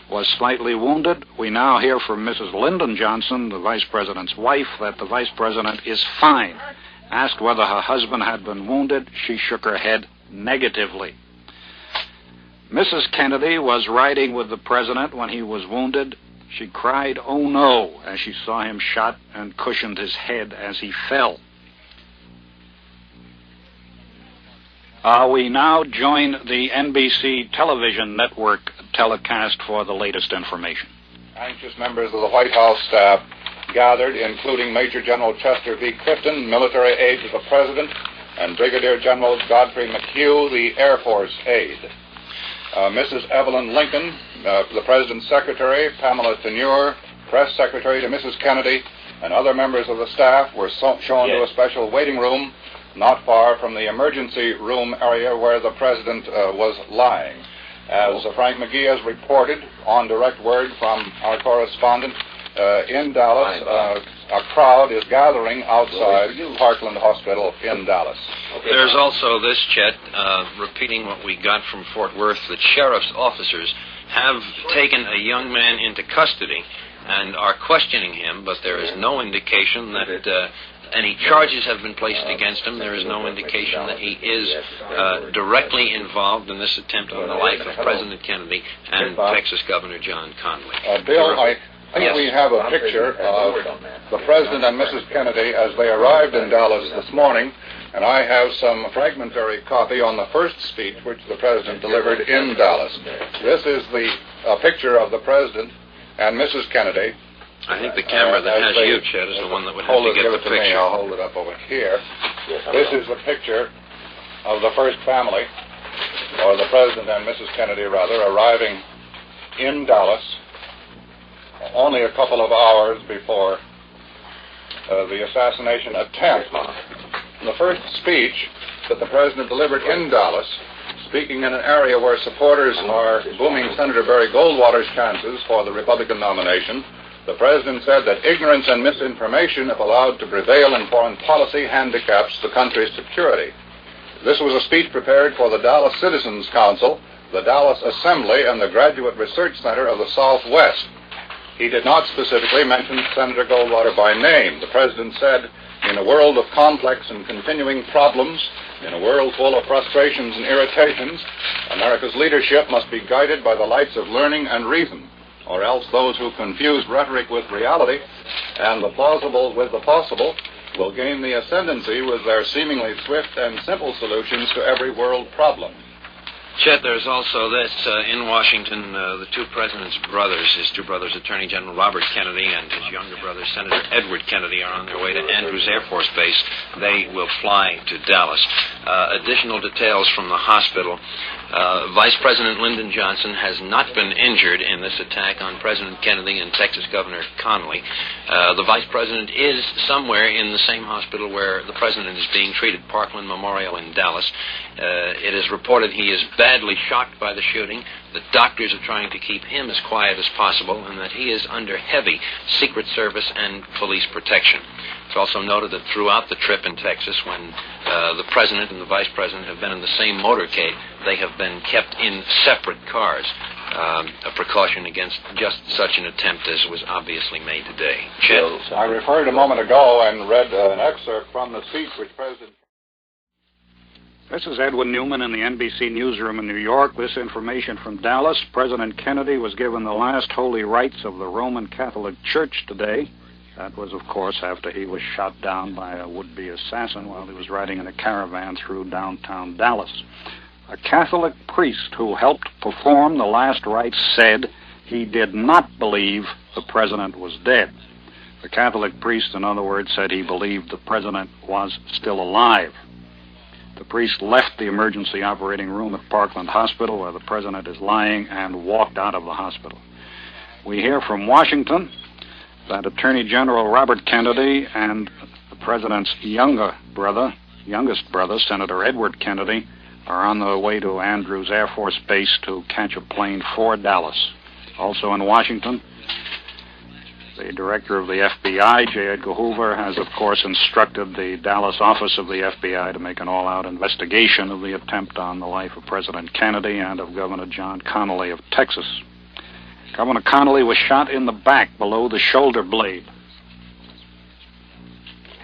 was slightly wounded. We now hear from Mrs. Lyndon Johnson, the Vice President's wife, that the Vice President is fine. Asked whether her husband had been wounded, she shook her head negatively. Mrs. Kennedy was riding with the President when he was wounded. She cried, "Oh no," as she saw him shot, and cushioned his head as he fell. We now join the NBC television network telecast for the latest information. Anxious members of the White House staff gathered, including Major General Chester V. Clifton, military aide to the President, and Brigadier General Godfrey McHugh, the Air Force aide. Mrs. Evelyn Lincoln, the President's Secretary, Pamela Tenure, Press Secretary to Mrs. Kennedy, and other members of the staff were shown to a special waiting room not far from the emergency room area where the President was lying. As Frank McGee has reported on direct word from our correspondent in Dallas, a crowd is gathering outside Parkland Hospital in Dallas. There's also this, Chet, repeating what we got from Fort Worth, that sheriff's officers have taken a young man into custody and are questioning him, but there is no indication that any charges have been placed against him. There is no indication that he is directly involved in this attempt on the life of President Kennedy and Texas Governor John Connolly. Bill, I think we have a picture of the President and Mrs. Kennedy as they arrived in Dallas this morning, and I have some fragmentary copy on the first speech which the President delivered in Dallas. This is the picture of the President and Mrs. Kennedy. I think the camera that has you, Chet, is the one that would have to get the picture. I'll hold it up over here. This is the picture of the first family, or the President and Mrs. Kennedy, rather, arriving in Dallas only a couple of hours before the assassination attempt. The first speech that the President delivered in Dallas, speaking in an area where supporters are booming Senator Barry Goldwater's chances for the Republican nomination, the President said that ignorance and misinformation, if allowed to prevail in foreign policy, handicaps the country's security. This was a speech prepared for the Dallas Citizens Council, the Dallas Assembly, and the Graduate Research Center of the Southwest. He did not specifically mention Senator Goldwater by name. The President said, "In a world of complex and continuing problems, in a world full of frustrations and irritations, America's leadership must be guided by the lights of learning and reason, or else those who confuse rhetoric with reality and the plausible with the possible will gain the ascendancy with their seemingly swift and simple solutions to every world problem." Chet, there's also this. In Washington, the two president's brothers, his two brothers, Attorney General Robert Kennedy and his younger brother, Senator Edward Kennedy, are on their way to Andrews Air Force Base. They will fly to Dallas. Additional details from the hospital. Vice President Lyndon Johnson has not been injured in this attack on President Kennedy and Texas Governor Connolly. The Vice President is somewhere in the same hospital where the President is being treated, Parkland Memorial in Dallas. It is reported he is badly shocked by the shooting, that doctors are trying to keep him as quiet as possible, and that he is under heavy Secret Service and police protection. It's also noted that throughout the trip in Texas, when the President and the Vice President have been in the same motorcade, they have been kept in separate cars, a precaution against just such an attempt as was obviously made today. Chet? I referred a moment ago and read an excerpt from the speech which President... This is Edwin Newman in the NBC newsroom in New York. This information from Dallas. President Kennedy was given the last holy rites of the Roman Catholic Church today. That was, of course, after he was shot down by a would-be assassin while he was riding in a caravan through downtown Dallas. A Catholic priest who helped perform the last rites said he did not believe the president was dead. The Catholic priest, in other words, said he believed the president was still alive. The priest left the emergency operating room at Parkland Hospital, where the president is lying, and walked out of the hospital. We hear from Washington that Attorney General Robert Kennedy and the president's younger brother, youngest brother, Senator Edward Kennedy, are on their way to Andrews Air Force Base to catch a plane for Dallas. Also in Washington, the director of the FBI, J. Edgar Hoover, has, of course, instructed the Dallas office of the FBI to make an all-out investigation of the attempt on the life of President Kennedy and of Governor John Connally of Texas. Governor Connally was shot in the back below the shoulder blade.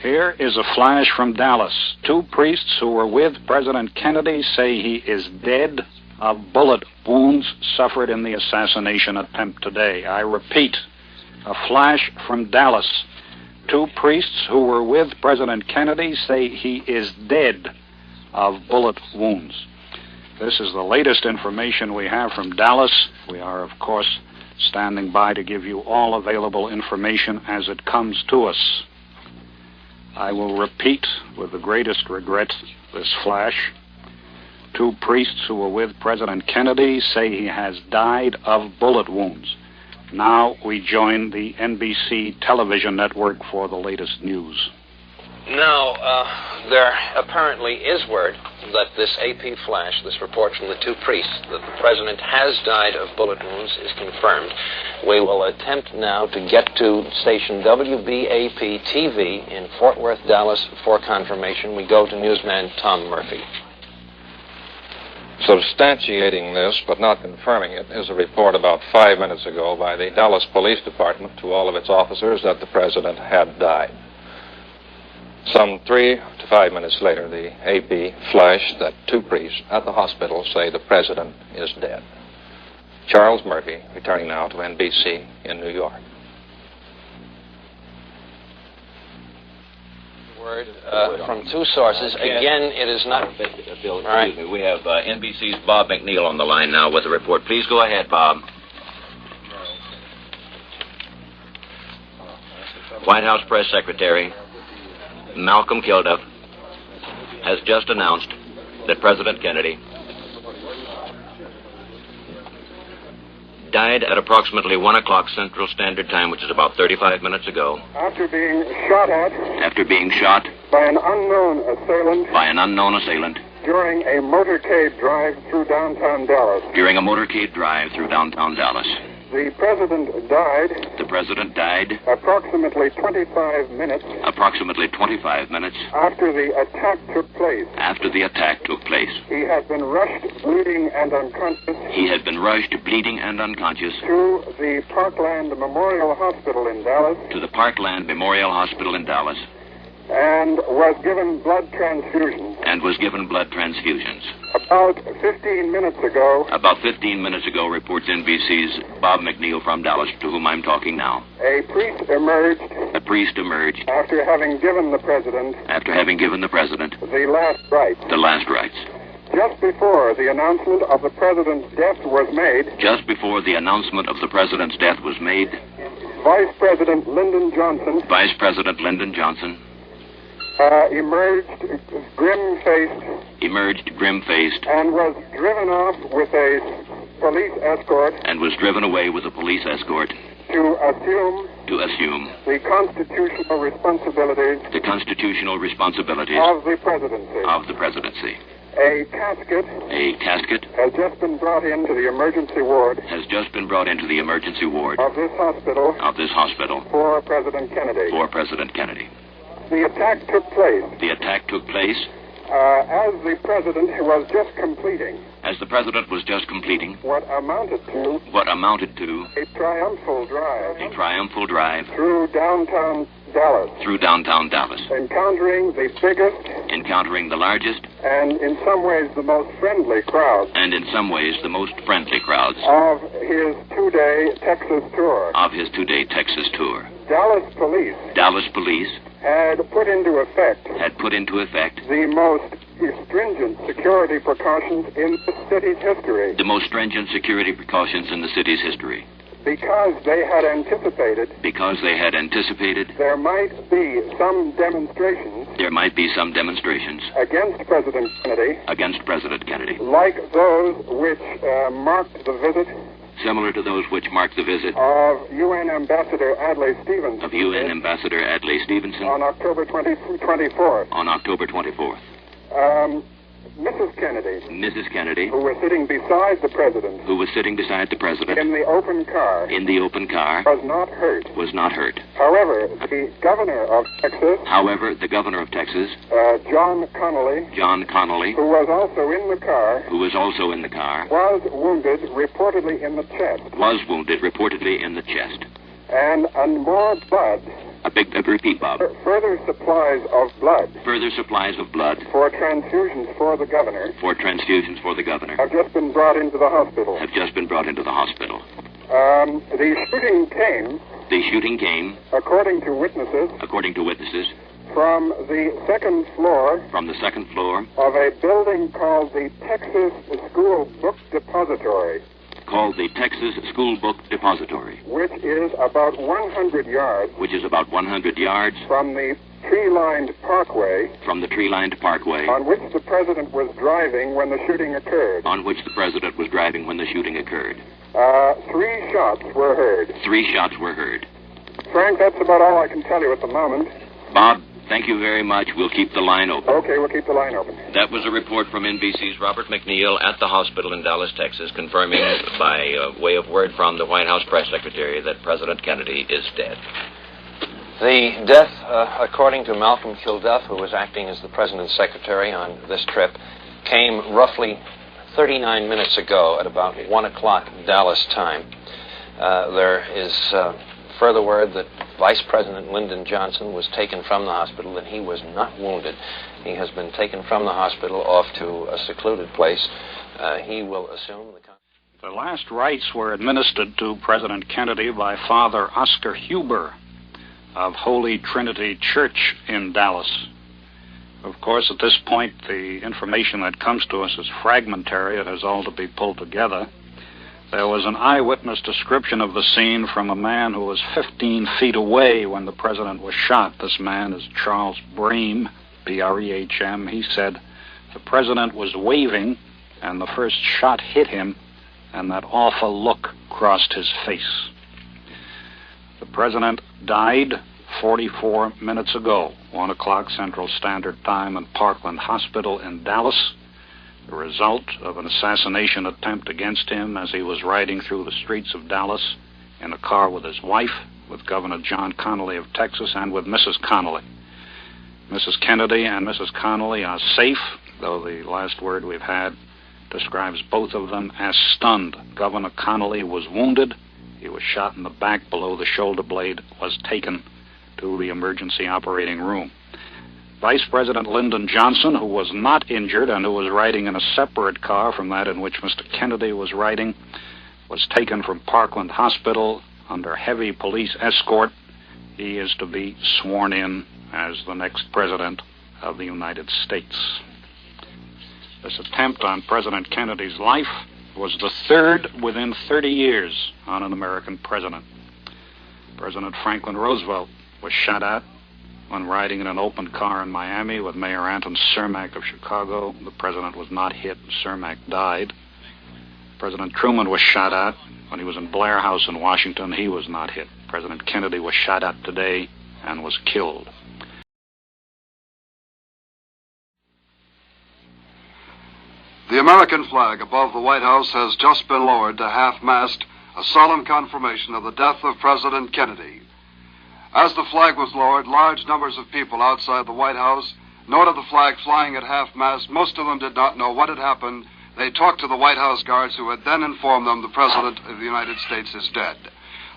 Here is a flash from Dallas. 2 priests who were with President Kennedy say he is dead of bullet wounds suffered in the assassination attempt today. I repeat, a flash from Dallas. 2 priests who were with President Kennedy say he is dead of bullet wounds. This is the latest information we have from Dallas. We are, of course, standing by to give you all available information as it comes to us. I will repeat with the greatest regret this flash. 2 priests who were with President Kennedy say he has died of bullet wounds. Now we join the NBC television network for the latest news. Now, there apparently is word that this AP flash, this report from the 2 priests, that the president has died of bullet wounds, is confirmed. We will attempt now to get to station WBAP-TV in Fort Worth, Dallas, for confirmation. We go to newsman Tom Murphy. Substantiating this, but not confirming it, is a report about 5 minutes ago by the Dallas Police Department to all of its officers that the president had died. Some 3 to 5 minutes later, the AP flashed that 2 priests at the hospital say the president is dead. Charles Murphy, returning now to NBC in New York. Word from 2 sources. Again, it is not... Bill, excuse me. We have NBC's Bob McNeil on the line now with a report. Please go ahead, Bob. White House Press Secretary Malcolm Kilduff has just announced that President Kennedy died at approximately 1 o'clock Central Standard Time, which is about 35 minutes ago. After being shot at. After being shot. By an unknown assailant. By an unknown assailant. During a motorcade drive through downtown Dallas. During a motorcade drive through downtown Dallas. The president died. The president died. Approximately 25 minutes. Approximately 25 minutes. After the attack took place. After the attack took place. He had been rushed, bleeding and unconscious. He had been rushed, bleeding and unconscious. To the Parkland Memorial Hospital in Dallas. To the Parkland Memorial Hospital in Dallas. And was given blood transfusions. And was given blood transfusions. About 15 minutes ago. About 15 minutes ago, reports NBC's Bob McNeil from Dallas, to whom I'm talking now. A priest emerged. A priest emerged. After having given the president. After having given the president. The last rites. The last rites. Just before the announcement of the president's death was made. Just before the announcement of the president's death was made. Vice President Lyndon Johnson. Vice President Lyndon Johnson. Emerged grim-faced. Emerged grim-faced. And was driven off with a police escort. And was driven away with a police escort. To assume. To assume. The constitutional responsibilities. The constitutional responsibilities. Of the presidency. Of the presidency. A casket. A casket. Has just been brought into the emergency ward. Has just been brought into the emergency ward. Of this hospital. Of this hospital. For President Kennedy. For President Kennedy. The attack took place. The attack took place. As the president was just completing. As the president was just completing. What amounted to. What amounted to. A triumphal drive. A triumphal drive. Through downtown Dallas. Through downtown Dallas. Encountering the biggest. Encountering the largest. And in some ways the most friendly crowds. And in some ways the most friendly crowds. Of his 2-day Texas tour. Of his 2-day Texas tour. Dallas police. Dallas police. Had put into effect. Had put into effect. The most stringent security precautions in the city's history. The most stringent security precautions in the city's history. Because they had anticipated. Because they had anticipated. There might be some demonstrations. there might be some demonstrations against President Kennedy, like those which marked the visit similar to those which marked the visit of UN Ambassador Adlai Stevenson on October 24th. Mrs. Kennedy, who was sitting beside the president, in the open car, was not hurt. However, the governor of Texas, John Connally, who was also in the car, was wounded reportedly in the chest. And more blood. Further supplies of blood. For transfusions for the governor. Have just been brought into the hospital. The shooting came. According to witnesses. From the second floor. Of a building called the Texas School Book Depository. Which is about 100 yards. From the tree-lined parkway. On which the president was driving when the shooting occurred. 3 shots were heard. Frank, that's about all I can tell you at the moment. Bob, thank you very much. We'll keep the line open. Okay, we'll keep the line open. That was a report from NBC's Robert McNeil at the hospital in Dallas, Texas, confirming by way of word from the White House press secretary that President Kennedy is dead. The death, according to Malcolm Kilduff, who was acting as the president's secretary on this trip, came roughly 39 minutes ago at about 1 o'clock Dallas time. There is further word that Vice President Lyndon Johnson was taken from the hospital and he was not wounded. He has been taken from the hospital off to a secluded place. He will assume the last rites were administered to President Kennedy by Father Oscar Huber of Holy Trinity Church in Dallas. Of course, at this point, the information that comes to us is fragmentary. It has all to be pulled together. There was an eyewitness description of the scene from a man who was 15 feet away when the president was shot. This man is Charles Brehm, B-R-E-H-M. He said the president was waving and the first shot hit him and that awful look crossed his face. The president died 44 minutes ago, 1 o'clock Central Standard Time in Parkland Hospital in Dallas, the result of an assassination attempt against him as he was riding through the streets of Dallas in a car with his wife, with Governor John Connally of Texas, and with Mrs. Connally. Mrs. Kennedy and Mrs. Connally are safe, though the last word we've had describes both of them as stunned. Governor Connally was wounded. He was shot in the back below the shoulder blade, was taken to the emergency operating room. Vice President Lyndon Johnson, who was not injured and who was riding in a separate car from that in which Mr. Kennedy was riding, was taken from Parkland Hospital under heavy police escort. He is to be sworn in as the next president of the United States. This attempt on President Kennedy's life was the third within 30 years on an American president. President Franklin Roosevelt was shot at when riding in an open car in Miami with Mayor Anton Cermak of Chicago. The president was not hit. Cermak died. President Truman was shot at when he was in Blair House in Washington. He was not hit. President Kennedy was shot at today and was killed. The American flag above the White House has just been lowered to half-mast, a solemn confirmation of the death of President Kennedy. As the flag was lowered, large numbers of people outside the White House noted the flag flying at half-mast. Most of them did not know what had happened. They talked to the White House guards, who had then informed them the President of the United States is dead.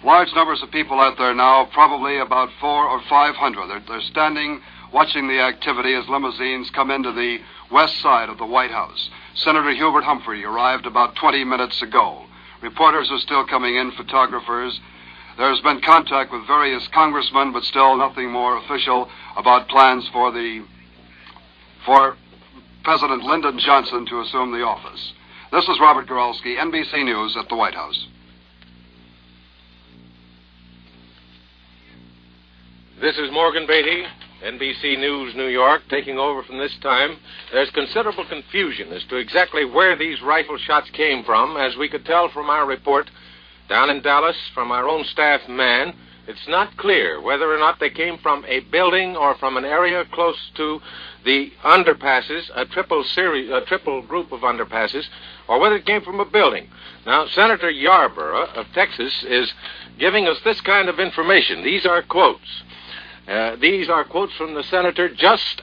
Large numbers of people out there now, probably about 400 or 500. They're standing, watching the activity as limousines come into the west side of the White House. Senator Hubert Humphrey arrived about 20 minutes ago. Reporters are still coming in, photographers. There's been contact with various congressmen, but still nothing more official about plans for President Lyndon Johnson to assume the office. This is Robert Goralski, NBC News at the White House. This is Morgan Beatty, NBC News, New York, taking over from this time. There's considerable confusion as to exactly where these rifle shots came from. As we could tell from our report down in Dallas from our own staff man, it's not clear whether or not they came from a building or from an area close to the underpasses, a triple group of underpasses, or whether it came from a building. Now, Senator Yarborough of Texas is giving us this kind of information. These are quotes. These are quotes from the senator just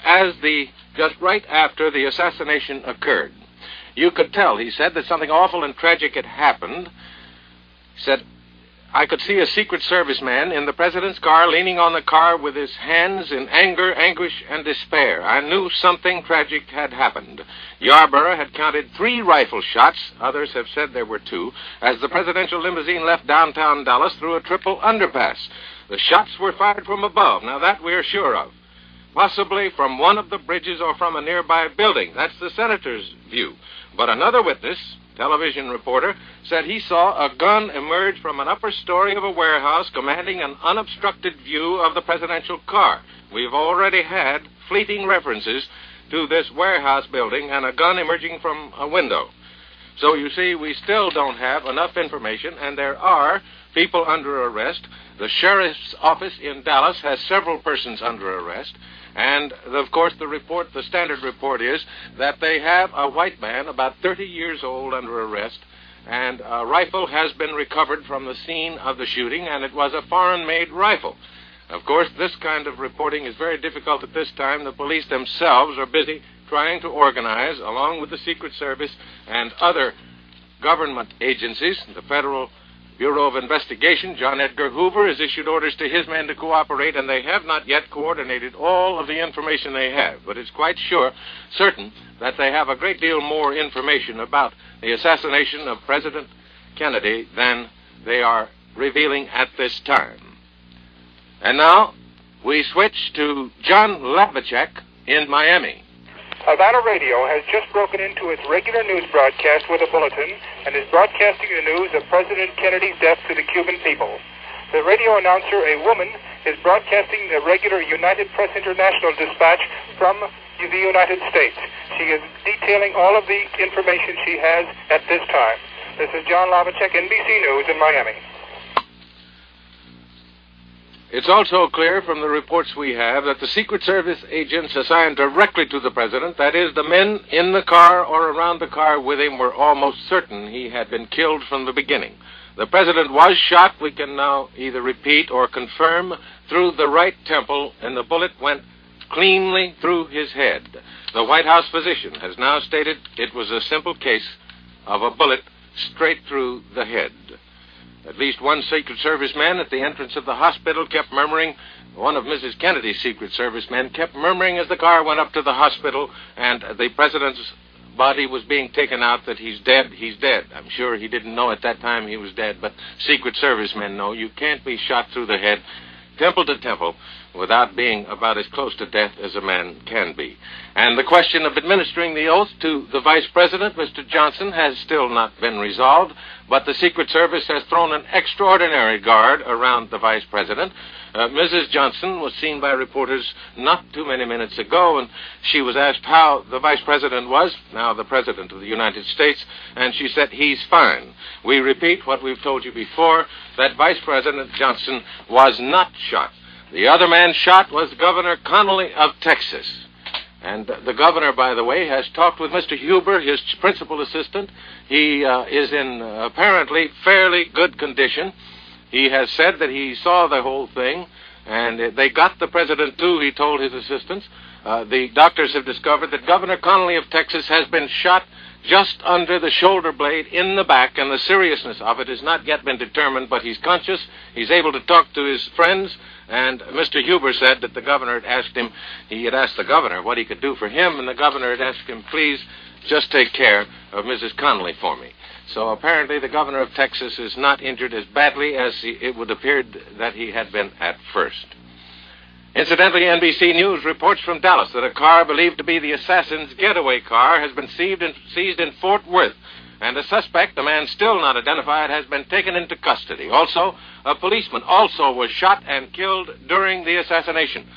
right after the assassination occurred. You could tell, he said, that something awful and tragic had happened. He said, I could see a Secret Service man in the president's car, leaning on the car with his hands in anger, anguish, and despair. I knew something tragic had happened. Yarborough had counted 3 rifle shots, others have said there were 2, as the presidential limousine left downtown Dallas through a triple underpass. The shots were fired from above. Now, that we're sure of. Possibly from one of the bridges or from a nearby building. That's the senator's view. But another witness, television reporter, said he saw a gun emerge from an upper story of a warehouse commanding an unobstructed view of the presidential car. We've already had fleeting references to this warehouse building and a gun emerging from a window. So, you see, we still don't have enough information, and there are people under arrest. The sheriff's office in Dallas has several persons under arrest. And, of course, the standard report is that they have a white man, about 30 years old, under arrest, and a rifle has been recovered from the scene of the shooting, and it was a foreign-made rifle. Of course, this kind of reporting is very difficult at this time. The police themselves are busy trying to organize, along with the Secret Service and other government agencies, the Federal Bureau of Investigation. John Edgar Hoover has issued orders to his men to cooperate, and they have not yet coordinated all of the information they have. But it's quite certain that they have a great deal more information about the assassination of President Kennedy than they are revealing at this time. And now we switch to John Lavacek in Miami. Wlw-Radio has just broken into its regular news broadcast with a bulletin and is broadcasting the news of President Kennedy's death to the Cuban people. The radio announcer, a woman, is broadcasting the regular United Press International dispatch from the United States. She is detailing all of the information she has at this time. This is John Lavacek, NBC News in Miami. It's also clear from the reports we have that the Secret Service agents assigned directly to the president, that is, the men in the car or around the car with him, were almost certain he had been killed from the beginning. The president was shot, we can now either repeat or confirm, through the right temple, and the bullet went cleanly through his head. The White House physician has now stated it was a simple case of a bullet straight through the head. At least one Secret Service man at the entrance of the hospital kept murmuring. One of Mrs. Kennedy's Secret Service men kept murmuring as the car went up to the hospital and the president's body was being taken out that he's dead, he's dead. I'm sure he didn't know at that time he was dead, but Secret Service men know you can't be shot through the head, temple to temple, without being about as close to death as a man can be. And the question of administering the oath to the Vice President, Mr. Johnson, has still not been resolved, but the Secret Service has thrown an extraordinary guard around the Vice President. Mrs. Johnson was seen by reporters not too many minutes ago, and she was asked how the Vice President was, now the President of the United States, and she said, he's fine. We repeat what we've told you before, that Vice President Johnson was not shot. The other man shot was Governor Connolly of Texas. And the governor, by the way, has talked with Mr. Huber, his principal assistant. He is in apparently fairly good condition. He has said that he saw the whole thing, and they got the president, too, he told his assistants. The doctors have discovered that Governor Connolly of Texas has been shot just under the shoulder blade in the back, and the seriousness of it has not yet been determined, but he's conscious. He's able to talk to his friends, and Mr. Huber said that the governor had asked him, he had asked the governor what he could do for him, and the governor had asked him, please just take care of Mrs. Connolly for me. So apparently the governor of Texas is not injured as badly as it would appear that he had been at first. Incidentally, NBC News reports from Dallas that a car believed to be the assassin's getaway car has been seized in Fort Worth, and a suspect, a man still not identified, has been taken into custody. Also, a policeman also was shot and killed during the assassination.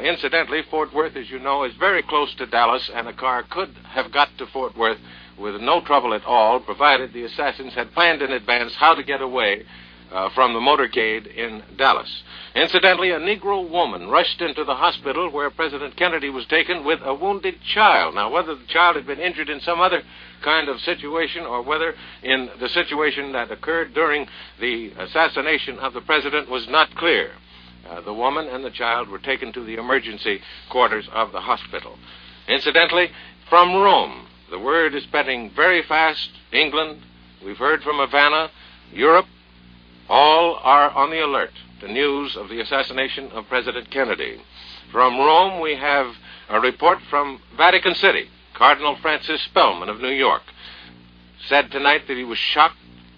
Incidentally, Fort Worth, as you know, is very close to Dallas, and a car could have got to Fort Worth with no trouble at all, provided the assassins had planned in advance how to get away from the motorcade in Dallas. Incidentally, a Negro woman rushed into the hospital where President Kennedy was taken with a wounded child. Now, whether the child had been injured in some other kind of situation or whether in the situation that occurred during the assassination of the president was not clear. The woman and the child were taken to the emergency quarters of the hospital. Incidentally, from Rome, the word is spreading very fast. England, we've heard from Havana, Europe, all are on the alert to news of the assassination of President Kennedy. From Rome, we have a report from Vatican City. Cardinal Francis Spellman of New York said tonight that he was shocked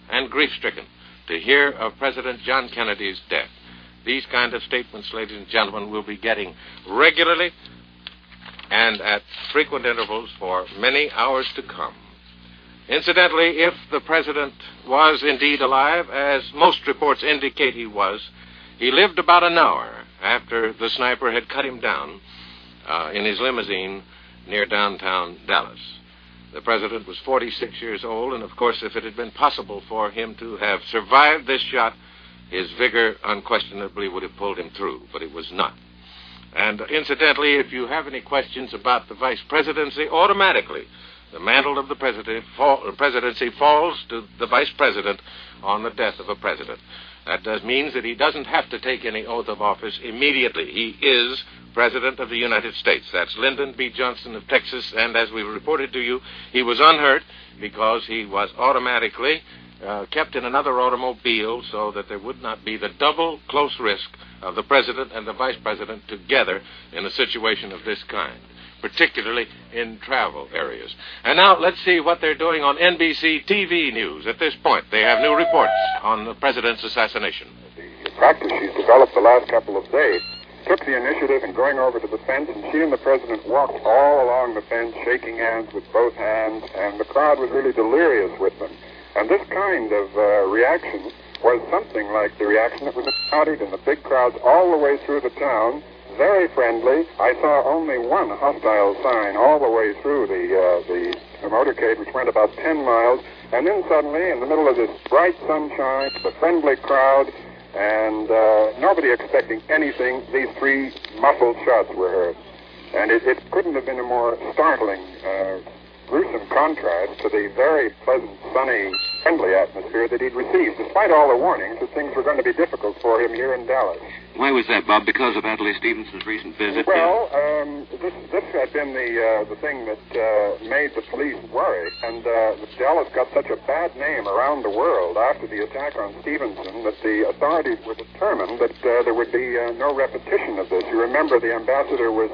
and grief-stricken to hear of President John Kennedy's death. These kind of statements, ladies and gentlemen, we'll be getting regularly and at frequent intervals for many hours to come. Incidentally, if the president was indeed alive, as most reports indicate he was, he lived about an hour after the sniper had cut him down in his limousine near downtown Dallas. The president was 46 years old, and of course, if it had been possible for him to have survived this shot, his vigor unquestionably would have pulled him through, but it was not. And incidentally, if you have any questions about the vice presidency, automatically the mantle of the presidency falls to the vice president on the death of a president. That means that he doesn't have to take any oath of office immediately. He is President of the United States. That's Lyndon B. Johnson of Texas, and as we reported to you, he was unhurt because he was automatically kept in another automobile so that there would not be the double close risk of the president and the vice president together in a situation of this kind, particularly in travel areas. And now let's see what they're doing on NBC TV News at this point. They have new reports on the president's assassination. The practice she's developed the last couple of days took the initiative in going over to the fence, and she and the president walked all along the fence, shaking hands with both hands, and the crowd was really delirious with them. And this kind of reaction was something like the reaction that was encountered in the big crowds all the way through the town. Very friendly. I saw only one hostile sign all the way through the motorcade, which went about 10 miles. And then suddenly, in the middle of this bright sunshine, the friendly crowd, and nobody expecting anything, these three muffled shots were heard. And it couldn't have been a more startling, gruesome contrast to the very pleasant, sunny, friendly atmosphere that he'd received, despite all the warnings that things were going to be difficult for him here in Dallas. Why was that, Bob? Because of Adlai Stevenson's recent visit? Well, this had been the thing that made the police worry, and Dallas got such a bad name around the world after the attack on Stevenson that the authorities were determined that there would be no repetition of this. You remember the ambassador was,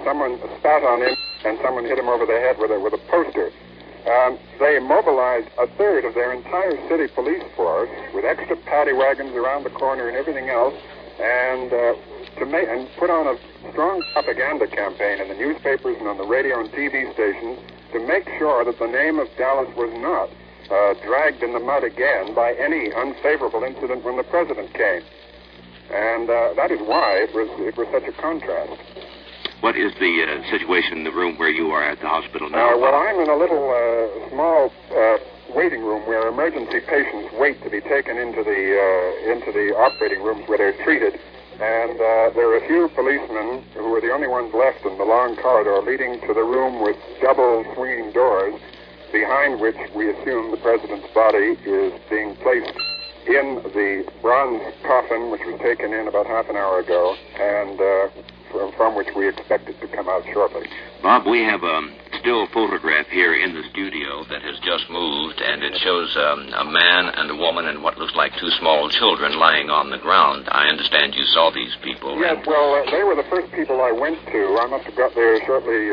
someone spat on him and someone hit him over the head with a poster. They mobilized a third of their entire city police force with extra paddy wagons around the corner and everything else, and put on a strong propaganda campaign in the newspapers and on the radio and TV stations to make sure that the name of Dallas was not dragged in the mud again by any unfavorable incident when the president came. And that is why it was such a contrast. What is the situation in the room where you are at the hospital now? Well, I'm in a little small waiting room where emergency patients wait to be taken into the operating rooms where they're treated. And there are a few policemen who are the only ones left in the long corridor leading to the room with double swinging doors, behind which we assume the president's body is being placed in the bronze coffin, which was taken in about half an hour ago, and from which we expect it to come out shortly. Bob, we have a still photograph here in the studio that has just moved, and it shows a man and a woman and what looks like two small children lying on the ground. I understand you saw these people. Yes, well, they were the first people I went to. I must have got there shortly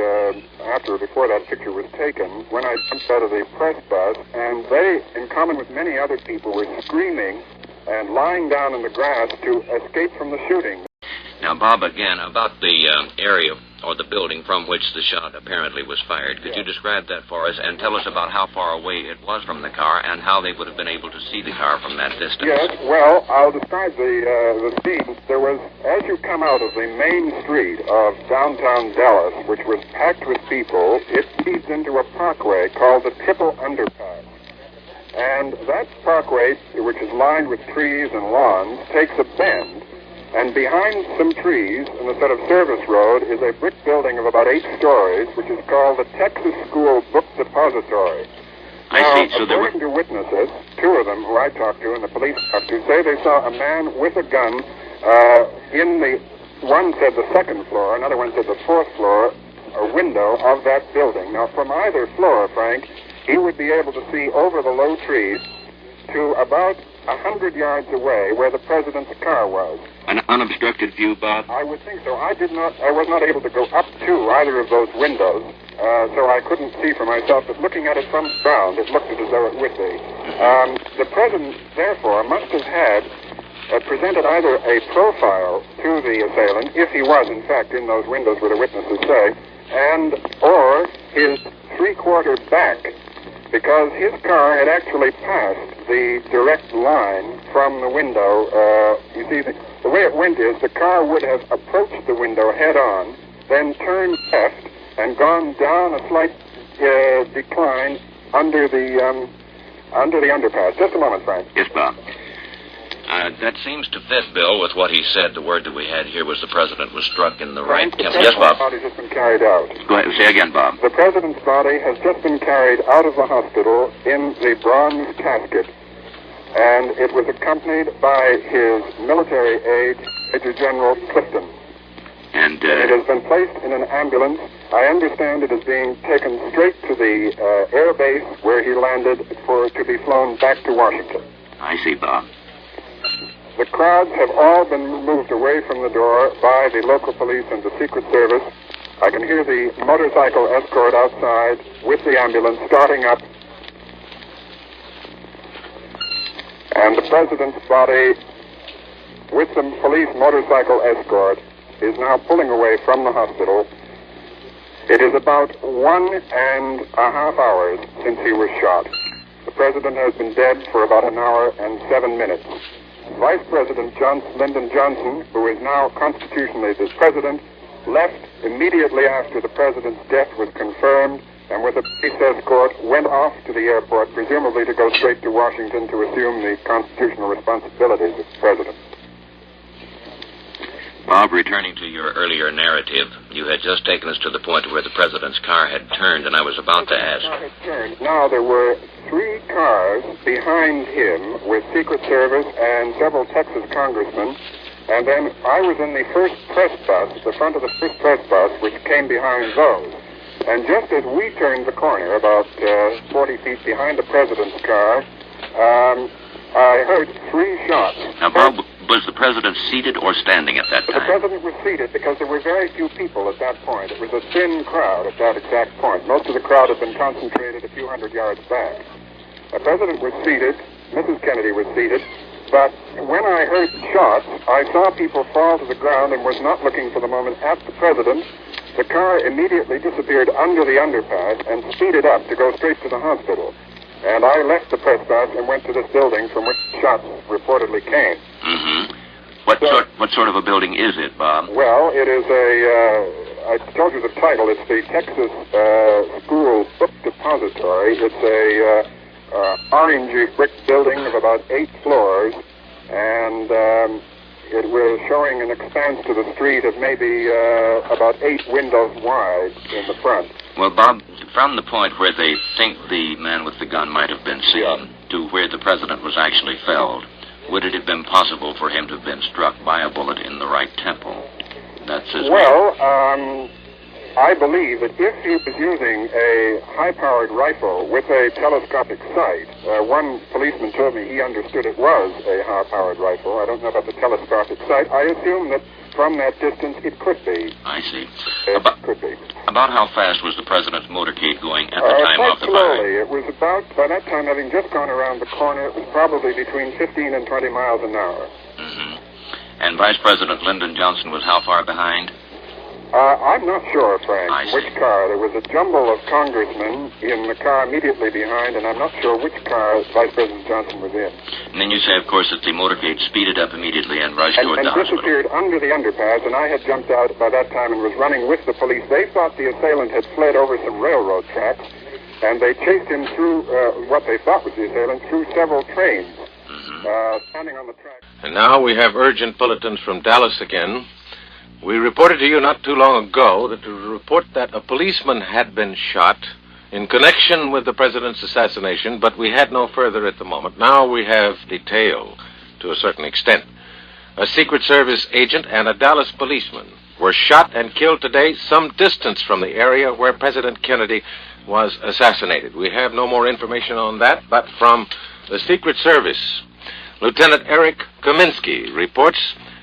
before that picture was taken, when I jumped out of the press bus, and they, in common with many other people, were screaming and lying down in the grass to escape from the shooting. Now, Bob, again, about the area or the building from which the shot apparently was fired. Could you describe that for us and tell us about how far away it was from the car and how they would have been able to see the car from that distance? Yes, well, I'll describe the scene. There was, as you come out of the main street of downtown Dallas, which was packed with people, it leads into a parkway called the Triple Underpass. And that parkway, which is lined with trees and lawns, takes a bend. And behind some trees in the set of service road is a brick building of about 8 stories, which is called the Texas School Book Depository. I now, see. So according to witnesses, 2 of them who I talked to and the police talked to, say they saw a man with a gun in the, one said the 2nd floor, another one said the 4th floor, a window of that building. Now, from either floor, Frank, he would be able to see over the low trees to about 100 yards away where the president's car was. An unobstructed view, Bob? I would think so. I was not able to go up to either of those windows, so I couldn't see for myself, but looking at it from the ground, it looked as though it would be. The president, therefore, must have had presented either a profile to the assailant, if he was, in fact, in those windows where the witnesses say, and or his 3/4 back, because his car had actually passed the direct line from the window. You see, the way it went is the car would have approached the window head-on, then turned left and gone down a slight decline under the underpass. Just a moment, Frank. Yes, Bob. That seems to fit, Bill, with what he said. The word that we had here was the president was struck in the right Frank, temple. Yes, Bob. The body's just been carried out. Go ahead. Say again, Bob. The president's body has just been carried out of the hospital in the bronze casket, and it was accompanied by his military aide, Major General Clifton. And it has been placed in an ambulance. I understand it is being taken straight to the air base where he landed to be flown back to Washington. I see, Bob. The crowds have all been moved away from the door by the local police and the Secret Service. I can hear the motorcycle escort outside with the ambulance starting up. And the president's body, with the police motorcycle escort, is now pulling away from the hospital. It is about 1.5 hours since he was shot. The president has been dead for about 1 hour and 7 minutes. Vice President Lyndon Johnson, who is now constitutionally the president, left immediately after the president's death was confirmed, and with a police escort went off to the airport, presumably to go straight to Washington to assume the constitutional responsibilities of the president. Bob, returning to your earlier narrative, you had just taken us to the point where the president's car had turned, and I was about to ask. Now, there were 3 cars behind him with Secret Service and several Texas congressmen, and then I was in the first press bus, the front of the first press bus, which came behind those. And just as we turned the corner, about 40 feet behind the president's car, I heard 3 shots. Now, Bob, was the president seated or standing at that time? The president was seated because there were very few people at that point. It was a thin crowd at that exact point. Most of the crowd had been concentrated a few hundred yards back. The president was seated, Mrs. Kennedy was seated, but when I heard shots, I saw people fall to the ground and was not looking for the moment at the president. The car immediately disappeared under the underpass and speeded up to go straight to the hospital. And I left the press box and went to this building from which shots reportedly came. Mm-hmm. What sort of a building is it, Bob? Well, it is I told you the title. It's the Texas School Book Depository. It's a orangey brick building of about 8 floors, and it was showing an expanse to the street of maybe about 8 windows wide in the front. Well, Bob, from the point where they think the man with the gun might have been seen to where the president was actually felled, would it have been possible for him to have been struck by a bullet in the right temple? That's his I believe that if he was using a high-powered rifle with a telescopic sight, one policeman told me he understood it was a high-powered rifle. I don't know about the telescopic sight. I assume that from that distance it could be. I see. Could be. About how fast was the president's motorcade going at the time of the fire? Slowly. It was about, by that time, having just gone around the corner, it was probably between 15 and 20 miles an hour. Mm-hmm. And Vice President Lyndon Johnson was how far behind? I'm not sure, Frank, which car. There was a jumble of congressmen in the car immediately behind, and I'm not sure which car Vice President Johnson was in. And then you say, of course, that the motorcade speeded up immediately and rushed toward the hospital. Disappeared under the underpass, and I had jumped out by that time and was running with the police. They thought the assailant had fled over some railroad tracks, and they chased him through what they thought was the assailant, through several trains, standing on the track. And now we have urgent bulletins from Dallas again. We reported to you not too long ago that the report that a policeman had been shot in connection with the president's assassination, but we had no further at the moment. Now we have detail to a certain extent. A Secret Service agent and a Dallas policeman were shot and killed today some distance from the area where President Kennedy was assassinated. We have no more information on that, but from the Secret Service, Lieutenant Eric Kaminsky reports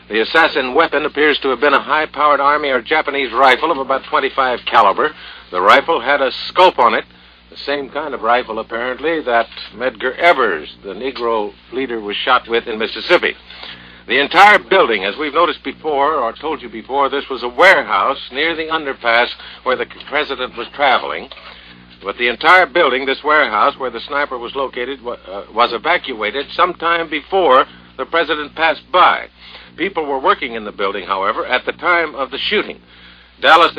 the assassin weapon appears to have been a high-powered Army or Japanese rifle of about .25 caliber. The rifle had a scope on it, the same kind of rifle, apparently, that Medgar Evers, the Negro leader, was shot with in Mississippi. The entire building, as we've noticed before, or told you before, this was a warehouse near the underpass where the president was traveling. But the entire building, this warehouse where the sniper was located, was evacuated sometime before the president passed by. People were working in the building, however, at the time of the shooting. Dallas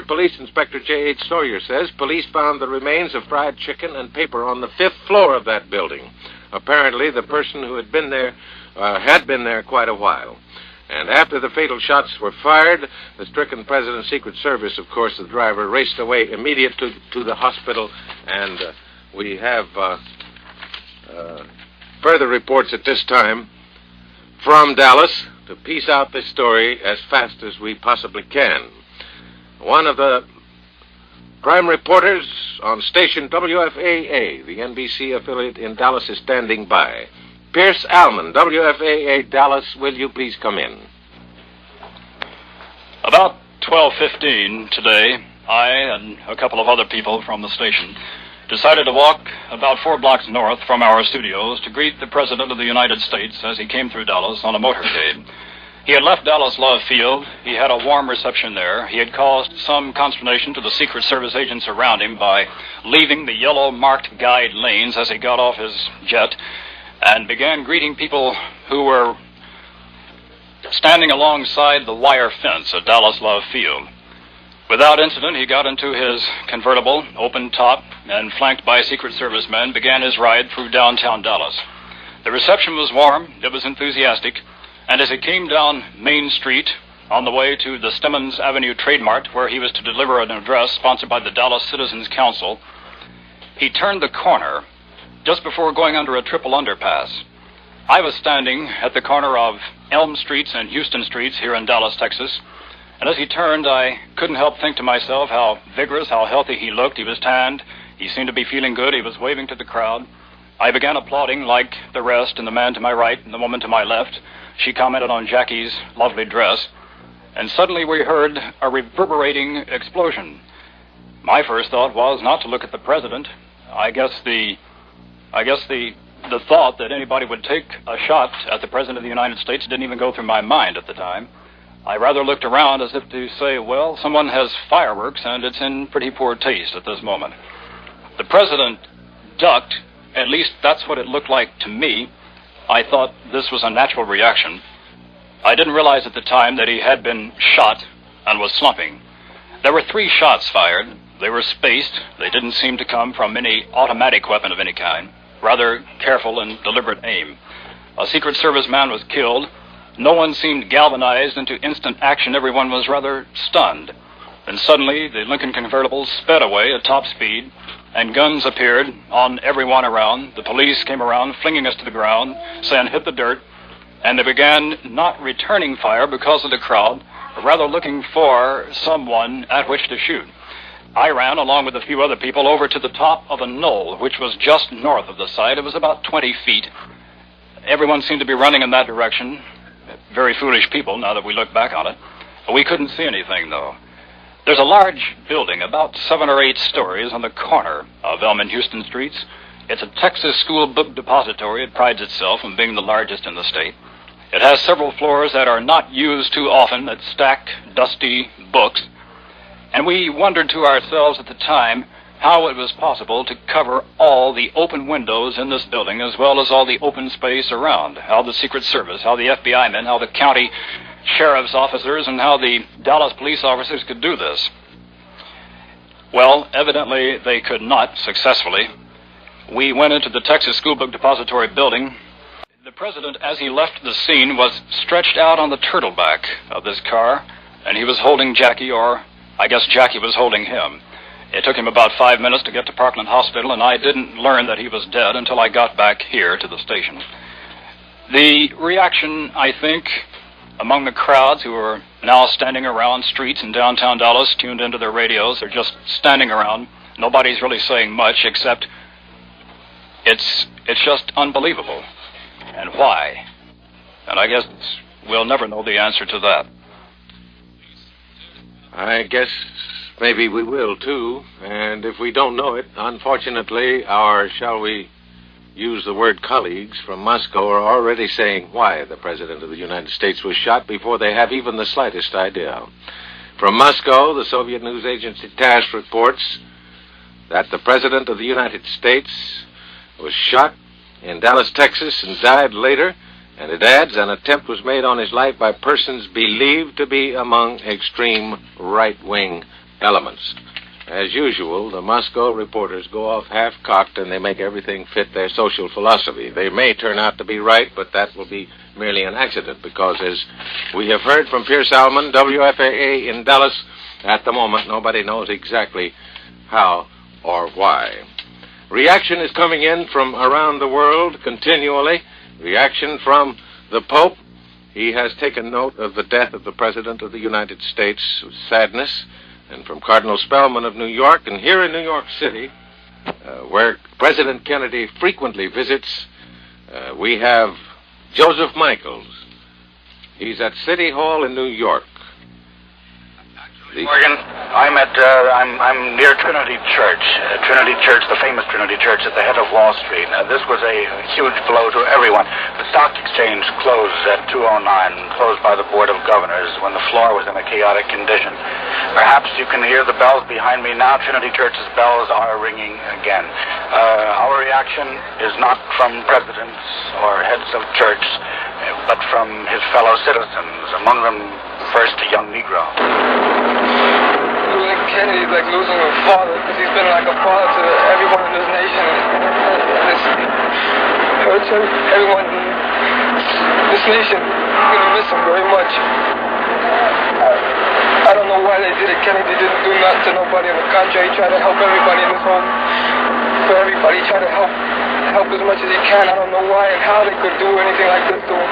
Police Inspector J.H. Sawyer says police found the remains of fried chicken and paper on the 5th floor of that building. Apparently, the person who had been there quite a while. And after the fatal shots were fired, the stricken president's Secret Service, of course, the driver, raced away immediately to the hospital. And we have further reports at this time from Dallas to piece out this story as fast as we possibly can. One of the prime reporters on station WFAA, the NBC affiliate in Dallas, is standing by. Pierce Alman, WFAA Dallas, will you please come in? About 12:15 today, I and a couple of other people from the station decided to walk about 4 blocks north from our studios to greet the President of the United States as he came through Dallas on a motorcade. He had left Dallas Love Field. He had a warm reception there. He had caused some consternation to the Secret Service agents around him by leaving the yellow marked guide lanes as he got off his jet and began greeting people who were standing alongside the wire fence at Dallas Love Field. Without incident, he got into his convertible, open top, and flanked by Secret Service men, began his ride through downtown Dallas. The reception was warm, it was enthusiastic, and as he came down Main Street on the way to the Stemmons Avenue Trade Mart, where he was to deliver an address sponsored by the Dallas Citizens Council, he turned the corner just before going under a triple underpass. I was standing at the corner of Elm Streets and Houston Streets here in Dallas, Texas, and as he turned, I couldn't help think to myself how vigorous, how healthy he looked. He was tanned. He seemed to be feeling good. He was waving to the crowd. I began applauding like the rest, and the man to my right and the woman to my left. She commented on Jackie's lovely dress. And suddenly we heard a reverberating explosion. My first thought was not to look at the president. I guess the thought that anybody would take a shot at the President of the United States didn't even go through my mind at the time. I rather looked around as if to say, well, someone has fireworks and it's in pretty poor taste at this moment. The President ducked, at least that's what it looked like to me. I thought this was a natural reaction. I didn't realize at the time that he had been shot and was slumping. There were 3 shots fired. They were spaced. They didn't seem to come from any automatic weapon of any kind. Rather careful and deliberate aim. A Secret Service man was killed. No one seemed galvanized into instant action. Everyone was rather stunned. And suddenly, the Lincoln convertible sped away at top speed, and guns appeared on everyone around. The police came around, flinging us to the ground, saying, hit the dirt. And they began not returning fire because of the crowd, but rather looking for someone at which to shoot. I ran, along with a few other people, over to the top of a knoll, which was just north of the site. It was about 20 feet. Everyone seemed to be running in that direction. Very foolish people, now that we look back on it. But we couldn't see anything, though. There's a large building, about 7 or 8 stories, on the corner of Elm and Houston Streets. It's a Texas school book depository. It prides itself on being the largest in the state. It has several floors that are not used too often, that stack dusty books. And we wondered to ourselves at the time how it was possible to cover all the open windows in this building as well as all the open space around. How the Secret Service, how the FBI men, how the county sheriff's officers, and how the Dallas police officers could do this. Well, evidently they could not successfully. We went into the Texas School Book Depository building. The president, as he left the scene, was stretched out on the turtleback of this car, and he was holding Jackie, or I guess Jackie was holding him. It took him about 5 minutes to get to Parkland Hospital, and I didn't learn that he was dead until I got back here to the station. The reaction, I think, among the crowds who are now standing around streets in downtown Dallas, tuned into their radios, they're just standing around. Nobody's really saying much except it's just unbelievable. And why? And I guess we'll never know the answer to that. I guess maybe we will, too. And if we don't know it, unfortunately, our, shall we use the word colleagues from Moscow are already saying why the President of the United States was shot before they have even the slightest idea. From Moscow, the Soviet news agency TASS reports that the President of the United States was shot in Dallas, Texas, and died later, and it adds an attempt was made on his life by persons believed to be among extreme right-wing elements. As usual, the Moscow reporters go off half-cocked and they make everything fit their social philosophy. They may turn out to be right, but that will be merely an accident because, as we have heard from Pierce Alman, WFAA in Dallas, at the moment nobody knows exactly how or why. Reaction is coming in from around the world continually. Reaction from the Pope. He has taken note of the death of the President of the United States with sadness. And from Cardinal Spellman of New York. And here in New York City, where President Kennedy frequently visits, we have Joseph Michaels. He's at City Hall in New York. Morgan, I'm near Trinity Church. Trinity Church, the famous Trinity Church at the head of Wall Street. This was a huge blow to everyone. The stock exchange closed at 2:09, closed by the Board of Governors when the floor was in a chaotic condition. Perhaps you can hear the bells behind me now. Trinity Church's bells are ringing again. Our reaction is not from presidents or heads of church, but from his fellow citizens, among them first a young Negro. Losing Kennedy is like losing a father, because he's been like a father to everyone in this nation. And it hurts everyone in this nation. We're going to miss him very much. I don't know why they did it. Kennedy didn't do nothing to nobody. On the contrary, he tried to help everybody in this home. For everybody, he tried to help as much as he can. I don't know why and how they could do anything like this to him.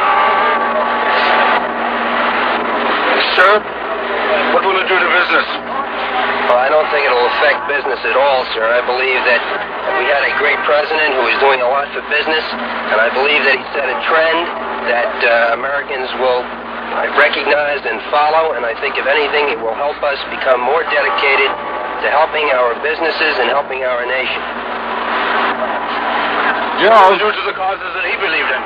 Sir, what will it do to business? Well, I don't think it'll affect business at all, sir. I believe that we had a great president who is doing a lot for business, and I believe that he set a trend that Americans will recognize and follow, and I think, if anything, it will help us become more dedicated to helping our businesses and helping our nation. What will it do to the causes that he believed in?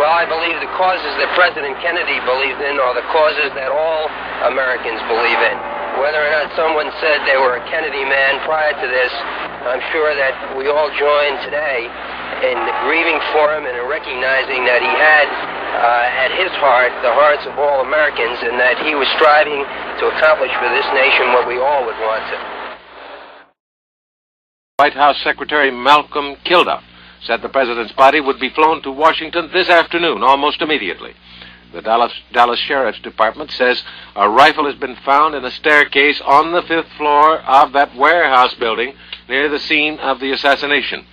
Well, I believe the causes that President Kennedy believed in are the causes that all Americans believe in. Whether or not someone said they were a Kennedy man prior to this, I'm sure that we all join today in grieving for him and in recognizing that he had at his heart the hearts of all Americans, and that he was striving to accomplish for this nation what we all would want to. White House Secretary Malcolm Kilduff said the president's body would be flown to Washington this afternoon, almost immediately. The Dallas Sheriff's Department says a rifle has been found in a staircase on the 5th floor of that warehouse building near the scene of the assassination.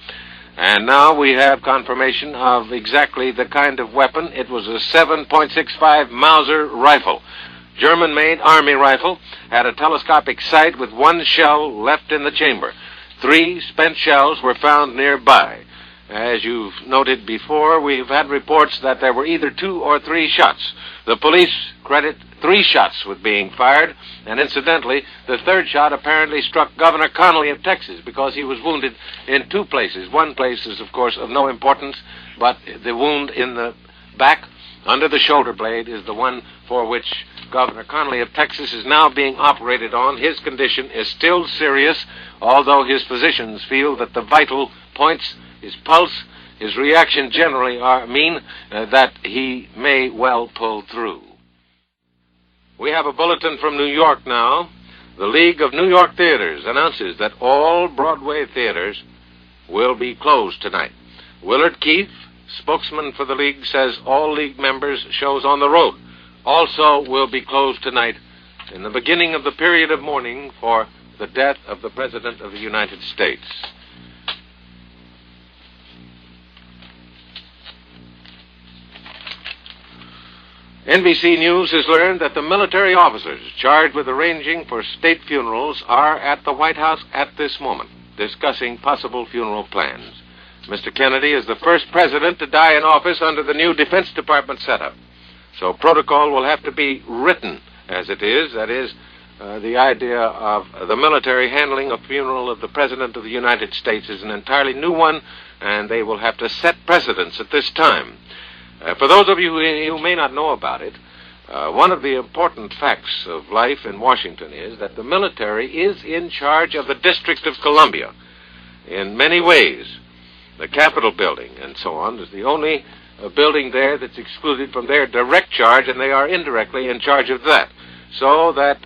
And now we have confirmation of exactly the kind of weapon. It was a 7.65 Mauser rifle. German-made Army rifle, had a telescopic sight with one shell left in the chamber. 3 spent shells were found nearby. As you've noted before, we've had reports that there were either 2 or 3 shots. The police credit 3 shots with being fired, and incidentally, the 3rd shot apparently struck Governor Connally of Texas because he was wounded in 2 places. One place is, of course, of no importance, but the wound in the back under the shoulder blade is the one for which Governor Connolly of Texas is now being operated on. His condition is still serious, although his physicians feel that the vital points, his pulse, his reaction generally mean that he may well pull through. We have a bulletin from New York now. The League of New York Theaters announces that all Broadway theaters will be closed tonight. Willard Keith, spokesman for the League, says all League members' shows on the road also will be closed tonight in the beginning of the period of mourning for the death of the President of the United States. NBC News has learned that the military officers charged with arranging for state funerals are at the White House at this moment, discussing possible funeral plans. Mr. Kennedy is the first president to die in office under the new Defense Department setup. So protocol will have to be written as it is. That is, the idea of the military handling a funeral of the President of the United States is an entirely new one, and they will have to set precedents at this time. For those of you who may not know about it, one of the important facts of life in Washington is that the military is in charge of the District of Columbia in many ways. The Capitol building and so on is the only building there that's excluded from their direct charge, and they are indirectly in charge of that. So that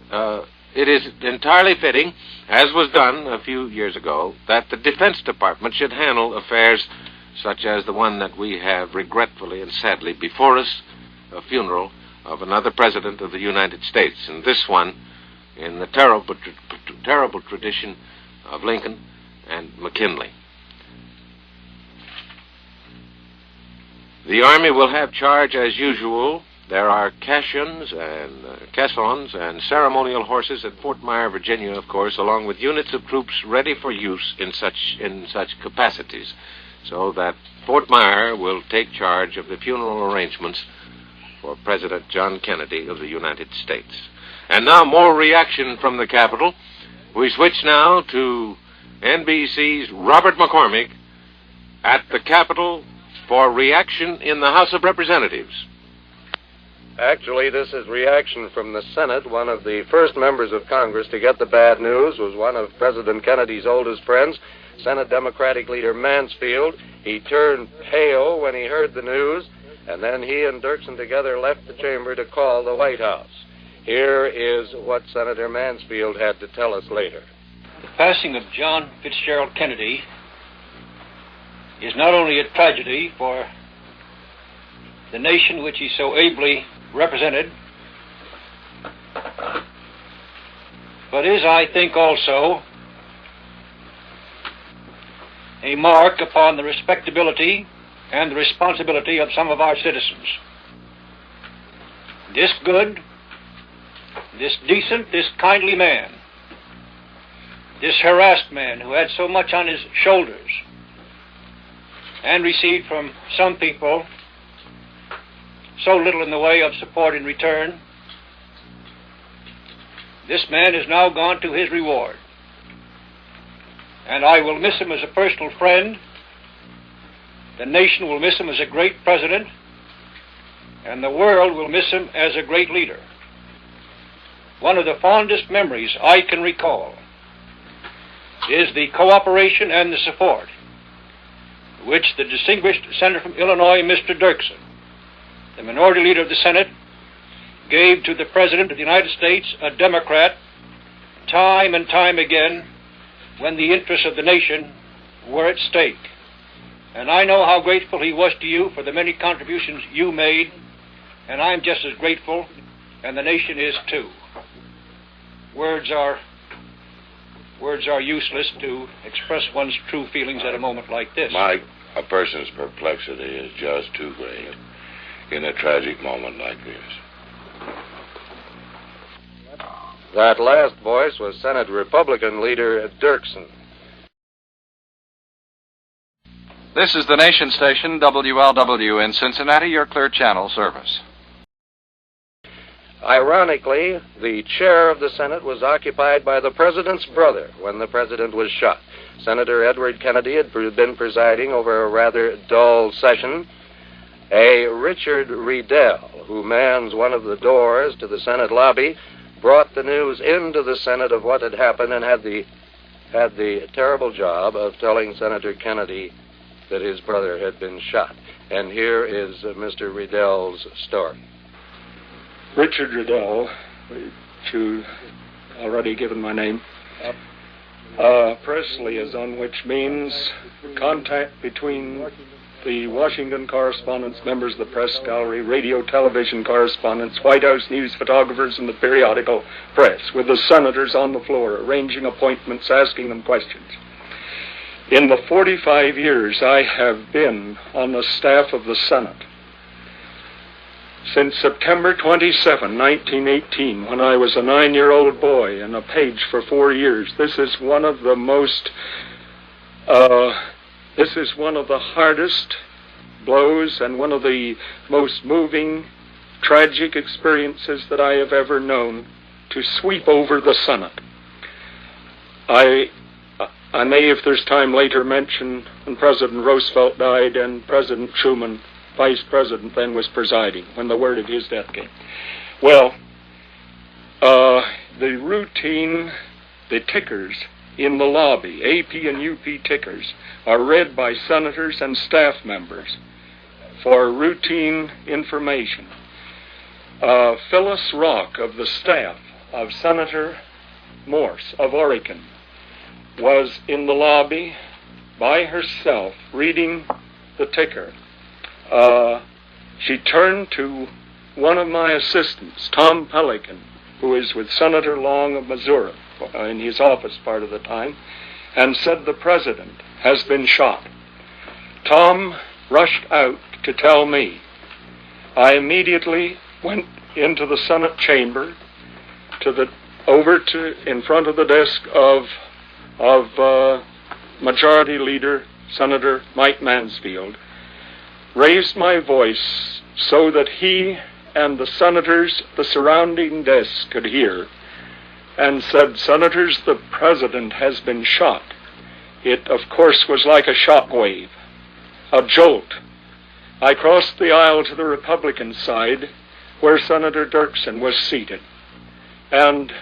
it is entirely fitting, as was done a few years ago, that the Defense Department should handle affairs such as the one that we have regretfully and sadly before us, a funeral of another President of the United States, and this one in the terrible tradition of Lincoln and McKinley. The Army will have charge as usual. There are caissons and ceremonial horses at Fort Myer, Virginia, of course, along with units of troops ready for use in such capacities, so that Fort Myer will take charge of the funeral arrangements for President John Kennedy of the United States. And now more reaction from the Capitol. We switch now to NBC's Robert McCormick at the Capitol for reaction in the House of Representatives. Actually, this is reaction from the Senate. One of the first members of Congress to get the bad news was one of President Kennedy's oldest friends, Senate Democratic leader Mansfield. He turned pale when he heard the news, and then he and Dirksen together left the chamber to call the White House. Here is what Senator Mansfield had to tell us later. The passing of John Fitzgerald Kennedy is not only a tragedy for the nation which he so ably represented, but is, I think, also a mark upon the respectability and the responsibility of some of our citizens. This good, this decent, this kindly man, this harassed man who had so much on his shoulders and received from some people so little in the way of support in return, this man is now gone to his reward. And I will miss him as a personal friend. The nation will miss him as a great president, and the world will miss him as a great leader. One of the fondest memories I can recall is the cooperation and the support which the distinguished senator from Illinois, Mr. Dirksen, the minority leader of the Senate, gave to the President of the United States, a Democrat, time and time again when the interests of the nation were at stake. And I know how grateful he was to you for the many contributions you made, and I'm just as grateful, and the nation is too. Words are useless to express one's true feelings at a moment like this. A person's perplexity is just too great in a tragic moment like this. That last voice was Senate Republican leader Dirksen. This is the nation station, WLW in Cincinnati, your Clear Channel service. Ironically, the chair of the Senate was occupied by the president's brother when the president was shot. Senator Edward Kennedy had been presiding over a rather dull session, A Richard Riedel, who mans one of the doors to the Senate lobby, brought the news into the Senate of what had happened and had the terrible job of telling Senator Kennedy that his brother had been shot. And here is Mr. Riedel's story. Richard Riedel, which you already given my name. Press liaison, which means contact between the Washington correspondents, members of the press gallery, radio, television correspondents, White House news photographers, and the periodical press, with the senators on the floor, arranging appointments, asking them questions. In the 45 years I have been on the staff of the Senate, since September 27, 1918, when I was a 9-year-old boy and a page for 4 years, this is one of the hardest blows and one of the most moving, tragic experiences that I have ever known to sweep over the Senate. I may, if there's time later, mention when President Roosevelt died and President Truman, Vice President, then was presiding when the word of his death came. Well, the tickers in the lobby, AP and UP tickers, are read by senators and staff members for routine information. Phyllis Rock of the staff of Senator Morse of Oregon was in the lobby by herself reading the ticker. She turned to one of my assistants, Tom Pelican, who is with Senator Long of Missouri in his office part of the time, and said the president has been shot. Tom rushed out to tell me. I immediately went into the Senate chamber in front of the desk of Majority Leader Senator Mike Mansfield, raised my voice so that he and the senators at the surrounding desks could hear, and said, "Senators, the president has been shot." It, of course, was like a shock wave, a jolt. I crossed the aisle to the Republican side, where Senator Dirksen was seated, and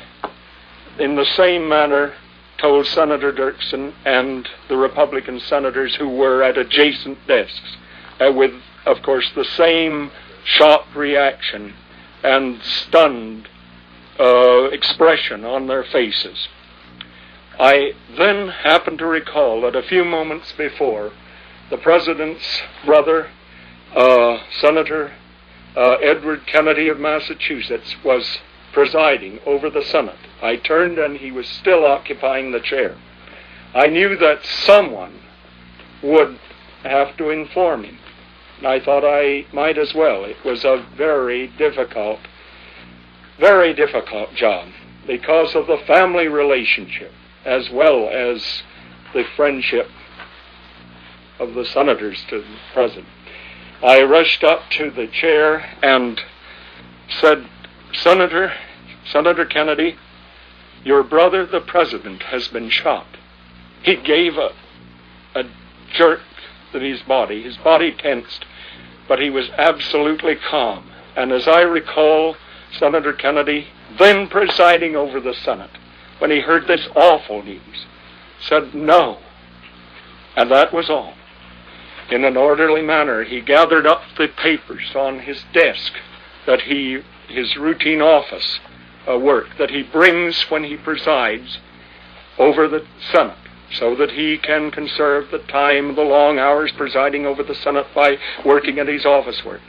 in the same manner told Senator Dirksen and the Republican senators who were at adjacent desks, with, of course, the same shock reaction and stunned expression on their faces. I then happened to recall that a few moments before, the president's brother, Senator Edward Kennedy of Massachusetts, was presiding over the Senate. I turned and he was still occupying the chair. I knew that someone would have to inform him. And I thought I might as well. It was a very difficult job because of the family relationship as well as the friendship of the senators to the president. I rushed up to the chair and said, Senator Kennedy, your brother, the president, has been shot." He gave a jerk to his body tensed, but he was absolutely calm. And as I recall, Senator Kennedy, then presiding over the Senate, when he heard this awful news, said no. And that was all. In an orderly manner, he gathered up the papers on his desk that his routine office work that he brings when he presides over the Senate, so that he can conserve the time, the long hours presiding over the Senate by working at his office work.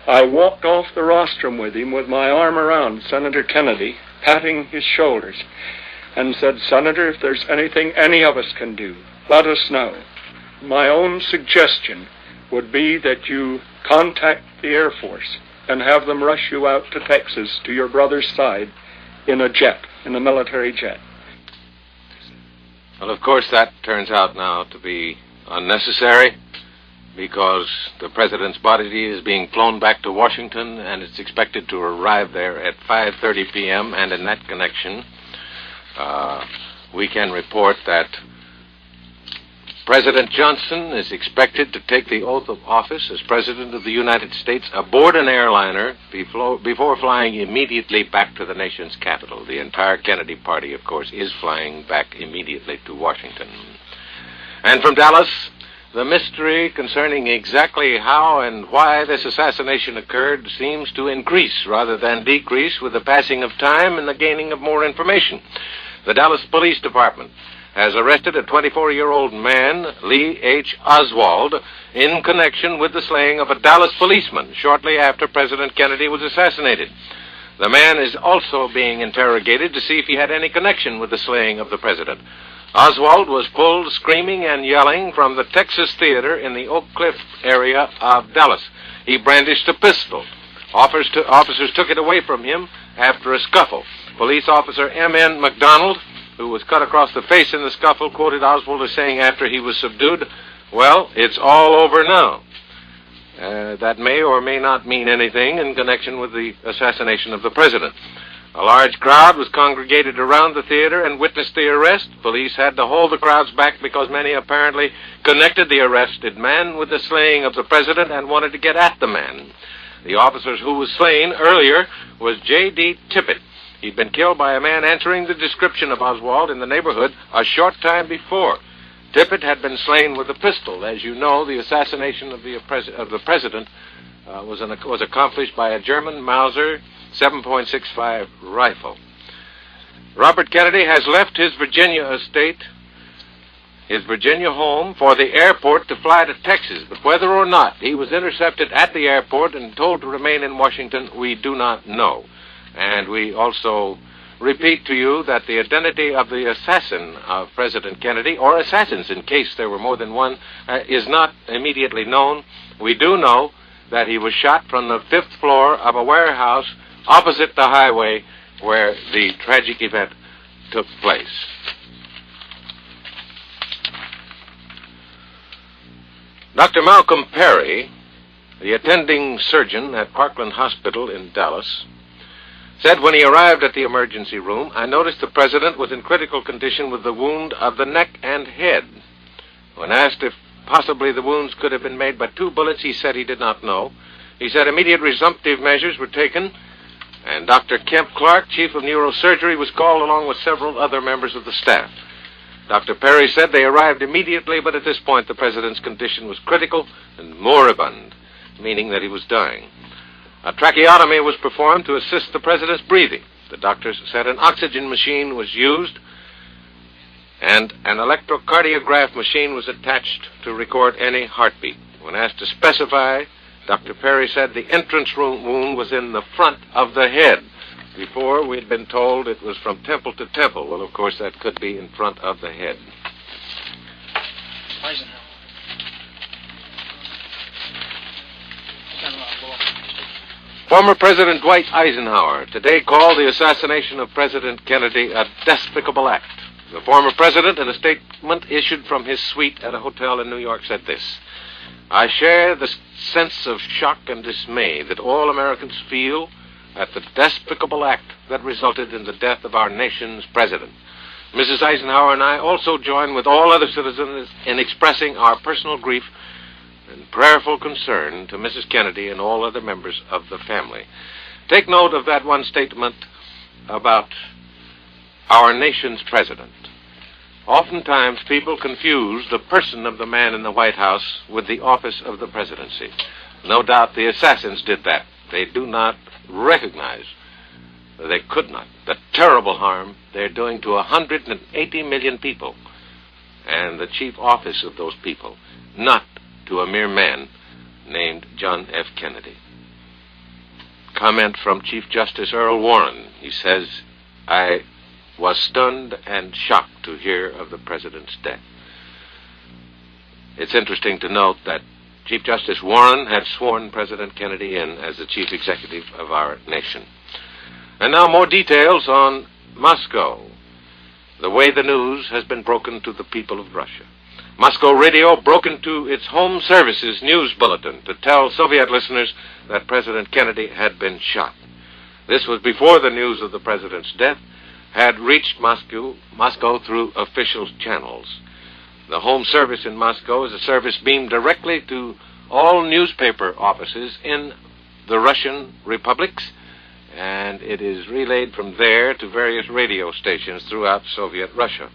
I walked off the rostrum with him with my arm around Senator Kennedy, patting his shoulders, and said, "Senator, if there's anything any of us can do, let us know. My own suggestion would be that you contact the Air Force and have them rush you out to Texas to your brother's side in a military jet." Well, of course, that turns out now to be unnecessary because the president's body is being flown back to Washington and it's expected to arrive there at 5:30 p.m. And in that connection, we can report that President Johnson is expected to take the oath of office as President of the United States aboard an airliner before flying immediately back to the nation's capital. The entire Kennedy party, of course, is flying back immediately to Washington. And from Dallas, the mystery concerning exactly how and why this assassination occurred seems to increase rather than decrease with the passing of time and the gaining of more information. The Dallas Police Department has arrested a 24-year-old man, Lee H. Oswald, in connection with the slaying of a Dallas policeman shortly after President Kennedy was assassinated. The man is also being interrogated to see if he had any connection with the slaying of the president. Oswald was pulled screaming and yelling from the Texas Theater in the Oak Cliff area of Dallas. He brandished a pistol. Officers took it away from him after a scuffle. Police officer M.N. McDonald, who was cut across the face in the scuffle, quoted Oswald as saying after he was subdued, "Well, it's all over now." That may or may not mean anything in connection with the assassination of the president. A large crowd was congregated around the theater and witnessed the arrest. Police had to hold the crowds back because many apparently connected the arrested man with the slaying of the president and wanted to get at the man. The officer who was slain earlier was J.D. Tippit. He'd been killed by a man answering the description of Oswald in the neighborhood a short time before. Tippit had been slain with a pistol. As you know, the assassination of the president was accomplished by a German Mauser 7.65 rifle. Robert Kennedy has left his Virginia estate, his Virginia home, for the airport to fly to Texas. But whether or not he was intercepted at the airport and told to remain in Washington, we do not know. And we also repeat to you that the identity of the assassin of President Kennedy, or assassins in case there were more than one, is not immediately known. We do know that he was shot from the 5th floor of a warehouse opposite the highway where the tragic event took place. Dr. Malcolm Perry, the attending surgeon at Parkland Hospital in Dallas, said when he arrived at the emergency room, "I noticed the president was in critical condition with the wound of the neck and head." When asked if possibly the wounds could have been made by 2 bullets, he said he did not know. He said immediate resumptive measures were taken, and Dr. Kemp Clark, chief of neurosurgery, was called along with several other members of the staff. Dr. Perry said they arrived immediately, but at this point the president's condition was critical and moribund, meaning that he was dying. A tracheotomy was performed to assist the president's breathing. The doctors said an oxygen machine was used, and an electrocardiograph machine was attached to record any heartbeat. When asked to specify, Dr. Perry said the entrance wound was in the front of the head. Before, we'd been told it was from temple to temple. Well, of course, that could be in front of the head. Eisenhower. Former President Dwight Eisenhower today called the assassination of President Kennedy a despicable act. The former president, in a statement issued from his suite at a hotel in New York, said this: "I share the sense of shock and dismay that all Americans feel at the despicable act that resulted in the death of our nation's president. Mrs. Eisenhower and I also join with all other citizens in expressing our personal grief and prayerful concern to Mrs. Kennedy and all other members of the family." Take note of that one statement about our nation's president. Oftentimes people confuse the person of the man in the White House with the office of the presidency. No doubt the assassins did that. They do not recognize, they could not, the terrible harm they're doing to 180 million people and the chief office of those people, not to a mere man named John F. Kennedy. Comment from Chief Justice Earl Warren. He says, "I was stunned and shocked to hear of the president's death." It's interesting to note that Chief Justice Warren had sworn President Kennedy in as the chief executive of our nation. And now more details on Moscow, the way the news has been broken to the people of Russia. Wlw-Radio broke into its home services news bulletin to tell Soviet listeners that President Kennedy had been shot. This was before the news of the president's death had reached Moscow through official channels. The Home Service in Moscow is a service beamed directly to all newspaper offices in the Russian republics, and it is relayed from there to various radio stations throughout Soviet Russia.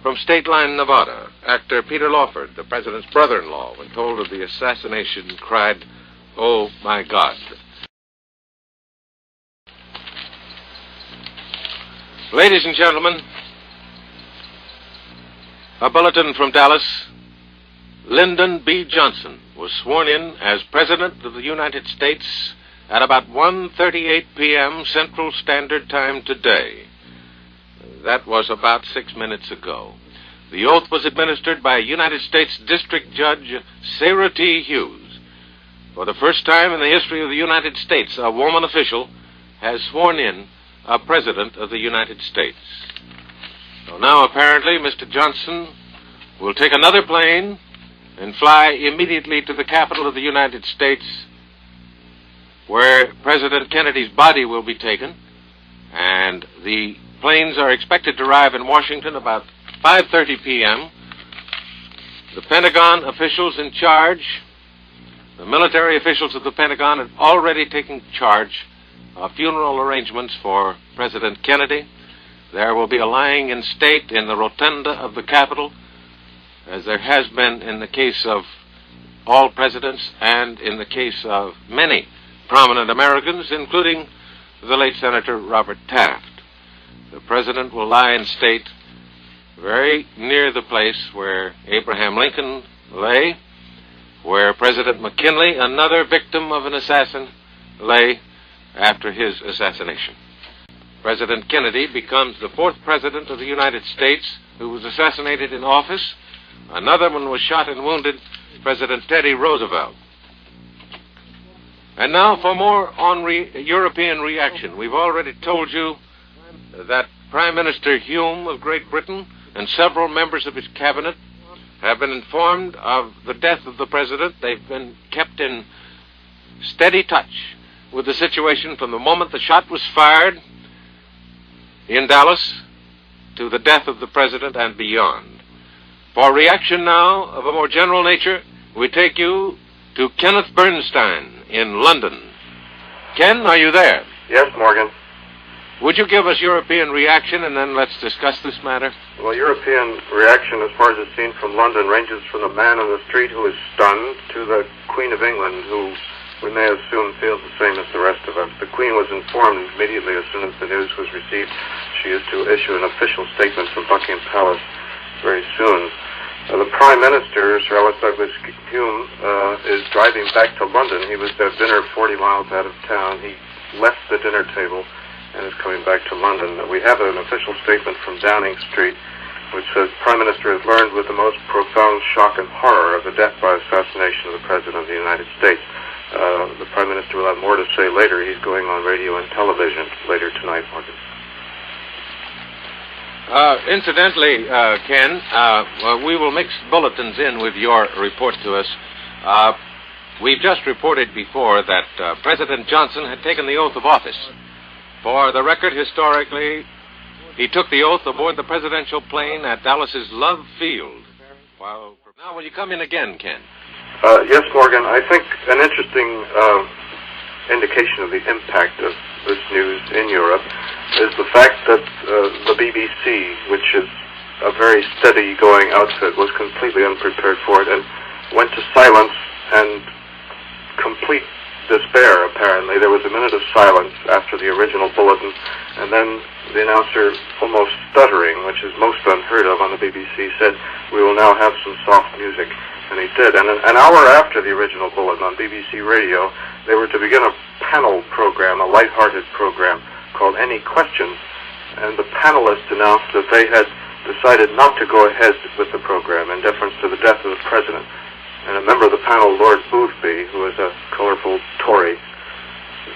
From State Line, Nevada, actor Peter Lawford, the president's brother-in-law, when told of the assassination, cried, "Oh, my God." Ladies and gentlemen, a bulletin from Dallas. Lyndon B. Johnson was sworn in as President of the United States at about 1:38 p.m. Central Standard Time today. That was about 6 minutes ago. The oath was administered by United States District Judge Sarah T. Hughes. For the first time in the history of the United States, a woman official has sworn in a President of the United States. So now, apparently, Mr. Johnson will take another plane and fly immediately to the capital of the United States, where President Kennedy's body will be taken, and the planes are expected to arrive in Washington about 5:30 p.m. The Pentagon officials in charge, the military officials of the Pentagon, have already taken charge of funeral arrangements for President Kennedy. There will be a lying in state in the rotunda of the Capitol, as there has been in the case of all presidents and in the case of many prominent Americans, including the late Senator Robert Taft. The president will lie in state very near the place where Abraham Lincoln lay, where President McKinley, another victim of an assassin, lay after his assassination. President Kennedy becomes the fourth president of the United States who was assassinated in office. Another one was shot and wounded, President Teddy Roosevelt. And now for more on European reaction. We've already told you that Prime Minister Hume of Great Britain and several members of his cabinet have been informed of the death of the president. They've been kept in steady touch with the situation from the moment the shot was fired in Dallas to the death of the president and beyond. For reaction now of a more general nature, we take you to Kenneth Bernstein in London. Ken, are you there? Yes, Morgan. Would you give us European reaction, and then let's discuss this matter? Well, European reaction, as far as it's seen from London, ranges from the man on the street who is stunned to the Queen of England, who we may assume feels the same as the rest of us. The Queen was informed immediately as soon as the news was received. She is to issue an official statement from Buckingham Palace very soon. The Prime Minister, Sir Alex Douglas Hume, is driving back to London. He was at dinner 40 miles out of town. He left the dinner table and is coming back to London. We have an official statement from Downing Street which says, Prime Minister has learned with the most profound shock and horror of the death by assassination of the President of the United States. The Prime Minister will have more to say later. He's going on radio and television later tonight, Morgan. Incidentally, Ken, we will mix bulletins in with your report to us. We've just reported before that President Johnson had taken the oath of office. For the record, historically, he took the oath aboard the presidential plane at Dallas's Love Field. Now, will you come in again, Ken? Yes, Morgan. I think an interesting indication of the impact of this news in Europe is the fact that the BBC, which is a very steady-going outfit, was completely unprepared for it and went to silence and complete despair, apparently. There was a minute of silence after the original bulletin, and then the announcer, almost stuttering, which is most unheard of on the BBC, said, "We will now have some soft music." And he did. And an hour after the original bulletin on BBC Radio, they were to begin a panel program, a lighthearted program called Any Questions. And the panelists announced that they had decided not to go ahead with the program in deference to the death of the president. And a member of the panel, Lord Boothby, who was a colorful Tory,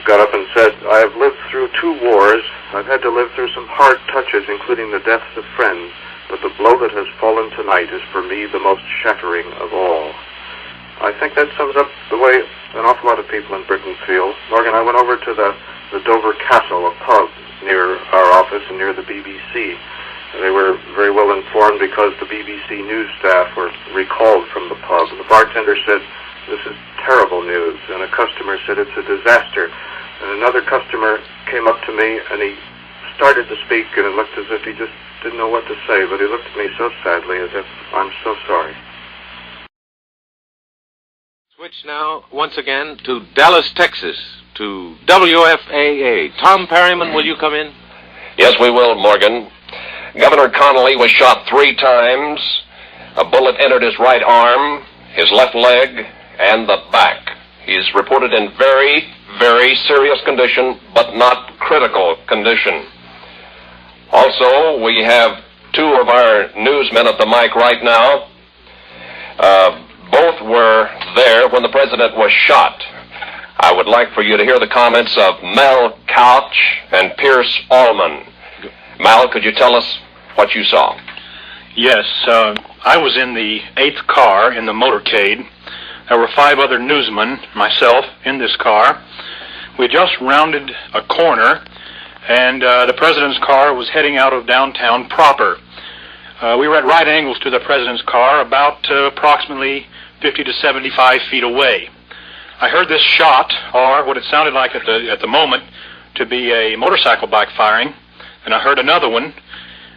got up and said, "I have lived through 2 wars. I've had to live through some hard touches, including the deaths of friends. But the blow that has fallen tonight is for me the most shattering of all." I think that sums up the way an awful lot of people in Britain feel. Morgan, I went over to the Dover Castle, a pub near our office and near the BBC, They were very well informed because the BBC news staff were recalled from the pub. The bartender said, "This is terrible news," and a customer said, "It's a disaster." And another customer came up to me, and he started to speak, and it looked as if he just didn't know what to say, but he looked at me so sadly as if, "I'm so sorry." Switch now, once again, to Dallas, Texas, to WFAA. Tom Perryman, will you come in? Yes, we will, Morgan. Governor Connolly was shot 3 times. A bullet entered his right arm, his left leg, and the back. He is reported in very, very serious condition, but not critical condition. Also, we have 2 of our newsmen at the mic right now. Both were there when the president was shot. I would like for you to hear the comments of Mel Couch and Pierce Allman. Mal, could you tell us what you saw? Yes, I was in the 8th car in the motorcade. There were 5 other newsmen, myself, in this car. We just rounded a corner, and the president's car was heading out of downtown proper. We were at right angles to the president's car, about approximately 50 to 75 feet away. I heard this shot, or what it sounded like at the moment, to be a motorcycle backfiring, and I heard another one,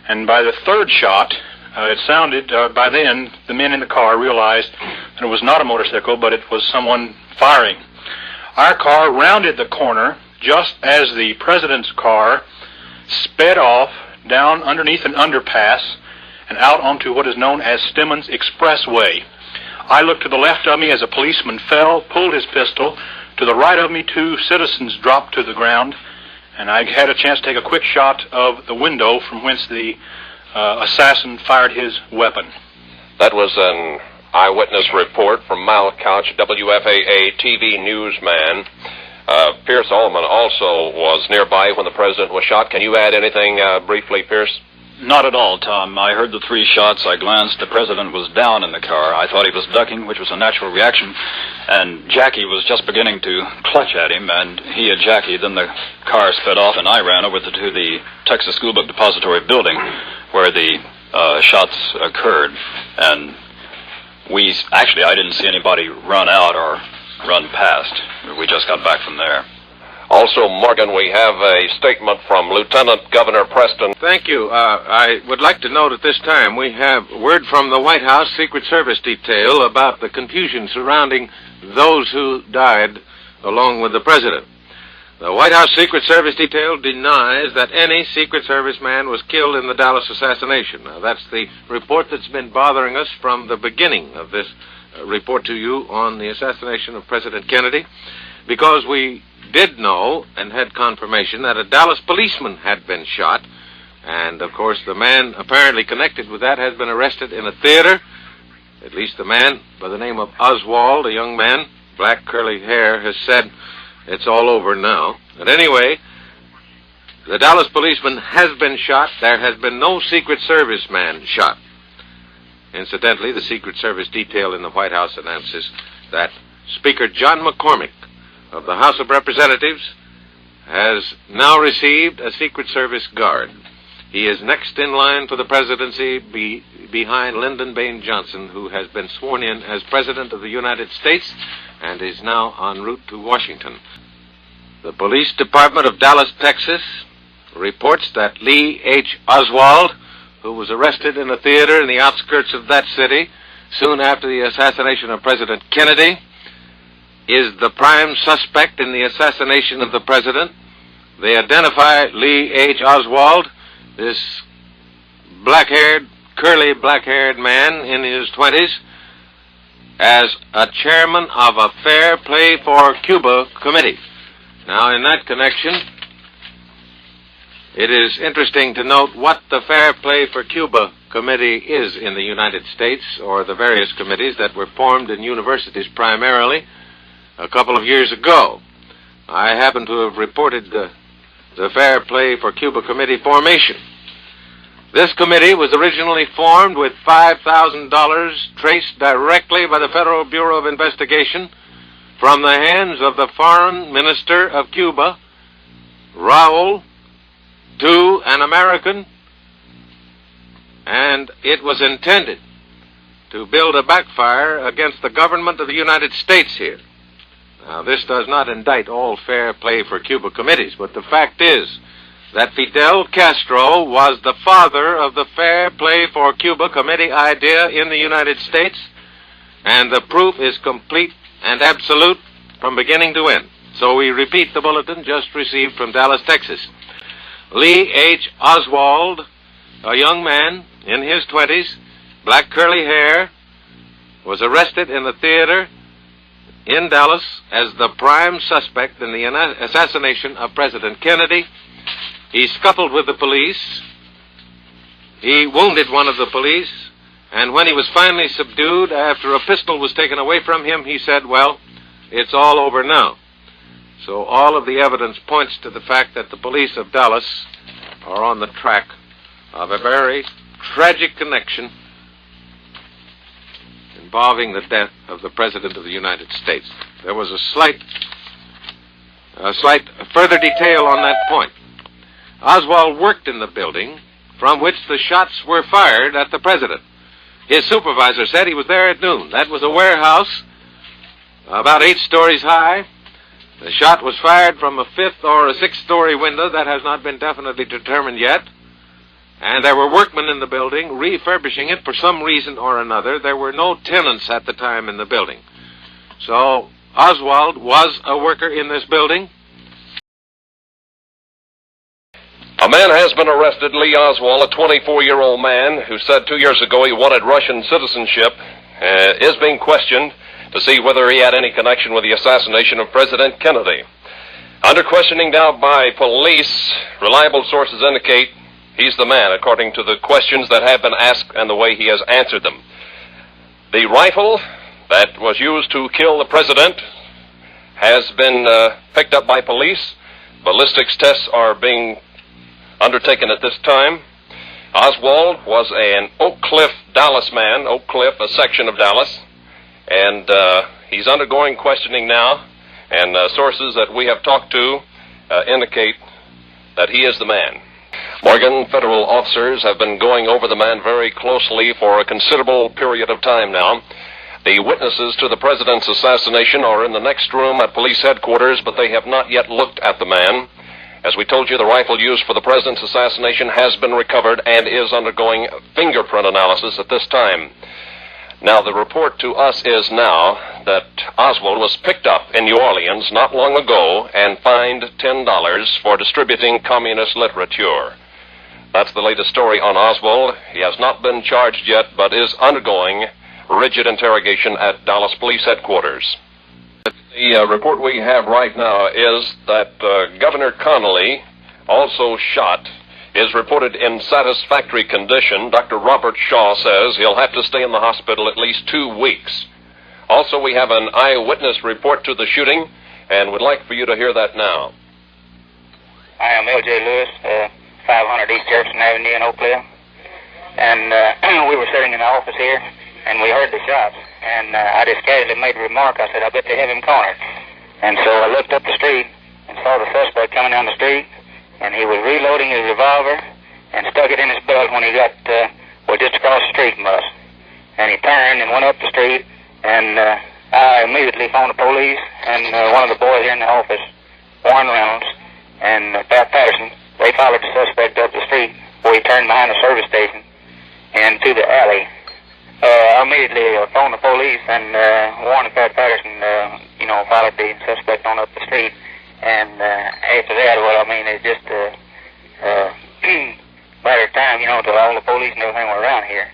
and by the 3rd shot, it sounded, by then, the men in the car realized that it was not a motorcycle, but it was someone firing. Our car rounded the corner just as the president's car sped off down underneath an underpass and out onto what is known as Stemmons Expressway. I looked to the left of me as a policeman fell, pulled his pistol. To the right of me, 2 citizens dropped to the ground, and I had a chance to take a quick shot of the window from whence the assassin fired his weapon. That was an eyewitness report from Mal Couch, WFAA TV newsman. Pierce Allman also was nearby when the president was shot. Can you add anything briefly, Pierce? Not at all, Tom. I heard the 3 shots. I glanced. The president was down in the car. I thought he was ducking, which was a natural reaction. And Jackie was just beginning to clutch at him, and he had Jackie. Then the car sped off, and I ran over to the Texas School Book Depository building where the shots occurred. And I didn't see anybody run out or run past. We just got back from there. Also, Morgan, we have a statement from Lieutenant Governor Preston. Thank you. I would like to note at this time we have word from the White House Secret Service detail about the confusion surrounding those who died along with the president. The White House Secret Service detail denies that any Secret Service man was killed in the Dallas assassination. Now, that's the report that's been bothering us from the beginning of this report to you on the assassination of President Kennedy, because we did know and had confirmation that a Dallas policeman had been shot, and of course the man apparently connected with that has been arrested in a theater. At least the man by the name of Oswald, a young man, black curly hair, has said it's all over now. But anyway, the Dallas policeman has been shot. There has been no Secret Service man shot. Incidentally, the Secret Service detail in the White House announces that Speaker John McCormick of the House of Representatives has now received a Secret Service guard. He is next in line for the presidency behind Lyndon Baines Johnson, who has been sworn in as President of the United States and is now en route to Washington. The Police Department of Dallas, Texas, reports that Lee H. Oswald, who was arrested in a theater in the outskirts of that city soon after the assassination of President Kennedy, is the prime suspect in the assassination of the president. They identify Lee H. Oswald, this curly black-haired man in his 20s, as a chairman of a Fair Play for Cuba committee. Now, in that connection, it is interesting to note what the Fair Play for Cuba committee is in the United States, or the various committees that were formed in universities primarily a couple of years ago. I happen to have reported the Fair Play for Cuba committee formation. This committee was originally formed with $5,000 traced directly by the Federal Bureau of Investigation from the hands of the Foreign Minister of Cuba, Raul, to an American and it was intended to build a backfire against the government of the United States here. Now, this does not indict all fair play for Cuba committees, but the fact is that Fidel Castro was the father of the fair play for Cuba committee idea in the United States, and the proof is complete and absolute from beginning to end. So we repeat the bulletin just received from Dallas, Texas. Lee H. Oswald, a young man in his 20s, black curly hair, was arrested in the theater in Dallas as the prime suspect in the assassination of President Kennedy. He scuffled with the police. He wounded one of the police. And when he was finally subdued, after a pistol was taken away from him, he said, well, it's all over now. So all of the evidence points to the fact that the police of Dallas are on the track of a very tragic connection involving the death of the President of the United States. There was a slight further detail on that point. Oswald worked in the building from which the shots were fired at the President. His supervisor said he was there at noon. That was a warehouse about 8 stories high. The shot was fired from a 5th or a 6th-story window. That has not been definitely determined yet. And there were workmen in the building refurbishing it for some reason or another. There were no tenants at the time in the building. So Oswald was a worker in this building. A man has been arrested, Lee Oswald, a 24-year-old man who said 2 years ago he wanted Russian citizenship, is being questioned to see whether he had any connection with the assassination of President Kennedy. Under questioning now by police, reliable sources indicate he's the man, according to the questions that have been asked and the way he has answered them. The rifle that was used to kill the president has been picked up by police. Ballistics tests are being undertaken at this time. Oswald was an Oak Cliff, Dallas man, Oak Cliff, a section of Dallas, and he's undergoing questioning now, and sources that we have talked to indicate that he is the man. Morgan, federal officers have been going over the man very closely for a considerable period of time now. The witnesses to the president's assassination are in the next room at police headquarters, but they have not yet looked at the man. As we told you, the rifle used for the president's assassination has been recovered and is undergoing fingerprint analysis at this time. Now, the report to us is now that Oswald was picked up in New Orleans not long ago and fined $10 for distributing communist literature. That's the latest story on Oswald. He has not been charged yet, but is undergoing rigid interrogation at Dallas Police Headquarters. The report we have right now is that Governor Connolly, also shot, is reported in satisfactory condition. Dr. Robert Shaw says he'll have to stay in the hospital at least 2 weeks. Also, we have an eyewitness report to the shooting, and would like for you to hear that now. I am L.J. Lewis, 500 East Jefferson Avenue in Oak Cliff. And we were sitting in the office here, and we heard the shots. And I just casually made a remark. I said, I bet they have him cornered. And so I looked up the street and saw the suspect coming down the street, and he was reloading his revolver and stuck it in his belt when he got, just across the street from us. And he turned and went up the street, and I immediately phoned the police, and one of the boys here in the office, Warren Reynolds, and Pat Patterson, they followed the suspect up the street where he turned behind the service station and to the alley. I immediately phoned the police, and Warren and Pat Patterson, followed the suspect on up the street. And after that, it's just a matter of time, till all the police and everything were around here.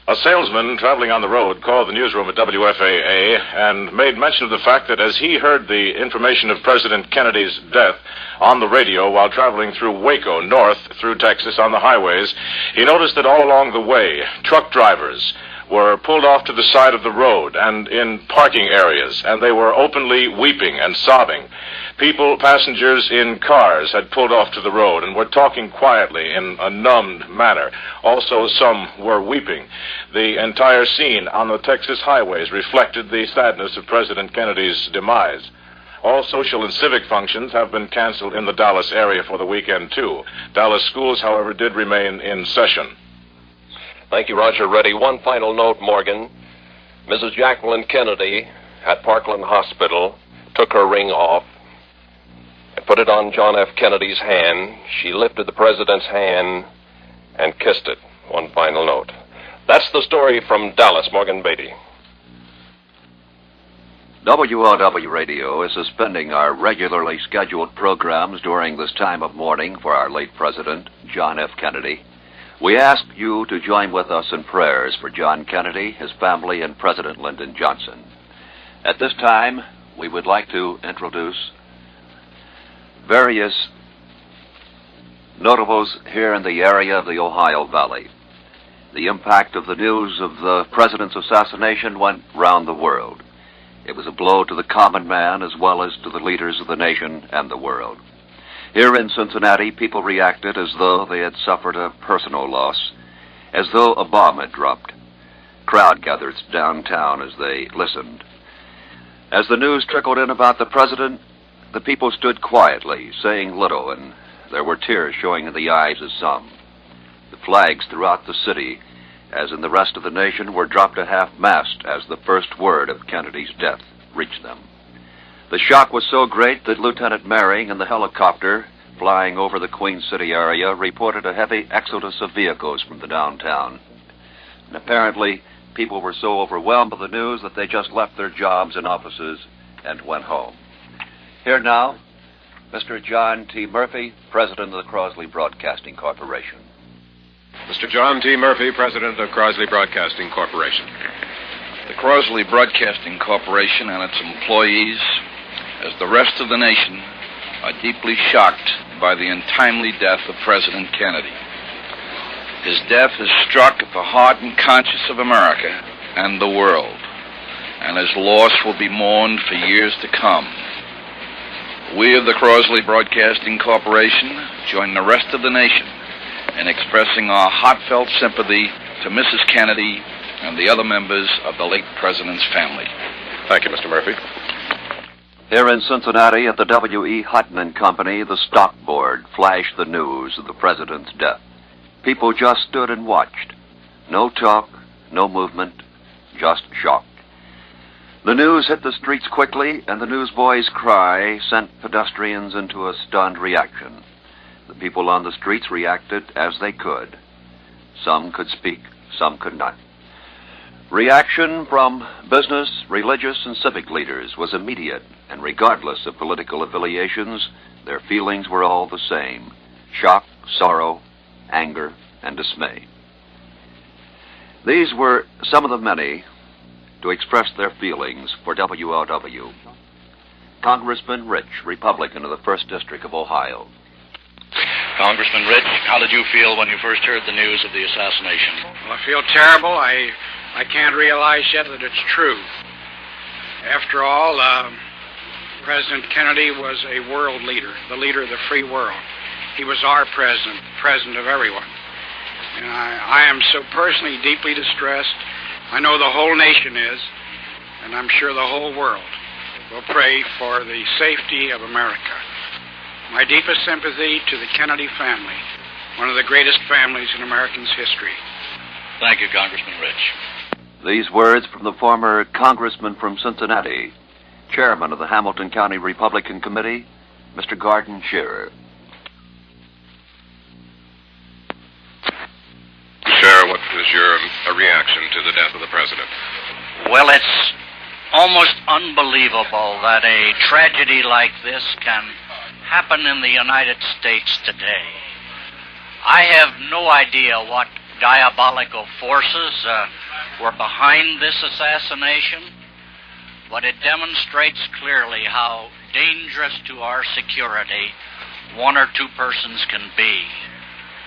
A salesman traveling on the road called the newsroom at WFAA and made mention of the fact that as he heard the information of President Kennedy's death on the radio while traveling through Waco, north through Texas on the highways, he noticed that all along the way, truck drivers were pulled off to the side of the road and in parking areas, and they were openly weeping and sobbing. Passengers in cars had pulled off to the road and were talking quietly in a numbed manner. Also, some were weeping. The entire scene on the Texas highways reflected the sadness of President Kennedy's demise. All social and civic functions have been canceled in the Dallas area for the weekend, too. Dallas schools, however, did remain in session. Thank you, Roger. Ready. One final note, Morgan. Mrs. Jacqueline Kennedy at Parkland Hospital took her ring off and put it on John F. Kennedy's hand. She lifted the president's hand and kissed it. One final note. That's the story from Dallas, Morgan Beatty. Wlw-Radio is suspending our regularly scheduled programs during this time of mourning for our late president, John F. Kennedy. We ask you to join with us in prayers for John Kennedy, his family, and President Lyndon Johnson. At this time, we would like to introduce various notables here in the area of the Ohio Valley. The impact of the news of the president's assassination went round the world. It was a blow to the common man as well as to the leaders of the nation and the world. Here in Cincinnati, people reacted as though they had suffered a personal loss, as though a bomb had dropped. Crowd gathered downtown as they listened. As the news trickled in about the president, the people stood quietly, saying little, and there were tears showing in the eyes of some. The flags throughout the city, as in the rest of the nation, were dropped to half-mast as the first word of Kennedy's death reached them. The shock was so great that Lieutenant Mering in the helicopter flying over the Queen City area reported a heavy exodus of vehicles from the downtown. And apparently, people were so overwhelmed by the news that they just left their jobs and offices and went home. Here now, Mr. John T. Murphy, President of the Crosley Broadcasting Corporation. Mr. John T. Murphy, President of Crosley Broadcasting Corporation. The Crosley Broadcasting Corporation and its employees, as the rest of the nation, are deeply shocked by the untimely death of President Kennedy. His death has struck at the heart and conscience of America and the world, and his loss will be mourned for years to come. We of the Crosley Broadcasting Corporation join the rest of the nation in expressing our heartfelt sympathy to Mrs. Kennedy and the other members of the late president's family. Thank you, Mr. Murphy. Here in Cincinnati at the W.E. Hutton & Company, the stock board flashed the news of the president's death. People just stood and watched. No talk, no movement, just shock. The news hit the streets quickly, and the newsboy's cry sent pedestrians into a stunned reaction. The people on the streets reacted as they could. Some could speak, some could not. Reaction from business, religious, and civic leaders was immediate, and regardless of political affiliations, their feelings were all the same: shock, sorrow, anger, and dismay. These were some of the many to express their feelings for WLW. Congressman Rich, Republican of the 1st District of Ohio. Congressman Rich, how did you feel when you first heard the news of the assassination? Well, I feel terrible. I can't realize yet that it's true. After all, President Kennedy was a world leader, the leader of the free world. He was our president, president of everyone. And I am so personally deeply distressed. I know the whole nation is, and I'm sure the whole world will pray for the safety of America. My deepest sympathy to the Kennedy family, one of the greatest families in Americans' history. Thank you, Congressman Rich. These words from the former congressman from Cincinnati, chairman of the Hamilton County Republican Committee, Mr. Gordon Shearer. Share what was your reaction to the death of the president? Well, it's almost unbelievable that a tragedy like this can happen in the United States today. I have no idea what diabolical forces were behind this assassination, but it demonstrates clearly how dangerous to our security one or two persons can be.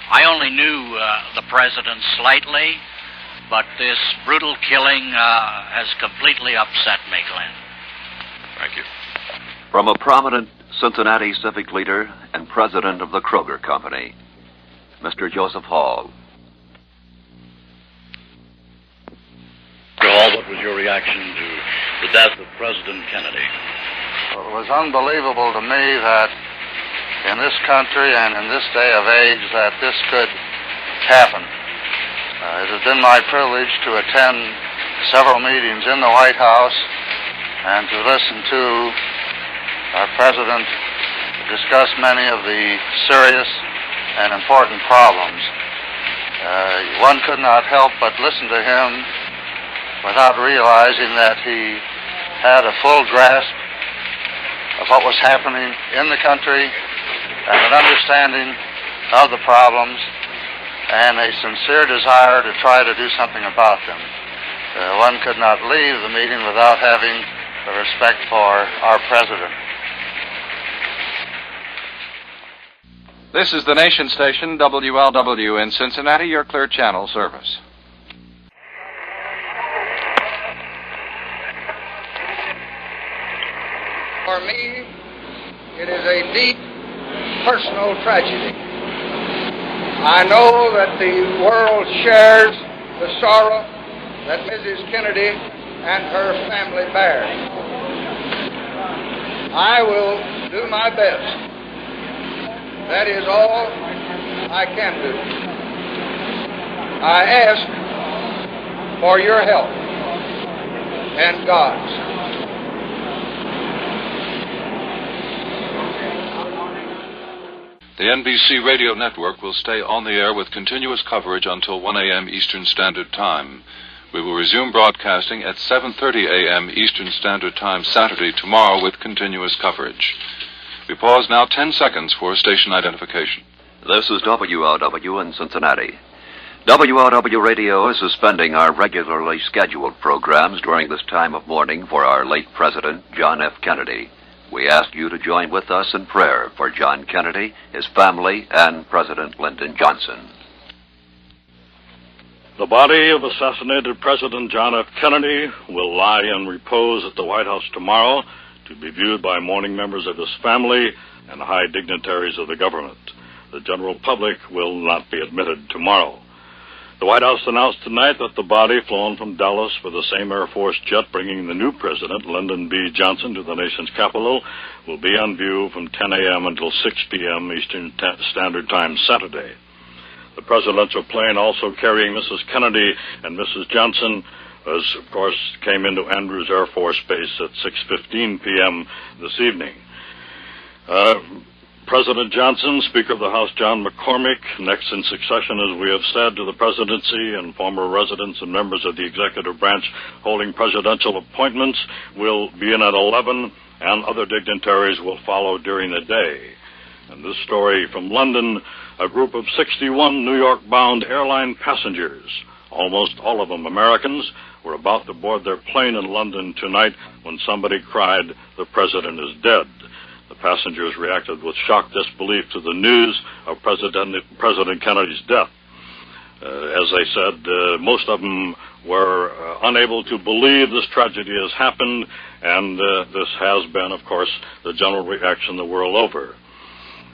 I only knew the president slightly, but this brutal killing has completely upset me, Glenn. Thank you. From a prominent Cincinnati civic leader and president of the Kroger Company, Mr. Joseph Hall. Hall, what was your reaction to the death of President Kennedy? Well, it was unbelievable to me that in this country and in this day of age that this could happen. It has been my privilege to attend several meetings in the White House and to listen to our President discuss many of the serious and important problems. One could not help but listen to him without realizing that he had a full grasp of what was happening in the country and an understanding of the problems and a sincere desire to try to do something about them. One could not leave the meeting without having the respect for our President. This is the nation station, WLW in Cincinnati, your clear channel service. For me, it is a deep personal tragedy. I know that the world shares the sorrow that Mrs. Kennedy and her family bear. I will do my best. That is all I can do. I ask for your help and God's. The NBC radio network will stay on the air with continuous coverage until 1 a.m. Eastern Standard Time. We will resume broadcasting at 7:30 a.m. Eastern Standard Time Saturday tomorrow with continuous coverage. We pause now 10 seconds for station identification. This is WLW in Cincinnati. Wlw-Radio is suspending our regularly scheduled programs during this time of mourning for our late President, John F. Kennedy. We ask you to join with us in prayer for John Kennedy, his family, and President Lyndon Johnson. The body of assassinated President John F. Kennedy will lie in repose at the White House tomorrow to be viewed by mourning members of his family and high dignitaries of the government. The general public will not be admitted tomorrow. The White House announced tonight that the body, flown from Dallas with the same Air Force jet bringing the new president, Lyndon B. Johnson, to the nation's capital, will be on view from 10 a.m. until 6 p.m. Eastern Standard Time Saturday. The presidential plane also carrying Mrs. Kennedy and Mrs. Johnson of course, came into Andrews Air Force Base at 6:15 p.m. this evening. President Johnson, Speaker of the House John McCormick, next in succession, as we have said, to the presidency, and former residents and members of the executive branch holding presidential appointments will be in at 11, and other dignitaries will follow during the day. And this story from London, a group of 61 New York-bound airline passengers, almost all of them Americans, were about to board their plane in London tonight when somebody cried, "The president is dead." The passengers reacted with shocked disbelief to the news of President Kennedy's death. As they said, most of them were unable to believe this tragedy has happened, and this has been, of course, the general reaction the world over.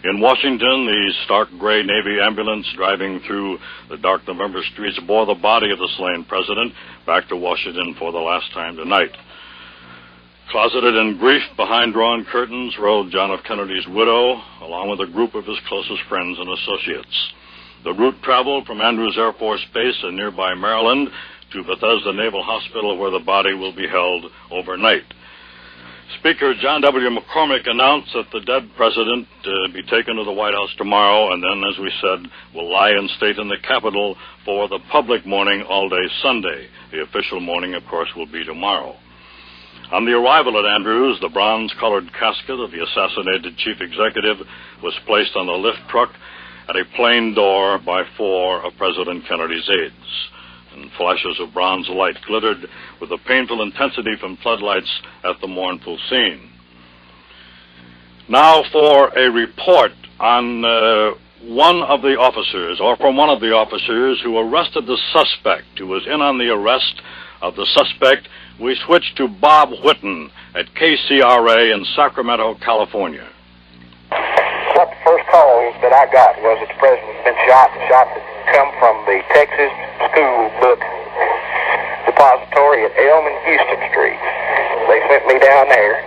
In Washington, the stark gray Navy ambulance driving through the dark November streets bore the body of the slain president back to Washington for the last time tonight. Closeted in grief behind drawn curtains rode John F. Kennedy's widow, along with a group of his closest friends and associates. The route traveled from Andrews Air Force Base in nearby Maryland to Bethesda Naval Hospital, where the body will be held overnight. Speaker John W. McCormick announced that the dead president be taken to the White House tomorrow, and then, as we said, will lie in state in the Capitol for the public mourning all day Sunday. The official mourning, of course, will be tomorrow. On the arrival at Andrews, the bronze-colored casket of the assassinated chief executive was placed on a lift truck at a plane door by 4 of President Kennedy's aides, and flashes of bronze light glittered with a painful intensity from floodlights at the mournful scene. Now for a report on one of the officers who arrested the suspect, who was in on the arrest of the suspect. We switched to Bob Whitten at KCRA in Sacramento, California. What the first call that I got was that the president had been shot. The shot had come from the Texas School Book Depository at Elm and Houston Street. They sent me down there.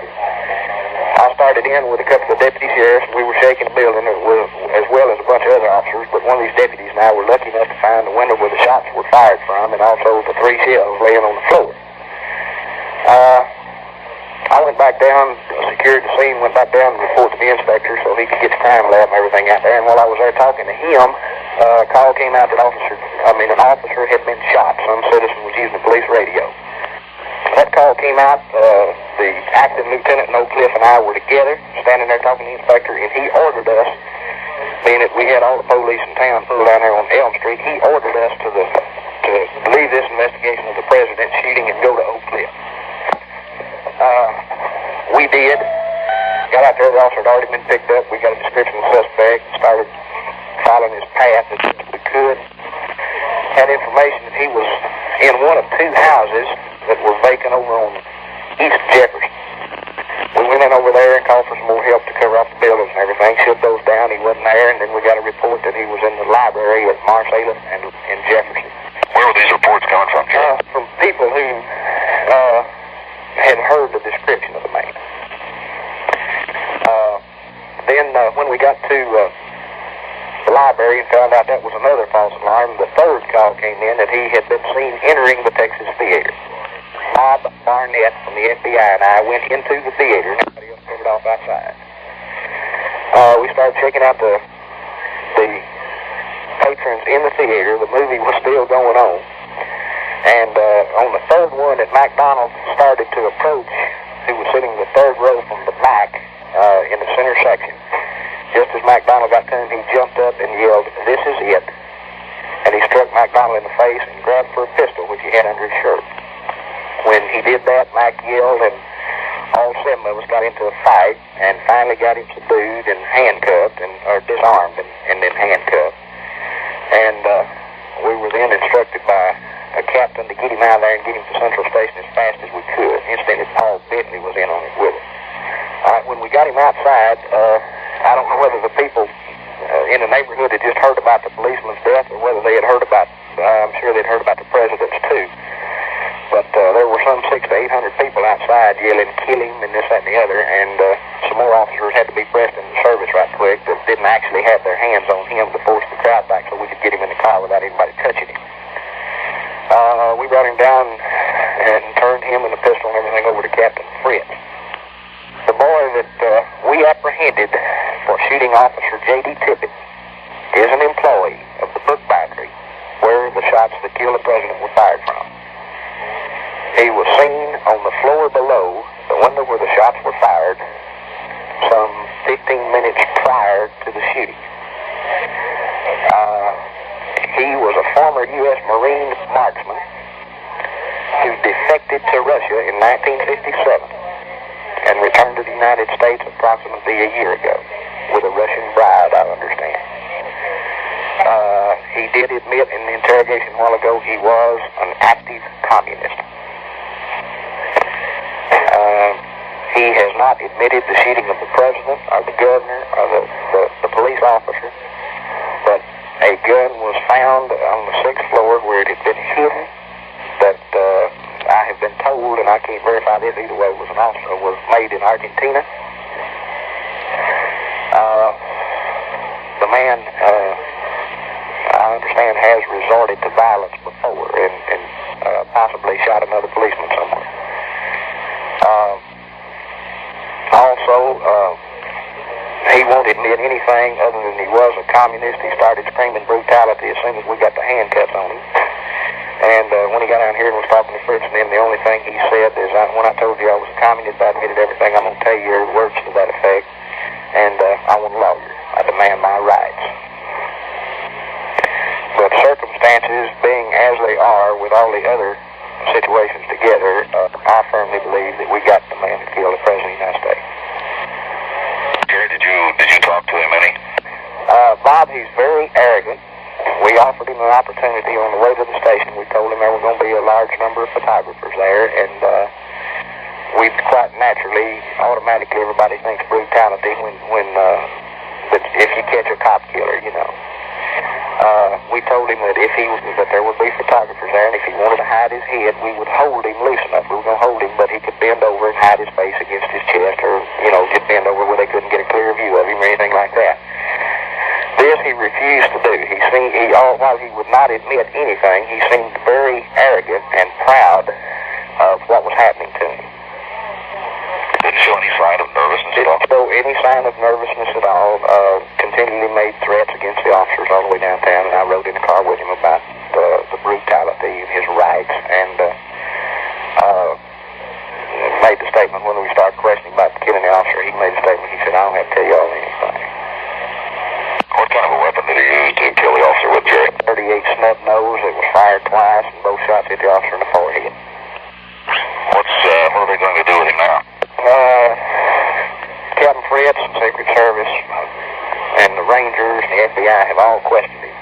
I started in with a couple of deputy sheriffs. We were shaking the building. as well as a bunch of other officers, but one of these deputies and I were lucky enough to find the window where the shots were fired from, and also the 3 shells laying on the floor. I went back down, secured the scene, went back down and reported to the inspector so he could get the crime lab and everything out there. And while I was there talking to him, a call came out that an officer had been shot. Some citizen was using the police radio. That call came out. The acting lieutenant in Oak Cliff and I were together, standing there talking to the inspector, and he ordered us, being that we had all the police in town pulled down there on Elm Street, he ordered us to leave this investigation of the president's shooting and go to Oak Cliff. We did. Got out there, the officer had already been picked up. We got a description of the suspect, started following his path as best we could. Had information that he was in one of 2 houses that were vacant over on East Jefferson. We went in over there and called for some more help to cover up the buildings and everything. Shut those down. He wasn't there, and then we got a report that he was in the library at Marsalis and in Jefferson. Where were these reports coming from, Jim? From people who had heard the description of the man. Then when we got to the library and found out that was another false alarm, the 3rd call came in that he had been seen entering the Texas Theater. Bob Barnett from the FBI and I went into the theater, and everybody else put it off outside. We started checking out the patrons in the theater. The movie was still going on. And on the 3rd one that McDonald started to approach, who was sitting in the 3rd row from the back in the center section, just as McDonald got to him, he jumped up and yelled, "This is it." And he struck McDonald in the face and grabbed for a pistol, which he had under his shirt. When he did that, Mac yelled, and all 7 of us got into a fight and finally got him subdued and handcuffed, or disarmed and then handcuffed. And we were then instructed by a captain to get him out of there and get him to Central Station as fast as we could. Incidentally, Paul Bentley was in on it with us. When we got him outside, I don't know whether the people in the neighborhood had just heard about the policeman's death or whether they had heard about, I'm sure they'd heard about the president's too. But there were some 600 to 800 people outside yelling, "Kill him," and this, that, and the other, and some more officers had to be pressed into service right quick that didn't actually have their hands on him to force the crowd back so we could get him in the car without anybody touching him. We brought him down and turned him and the pistol and everything over to Captain Fritz. The boy that we apprehended for shooting Officer J.D. Tippett is an employee of the book bindery where the shots that killed the president were fired from. He was seen on the floor below the window where the shots were fired some 15 minutes prior to the shooting. He was a former U.S. Marine marksman who defected to Russia in 1957 and returned to the United States approximately a year ago with a Russian bride, I understand. He did admit in the interrogation a while ago he was an active communist. He has not admitted the shooting of the president or the governor or the police officer, but a gun was found on the 6th floor where it had been hidden that I have been told, and I can't verify this either way, was made in Argentina. The man, I understand, has resorted to violence before and possibly shot another policeman somewhere. He won't admit anything other than he was a communist. He started screaming brutality as soon as we got the handcuffs on him. And when he got down here and was talking to Fritz and them, the only thing he said is, when I told you I was a communist, I admitted everything. I'm going to tell you your words to that effect. And I want a lawyer. I demand my rights. But circumstances being as they are with all the other situations together, I firmly believe that we got the man who killed the President of the United States. Jerry, did you talk to him any? Bob, he's very arrogant. We offered him an opportunity on the way to the station. We told him there were going to be a large number of photographers there, and we quite naturally, automatically, everybody thinks brutality when if you catch a cop killer, you know. We told him that that there would be photographers there, and if he wanted to hide his head, we would hold him loose enough. We were going to hold him, but he could bend over and hide his face against his chest, or just bend over where they couldn't get a clear view of him or anything like that. he refused to do. While he would not admit anything, he seemed very arrogant and proud of what was happening to him. Didn't show any sign of nervousness at all? Didn't show any sign of nervousness at all. Continually made threats against the officers all the way downtown, and I rode in the car with him about the brutality of his rights, and made the statement when we started questioning about killing the officer. He made a statement. He said, "I don't have to tell y'all anything." What kind of a weapon did he use to kill the officer with, Jerry? 38 snub nose. It was fired twice, and both shots hit the officer in the forehead. What are they going to do with him now? Captain Fritz, Secret Service, and the Rangers, and the FBI have all questioned him.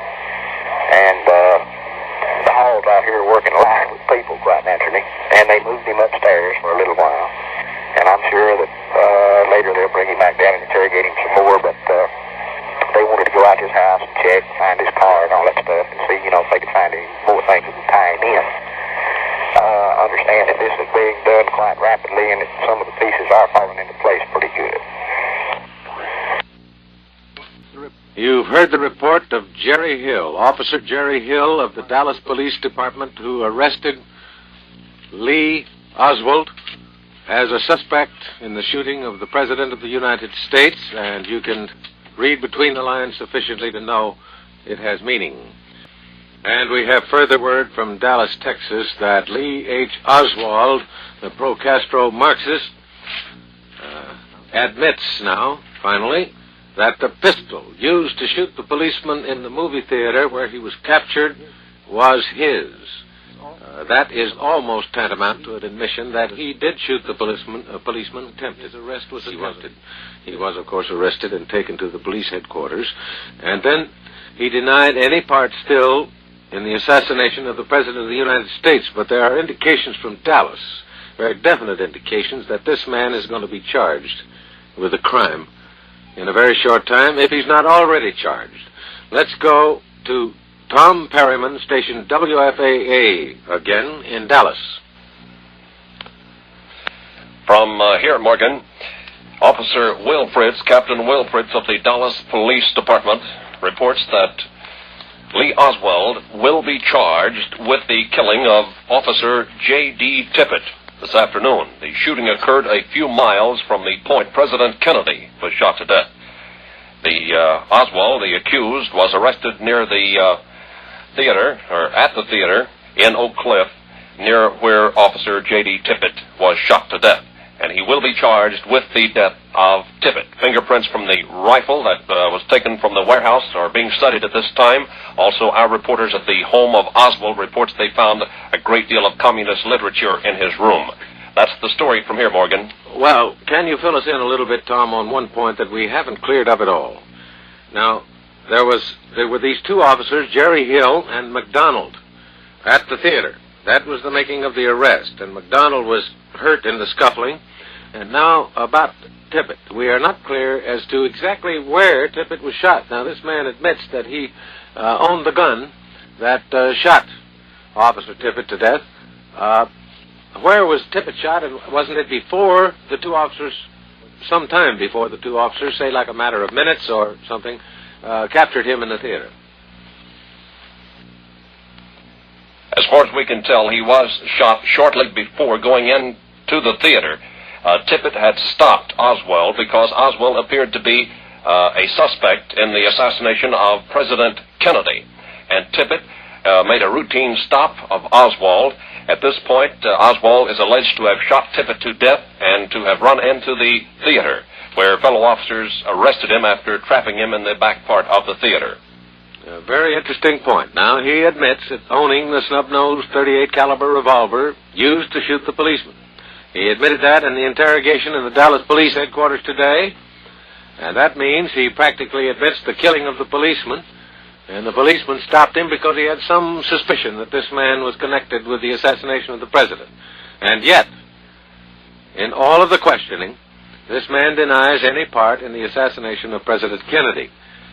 And the halls out here are working live with people, quite naturally. And they moved him upstairs for a little while. And I'm sure that later they'll bring him back down and interrogate him some more. But they wanted to go out to his house and check, find his car and all that stuff, and see, if they could find any more things that would tie him in. Understand that this is being done quite rapidly, and that some of the pieces are falling into place pretty good. You've heard the report of Jerry Hill, Officer Jerry Hill of the Dallas Police Department, who arrested Lee Oswald as a suspect in the shooting of the President of the United States, and you can read between the lines sufficiently to know it has meaning. And we have further word from Dallas, Texas, that Lee H. Oswald, the pro-Castro Marxist, admits now, finally, that the pistol used to shoot the policeman in the movie theater where he was captured was his. That is almost tantamount to an admission that he did shoot the policeman attempted. His arrest was attempted. He was, of course, arrested and taken to the police headquarters. And then he denied any part still in the assassination of the President of the United States. But there are indications from Dallas, very definite indications, that this man is going to be charged with a crime in a very short time, if he's not already charged. Let's go to Tom Perryman, station WFAA, again in Dallas. From here, Morgan, Officer Will Fritz, Captain Will Fritz of the Dallas Police Department, reports that Lee Oswald will be charged with the killing of Officer J.D. Tippit this afternoon. The shooting occurred a few miles from the point President Kennedy was shot to death. Oswald, the accused, was arrested near the theater, or at the theater in Oak Cliff, near where Officer J.D. Tippit was shot to death. And he will be charged with the death of Tippit. Fingerprints from the rifle that was taken from the warehouse are being studied at this time. Also, our reporters at the home of Oswald reports they found a great deal of communist literature in his room. That's the story from here, Morgan. Well, can you fill us in a little bit, Tom, on one point that we haven't cleared up at all? Now, there were these two officers, Jerry Hill and McDonald, at the theater. That was the making of the arrest, and McDonald was hurt in the scuffling. And now about Tippit. We are not clear as to exactly where Tippit was shot. Now, this man admits that he owned the gun that shot Officer Tippit to death. Where was Tippit shot, and wasn't it before the two officers, sometime before the two officers, say like a matter of minutes or something, captured him in the theater? As far as we can tell, he was shot shortly before going into the theater. Tippit had stopped Oswald because Oswald appeared to be a suspect in the assassination of President Kennedy. And Tippit made a routine stop of Oswald. At this point, Oswald is alleged to have shot Tippit to death and to have run into the theater, where fellow officers arrested him after trapping him in the back part of the theater. A very interesting point. Now, he admits that owning the snub-nosed .38 caliber revolver used to shoot the policeman. He admitted that in the interrogation in the Dallas Police Headquarters today, and that means he practically admits the killing of the policeman, and the policeman stopped him because he had some suspicion that this man was connected with the assassination of the president. And yet, in all of the questioning, this man denies any part in the assassination of President Kennedy.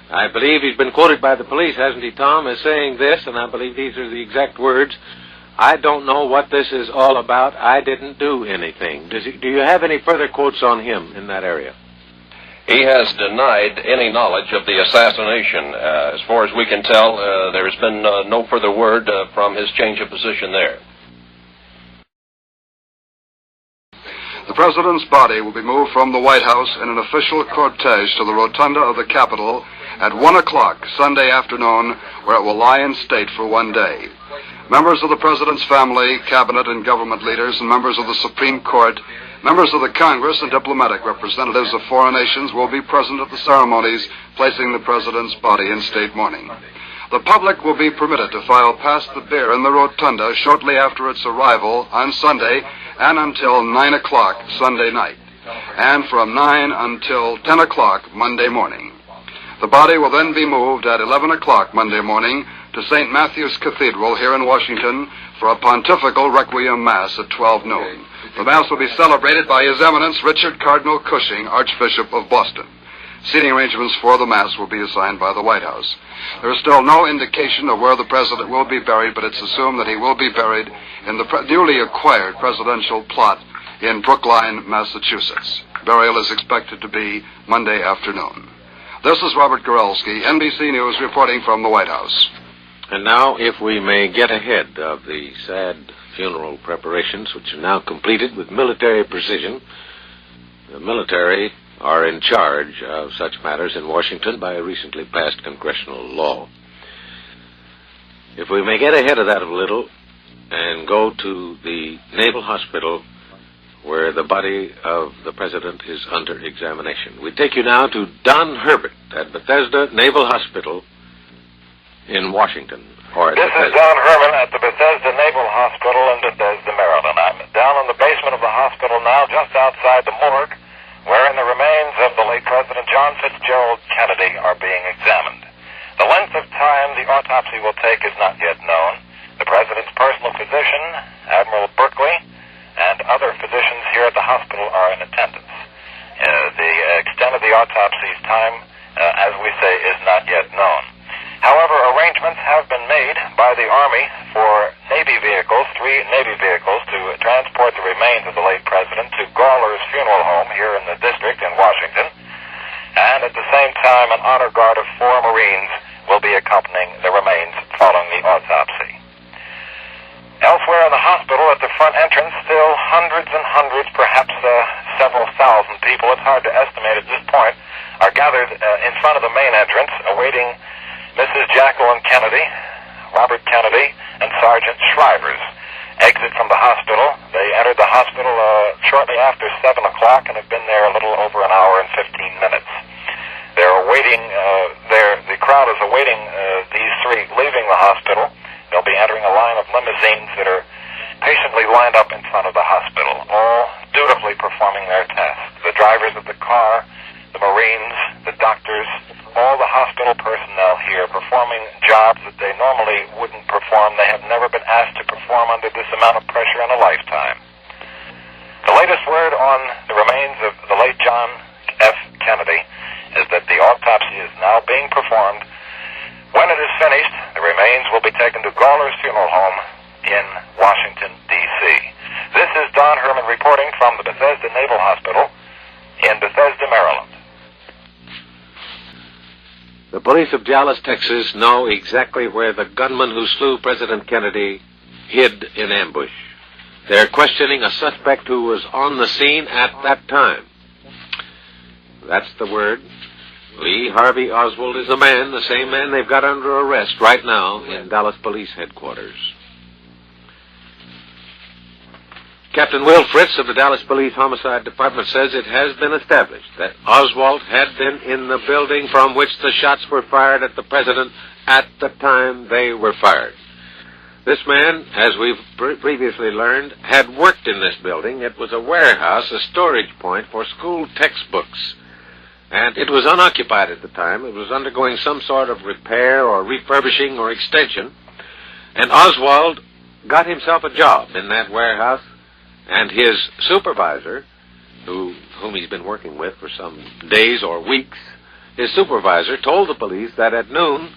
I believe he's been quoted by the police, hasn't he, Tom, as saying this, and I believe these are the exact words: "I don't know what this is all about. I didn't do anything." Do you have any further quotes on him in that area? He has denied any knowledge of the assassination. As far as we can tell, there's been no further word from his change of position there. The President's body will be moved from the White House in an official cortege to the rotunda of the Capitol at 1 o'clock Sunday afternoon, where it will lie in state for one day. Members of the President's family, cabinet and government leaders, and members of the Supreme Court, members of the Congress, and diplomatic representatives of foreign nations will be present at the ceremonies placing the President's body in state mourning. The public will be permitted to file past the bier in the rotunda shortly after its arrival on Sunday and until 9 o'clock Sunday night, and from 9 until 10 o'clock Monday morning. The body will then be moved at 11 o'clock Monday morning to St. Matthew's Cathedral here in Washington for a pontifical requiem mass at 12 noon. The mass will be celebrated by His Eminence Richard Cardinal Cushing, Archbishop of Boston. Seating arrangements for the mass will be assigned by the White House. There is still no indication of where the president will be buried, but it's assumed that he will be buried in the newly acquired presidential plot in Brookline, Massachusetts. Burial is expected to be Monday afternoon. This is Robert Gorelski, NBC News, reporting from the White House. And now, if we may get ahead of the sad funeral preparations, which are now completed with military precision. The military are in charge of such matters in Washington by a recently passed congressional law. If we may get ahead of that a little and go to the Naval Hospital where the body of the President is under examination. We take you now to Don Herbert at Bethesda Naval Hospital in Washington. This is Don Herman at the Bethesda Naval Hospital in Bethesda, Maryland. I'm down in the basement of the hospital now, just outside the morgue, wherein the remains of the late President John Fitzgerald Kennedy are being examined. The length of time the autopsy will take is not yet known. The President's personal physician, Admiral Berkeley, and other physicians here at the hospital are in attendance. The extent of the autopsy's time, as we say, is not yet known. However, arrangements have been made by the Army for Navy vehicles, 3 Navy vehicles, to transport the remains of the late President to Gawler's funeral home here in the district in Washington. And at the same time, an honor guard of 4 Marines will be accompanying the remains following the autopsy. Elsewhere in the hospital, at the front entrance, still hundreds and hundreds, perhaps several thousand people, it's hard to estimate at this point, are gathered in front of the main entrance awaiting Mrs. Jacqueline Kennedy, Robert Kennedy, and Sergeant Shriver's exit from the hospital. They entered the hospital shortly after 7 o'clock and have been there a little over an hour and 15 minutes. They're awaiting, the crowd is awaiting these 3 leaving the hospital. They'll be entering a line of limousines that are patiently lined up in front of the hospital, all dutifully performing their tasks. The drivers of the car, the Marines, the doctors, all the hospital personnel here performing jobs that they normally wouldn't perform. They have never been asked to perform under this amount of pressure in a lifetime. The latest word on the remains of the late John F. Kennedy is that the autopsy is now being performed. When it is finished, the remains will be taken to Gawler's funeral home in Washington, D.C. This is Don Herman reporting from the Bethesda Naval Hospital in Bethesda, Maryland. The police of Dallas, Texas know exactly where the gunman who slew President Kennedy hid in ambush. They're questioning a suspect who was on the scene at that time. That's the word. Lee Harvey Oswald is the man, the same man they've got under arrest right now in Dallas Police Headquarters. Captain Will Fritz of the Dallas Police Homicide Department says it has been established that Oswald had been in the building from which the shots were fired at the president at the time they were fired. This man, as we've previously learned, had worked in this building. It was a warehouse, a storage point for school textbooks. And it was unoccupied at the time. It was undergoing some sort of repair or refurbishing or extension. And Oswald got himself a job in that warehouse. And his supervisor, whom he's been working with for some days or weeks, his supervisor told the police that at noon,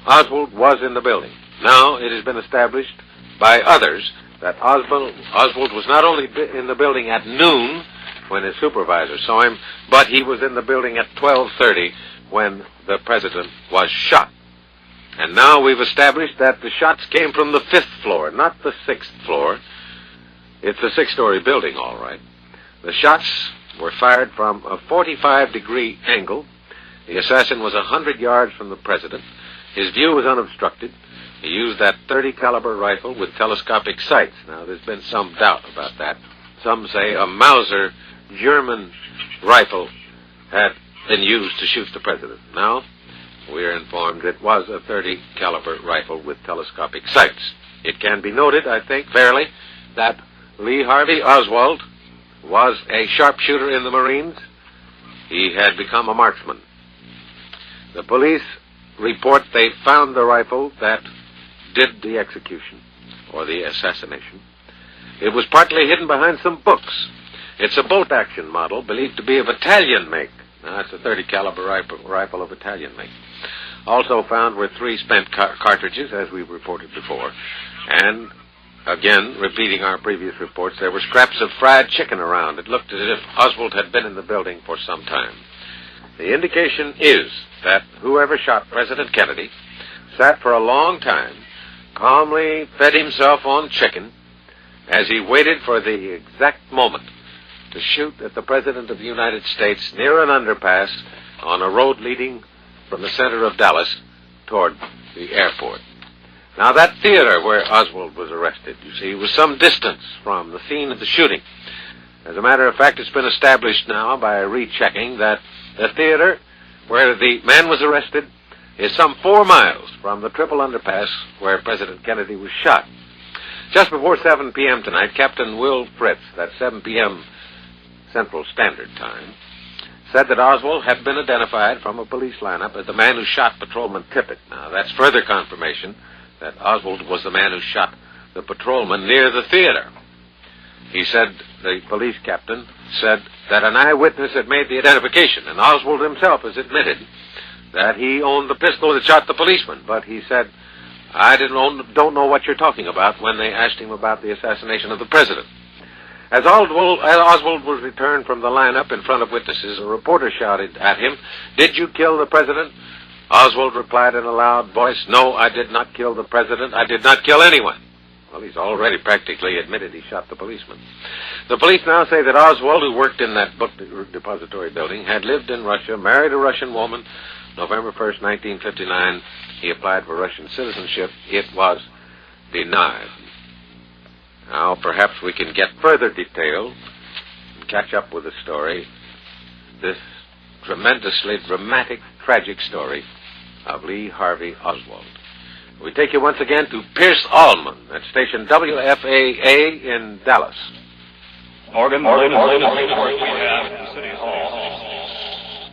Oswald was in the building. Now it has been established by others that Oswald was not only in the building at noon, when his supervisor saw him, but he was in the building at 12:30 when the president was shot. And now we've established that the shots came from the 5th floor, not the 6th floor. It's a 6-story building, all right. The shots were fired from a 45-degree angle. The assassin was 100 yards from the president. His view was unobstructed. He used that .30 caliber rifle with telescopic sights. Now, there's been some doubt about that. Some say a Mauser German rifle had been used to shoot the president. Now, we are informed it was a .30 caliber rifle with telescopic sights. It can be noted, I think, fairly, that Lee Harvey Oswald was a sharpshooter in the Marines. He had become a marksman. The police report they found the rifle that did the execution, or the assassination. It was partly hidden behind some books. It's a bolt-action model believed to be of Italian make. Now, that's a .30 caliber rifle of Italian make. Also found were 3 spent cartridges, as we reported before. And, again, repeating our previous reports, there were scraps of fried chicken around. It looked as if Oswald had been in the building for some time. The indication is that whoever shot President Kennedy sat for a long time, calmly fed himself on chicken, as he waited for the exact moment to shoot at the President of the United States near an underpass on a road leading from the center of Dallas toward the airport. Now, that theater where Oswald was arrested, you see, was some distance from the scene of the shooting. As a matter of fact, it's been established now by rechecking that the theater where the man was arrested is some 4 miles from the triple underpass where President Kennedy was shot. Just before 7 p.m. tonight, Captain Will Fritz, that's 7 p.m. Central Standard Time, said that Oswald had been identified from a police lineup as the man who shot Patrolman Tippett. Now, that's further confirmation that Oswald was the man who shot the patrolman near the theater. He said, the police captain said that an eyewitness had made the identification, and Oswald himself has admitted that he owned the pistol that shot the policeman, but he said, I don't know what you're talking about when they asked him about the assassination of the president. As Oswald was returned from the lineup in front of witnesses, a reporter shouted at him, "Did you kill the president?" Oswald replied in a loud voice, "No, I did not kill the president. I did not kill anyone." Well, he's already practically admitted he shot the policeman. The police now say that Oswald, who worked in that book depository building, had lived in Russia, married a Russian woman. November 1st, 1959, he applied for Russian citizenship. It was denied. Now, perhaps we can get further detail and catch up with the story, this tremendously dramatic, tragic story of Lee Harvey Oswald. We take you once again to Pierce Allman at station WFAA in Dallas. Morgan, the latest report we have at the City Hall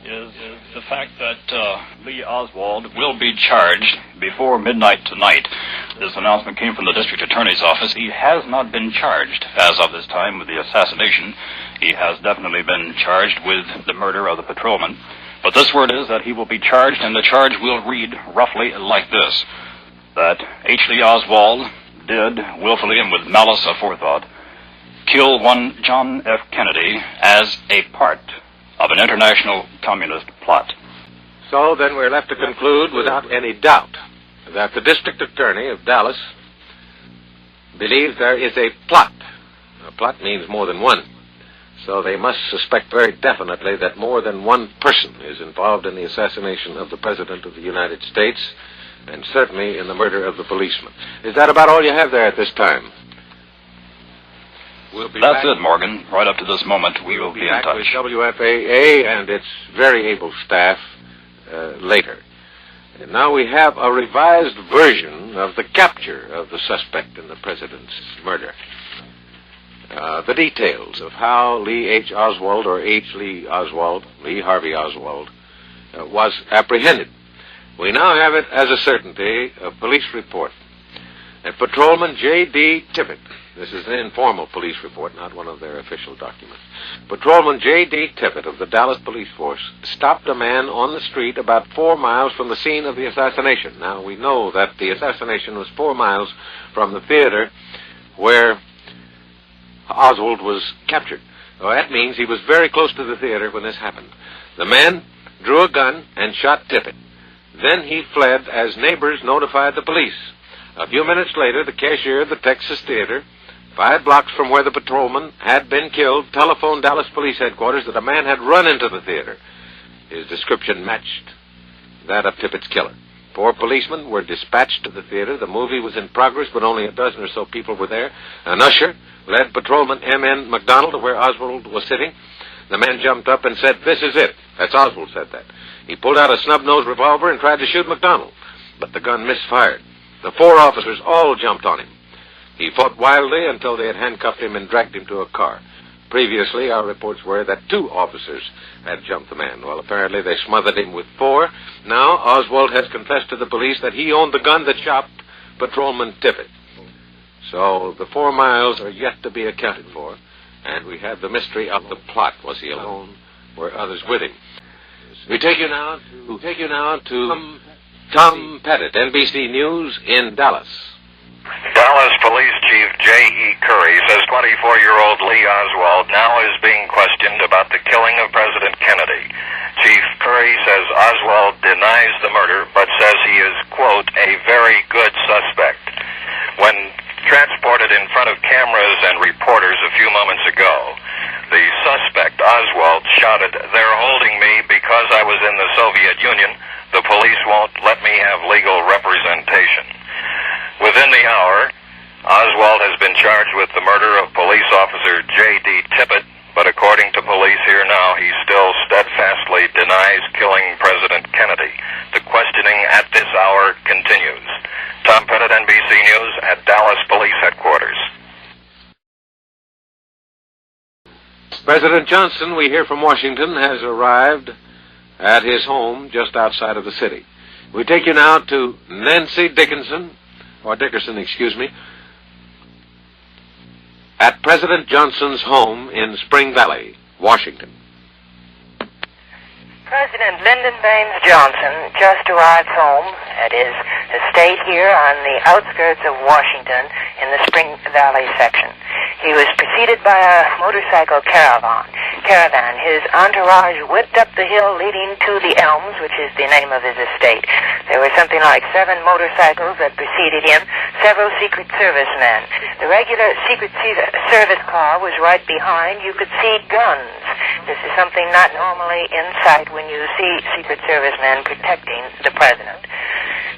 is the fact that Lee Oswald will be charged before midnight tonight. This announcement came from the district attorney's office. He has not been charged as of this time with the assassination. He has definitely been charged with the murder of the patrolman. But this word is that he will be charged, and the charge will read roughly like this: that H. Lee Oswald did, willfully and with malice aforethought, kill one John F. Kennedy as a part of an international communist plot. So then we're left to conclude without any doubt that the district attorney of Dallas believes there is a plot. A plot means more than one. So they must suspect very definitely that more than one person is involved in the assassination of the President of the United States, and certainly in the murder of the policeman. Is that about all you have there at this time? That's it, Morgan. Right up to this moment, we will be in touch. With WFAA and its very able staff later. And now we have a revised version of the capture of the suspect in the president's murder. The details of how Lee H. Oswald, or H. Lee Oswald, Lee Harvey Oswald, was apprehended. We now have it as a certainty, a police report. And Patrolman J.D. Tippett, this is an informal police report, not one of their official documents. Patrolman J.D. Tippett of the Dallas Police Force stopped a man on the street about 4 miles from the scene of the assassination. Now, we know that the assassination was 4 miles from the theater where Oswald was captured. So that means he was very close to the theater when this happened. The man drew a gun and shot Tippett. Then he fled as neighbors notified the police. A few minutes later, the cashier of the Texas Theater, 5 blocks from where the patrolman had been killed, telephoned Dallas Police Headquarters that a man had run into the theater. His description matched that of Tippett's killer. 4 policemen were dispatched to the theater. The movie was in progress, but only a dozen or so people were there. An usher led Patrolman M.N. McDonald to where Oswald was sitting. The man jumped up and said, "This is it." That's Oswald said that. He pulled out a snub-nosed revolver and tried to shoot McDonald, but the gun misfired. The 4 officers all jumped on him. He fought wildly until they had handcuffed him and dragged him to a car. Previously, our reports were that 2 officers had jumped the man. Well, apparently they smothered him with 4. Now, Oswald has confessed to the police that he owned the gun that shot Patrolman Tippett. So the 4 miles are yet to be accounted for, and we have the mystery of the plot. Was he alone? Were others with him? We take you now to Tom Pettit, NBC News in Dallas. Dallas Police Chief J.E. Curry says 24-year-old Lee Oswald now is being questioned about the killing of President Kennedy. Chief Curry says Oswald denies the murder, but says he is, quote, a very good suspect. When transported in front of cameras and reporters a few moments ago, the suspect, Oswald, shouted, "They're holding me because I was in the Soviet Union. The police won't let me have legal representation." Within the hour, Oswald has been charged with the murder of police officer J.D. Tippett, but according to police here now, he still steadfastly denies killing President Kennedy. The questioning at this hour continues. Tom Pettit, NBC News at Dallas Police Headquarters. President Johnson, we hear from Washington, has arrived at his home just outside of the city. We take you now to Nancy Dickerson, at President Johnson's home in Spring Valley, Washington. President Lyndon Baines Johnson just arrived home at his estate here on the outskirts of Washington in the Spring Valley section. He was preceded by a motorcycle caravan. His entourage whipped up the hill leading to the Elms, which is the name of his estate. There were something like 7 motorcycles that preceded him, several Secret Service men. The regular Secret Service car was right behind. You could see guns. This is something not normally in sight when you see Secret Service men protecting the president.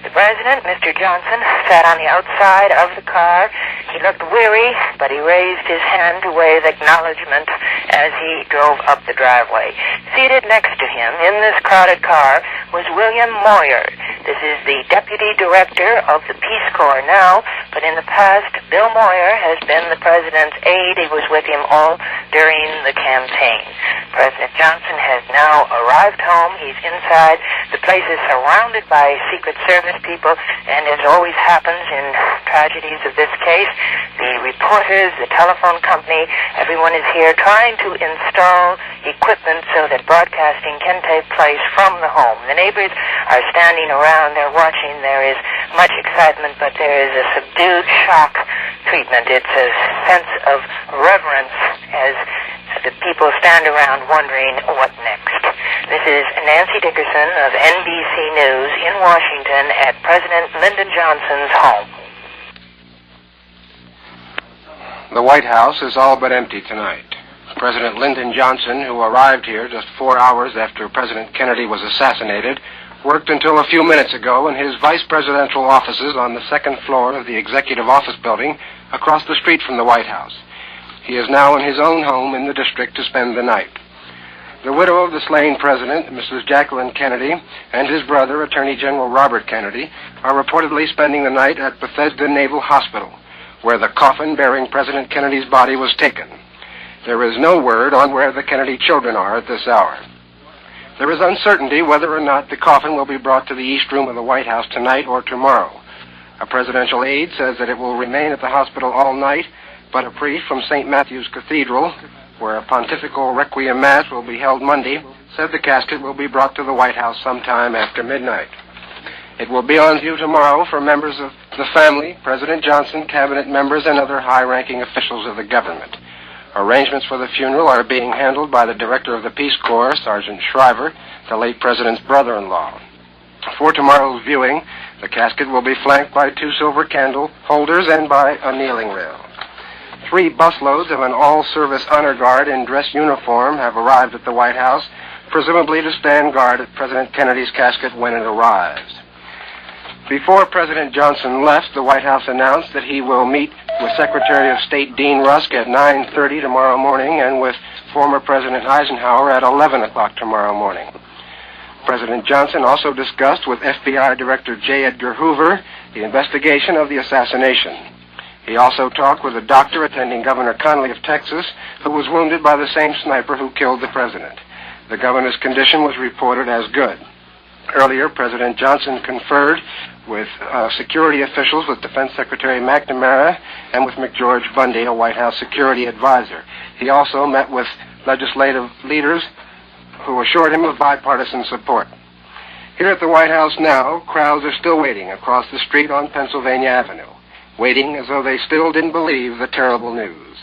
The president, Mr. Johnson, sat on the outside of the car. He looked weary, but he raised his hand to wave acknowledgement as he drove up the driveway. Seated next to him in this crowded car was William Moyer. This is the deputy director of the Peace Corps now, but in the past, Bill Moyer has been the president's aide. He was with him all during the campaign. President Johnson has now arrived home. He's inside. The place is surrounded by Secret Service people, and as always happens in tragedies of this case, the reporters, the telephone company, everyone is here trying to install equipment so that broadcasting can take place from the home. The neighbors are standing around, they're watching. There is much excitement, but there is a subdued shock treatment. It's a sense of reverence as the people stand around wondering what next. This is Nancy Dickerson of NBC News in Washington at President Lyndon Johnson's home. The White House is all but empty tonight. President Lyndon Johnson, who arrived here just 4 hours after President Kennedy was assassinated, worked until a few minutes ago in his vice presidential offices on the 2nd floor of the Executive Office Building across the street from the White House. He is now in his own home in the district to spend the night. The widow of the slain president, Mrs. Jacqueline Kennedy, and his brother, Attorney General Robert Kennedy, are reportedly spending the night at Bethesda Naval Hospital, where the coffin bearing President Kennedy's body was taken. There is no word on where the Kennedy children are at this hour. There is uncertainty whether or not the coffin will be brought to the East Room of the White House tonight or tomorrow. A presidential aide says that it will remain at the hospital all night, but a priest from St. Matthew's Cathedral, where a pontifical requiem mass will be held Monday, said the casket will be brought to the White House sometime after midnight. It will be on view tomorrow for members of the family, President Johnson, cabinet members, and other high-ranking officials of the government. Arrangements for the funeral are being handled by the Director of the Peace Corps, Sergeant Shriver, the late President's brother-in-law. For tomorrow's viewing, the casket will be flanked by 2 silver candle holders and by a kneeling rail. 3 busloads of an all-service honor guard in dress uniform have arrived at the White House, presumably to stand guard at President Kennedy's casket when it arrives. Before President Johnson left, the White House announced that he will meet with Secretary of State Dean Rusk at 9:30 tomorrow morning and with former President Eisenhower at 11 o'clock tomorrow morning. President Johnson also discussed with FBI Director J. Edgar Hoover the investigation of the assassination. He also talked with a doctor attending Governor Connally of Texas, who was wounded by the same sniper who killed the president. The governor's condition was reported as good. Earlier, President Johnson conferred with security officials with Defense Secretary McNamara and with McGeorge Bundy, a White House security advisor. He also met with legislative leaders who assured him of bipartisan support. Here at the White House now, crowds are still waiting across the street on Pennsylvania Avenue, waiting as though they still didn't believe the terrible news.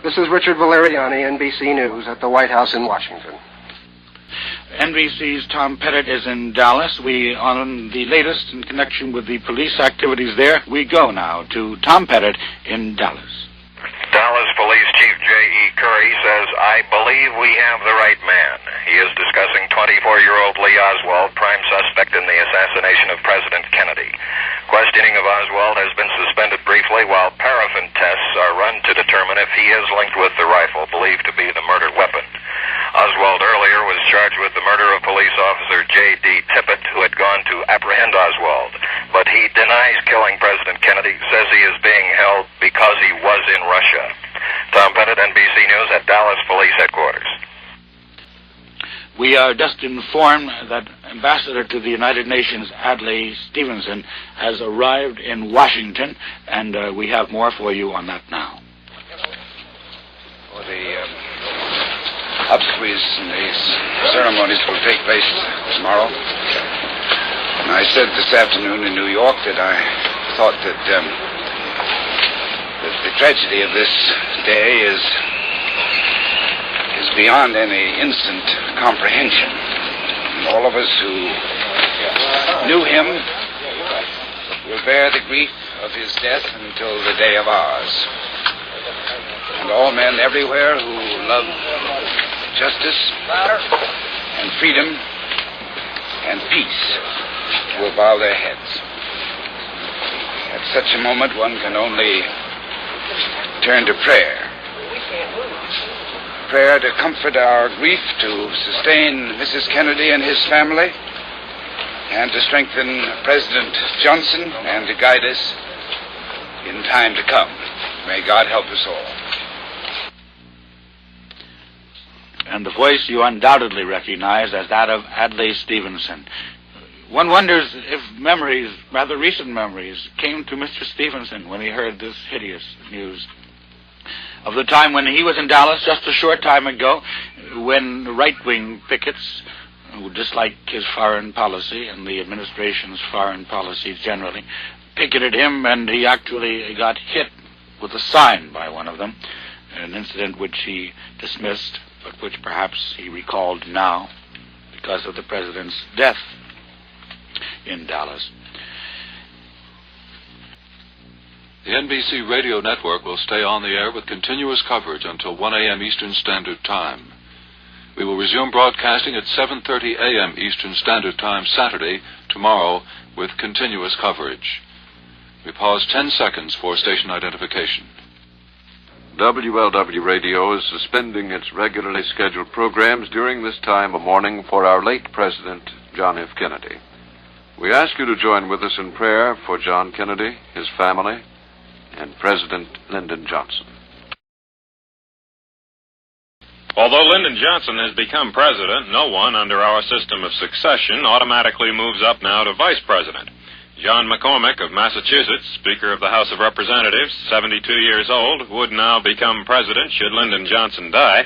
This is Richard Valeriani, NBC News, at the White House in Washington. NBC's Tom Pettit is in Dallas. On the latest in connection with the police activities there, we go now to Tom Pettit in Dallas. Dallas Police Chief J.E. Curry says, "I believe we have the right man." He is discussing 24-year-old Lee Oswald, prime suspect in the assassination of President Kennedy. Questioning of Oswald has been suspended briefly while paraffin tests are run to determine if he is linked with the rifle believed to be the murder weapon. Oswald earlier was charged with the murder of police officer J.D. Tippit, who had gone to apprehend Oswald. But he denies killing President Kennedy, says he is being held because he was in Russia. Tom Pettit, NBC News at Dallas Police Headquarters. We are just informed that Ambassador to the United Nations, Adlai Stevenson, has arrived in Washington, and we have more for you on that now. Well, the obsequies and these ceremonies will take place tomorrow. And I said this afternoon in New York that I thought that the tragedy of this day is beyond any instant comprehension. And all of us who knew him will bear the grief of his death until the day of ours. And all men everywhere who love justice and freedom and peace will bow their heads. At such a moment, one can only turn to prayer. Prayer to comfort our grief, to sustain Mrs. Kennedy and his family, and to strengthen President Johnson and to guide us in time to come. May God help us all. And the voice you undoubtedly recognize as that of Adlai Stevenson. One wonders if memories, rather recent memories, came to Mr. Stevenson when he heard this hideous news of the time when he was in Dallas just a short time ago, when right-wing pickets who dislike his foreign policy and the administration's foreign policies generally picketed him, and he actually got hit with a sign by one of them, an incident which he dismissed, but which perhaps he recalled now because of the president's death in Dallas. The NBC radio network will stay on the air with continuous coverage until 1 a.m. Eastern Standard Time. We will resume broadcasting at 7:30 a.m. Eastern Standard Time Saturday, tomorrow, with continuous coverage. We pause 10 seconds for station identification. Wlw-Radio is suspending its regularly scheduled programs during this time of mourning for our late President, John F. Kennedy. We ask you to join with us in prayer for John Kennedy, his family, and President Lyndon Johnson. Although Lyndon Johnson has become president, no one under our system of succession automatically moves up now to vice president. John McCormick of Massachusetts, Speaker of the House of Representatives, 72 years old, would now become president should Lyndon Johnson die.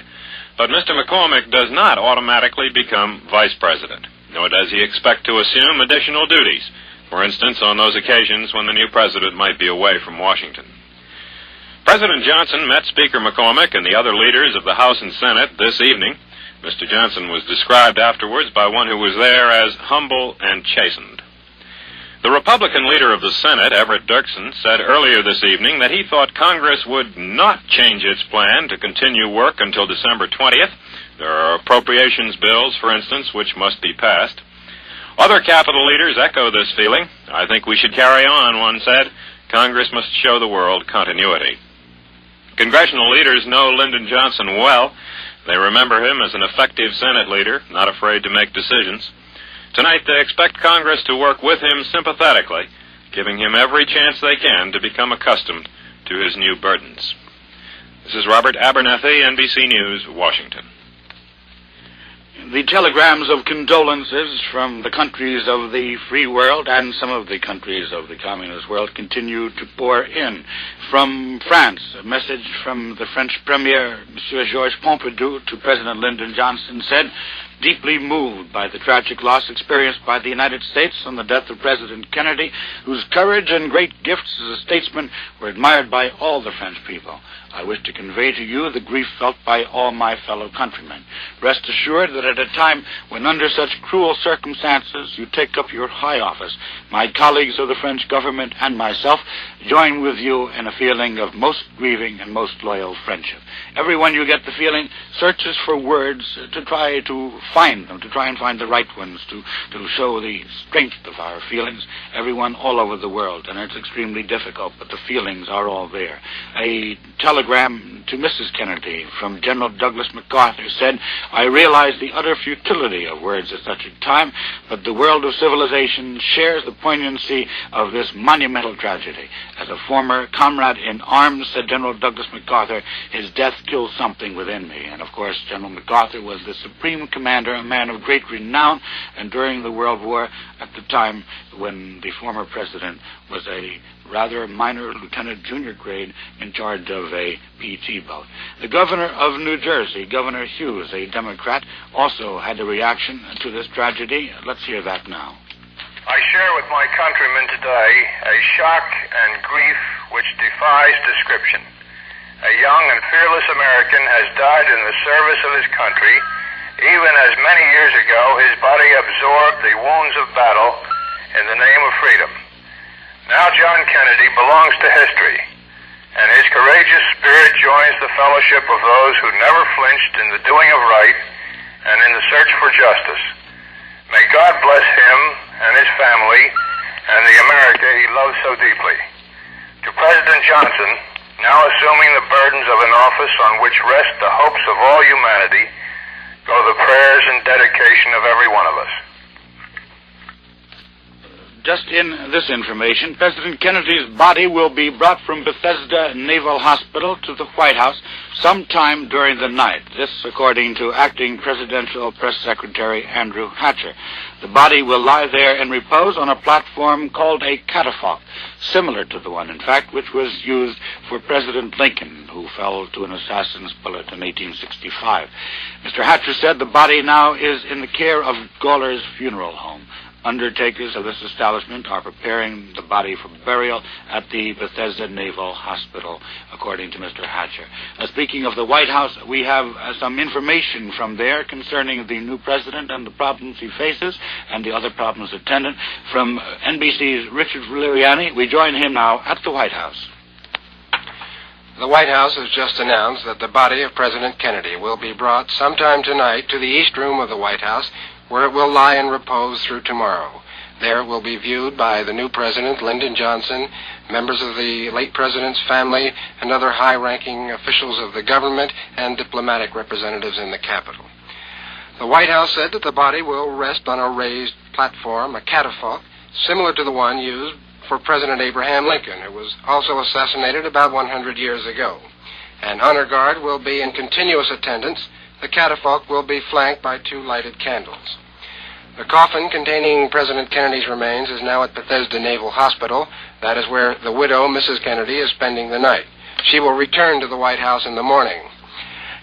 But Mr. McCormick does not automatically become vice president, nor does he expect to assume additional duties, for instance, on those occasions when the new president might be away from Washington. President Johnson met Speaker McCormick and the other leaders of the House and Senate this evening. Mr. Johnson was described afterwards by one who was there as humble and chastened. The Republican leader of the Senate, Everett Dirksen, said earlier this evening that he thought Congress would not change its plan to continue work until December 20th. There are appropriations bills, for instance, which must be passed. Other Capitol leaders echo this feeling. I think we should carry on, one said. Congress must show the world continuity. Congressional leaders know Lyndon Johnson well. They remember him as an effective Senate leader, not afraid to make decisions. Tonight they expect Congress to work with him sympathetically, giving him every chance they can to become accustomed to his new burdens. This is Robert Abernathy, NBC News, Washington. The telegrams of condolences from the countries of the free world and some of the countries of the communist world continue to pour in. From France, a message from the French Premier, Monsieur Georges Pompidou, to President Lyndon Johnson said, deeply moved by the tragic loss experienced by the United States on the death of President Kennedy, whose courage and great gifts as a statesman were admired by all the French people. I wish to convey to you the grief felt by all my fellow countrymen. Rest assured that at a time when under such cruel circumstances you take up your high office, my colleagues of the French government and myself join with you in a feeling of most grieving and most loyal friendship. Everyone, you get the feeling, searches for words to try to find them, to try and find the right ones, to show the strength of our feelings. Everyone all over the world, and it's extremely difficult, but the feelings are all there. A telegram to Mrs. Kennedy from General Douglas MacArthur said, I realize the utter futility of words at such a time, but the world of civilization shares the poignancy of this monumental tragedy. As a former comrade in arms, said General Douglas MacArthur, his death killed something within me. And of course, General MacArthur was the supreme commander, a man of great renown, and during the World War, at the time when the former president was a rather minor lieutenant junior grade in charge of a PT boat. The governor of New Jersey, Governor Hughes, a Democrat, also had a reaction to this tragedy. Let's hear that now. I share with my countrymen today a shock and grief which defies description. A young and fearless American has died in the service of his country, even as many years ago his body absorbed the wounds of battle in the name of freedom. Now John Kennedy belongs to history, and his courageous spirit joins the fellowship of those who never flinched in the doing of right and in the search for justice. May God bless him and his family and the America he loves so deeply. To President Johnson, now assuming the burdens of an office on which rest the hopes of all humanity, go the prayers and dedication of every one of us. Just in this information, President Kennedy's body will be brought from Bethesda Naval Hospital to the White House sometime during the night. This, according to Acting Presidential Press Secretary Andrew Hatcher. The body will lie there in repose on a platform called a catafalque, similar to the one, in fact, which was used for President Lincoln, who fell to an assassin's bullet in 1865. Mr. Hatcher said the body now is in the care of Gawler's funeral home. Undertakers of this establishment are preparing the body for burial at the Bethesda Naval Hospital, according to Mr. Hatcher. Speaking of the White House, we have some information from there concerning the new president and the problems he faces and the other problems attendant. From NBC's Richard Valeriani, we join him now at the White House. The White House has just announced that the body of President Kennedy will be brought sometime tonight to the East Room of the White House, where it will lie in repose through tomorrow. There it will be viewed by the new president, Lyndon Johnson, members of the late president's family, and other high-ranking officials of the government and diplomatic representatives in the Capitol. The White House said that the body will rest on a raised platform, a catafalque, similar to the one used for President Abraham Lincoln, who was also assassinated about 100 years ago. An honor guard will be in continuous attendance. The catafalque will be flanked by 2 lighted candles. The coffin containing President Kennedy's remains is now at Bethesda Naval Hospital. That is where the widow, Mrs. Kennedy, is spending the night. She will return to the White House in the morning.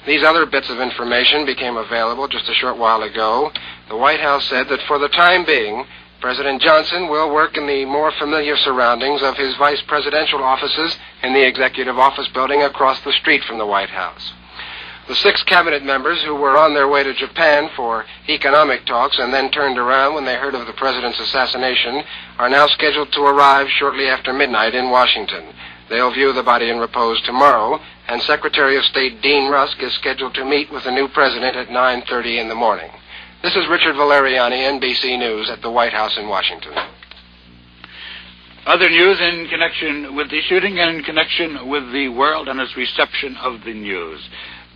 These other bits of information became available just a short while ago. The White House said that for the time being, President Johnson will work in the more familiar surroundings of his vice presidential offices in the Executive Office Building across the street from the White House. The 6 cabinet members who were on their way to Japan for economic talks and then turned around when they heard of the president's assassination are now scheduled to arrive shortly after midnight in Washington. They'll view the body in repose tomorrow, and Secretary of State Dean Rusk is scheduled to meet with the new president at 9:30 in the morning. This is Richard Valeriani, NBC News, at the White House in Washington. Other news in connection with the shooting and in connection with the world and its reception of the news.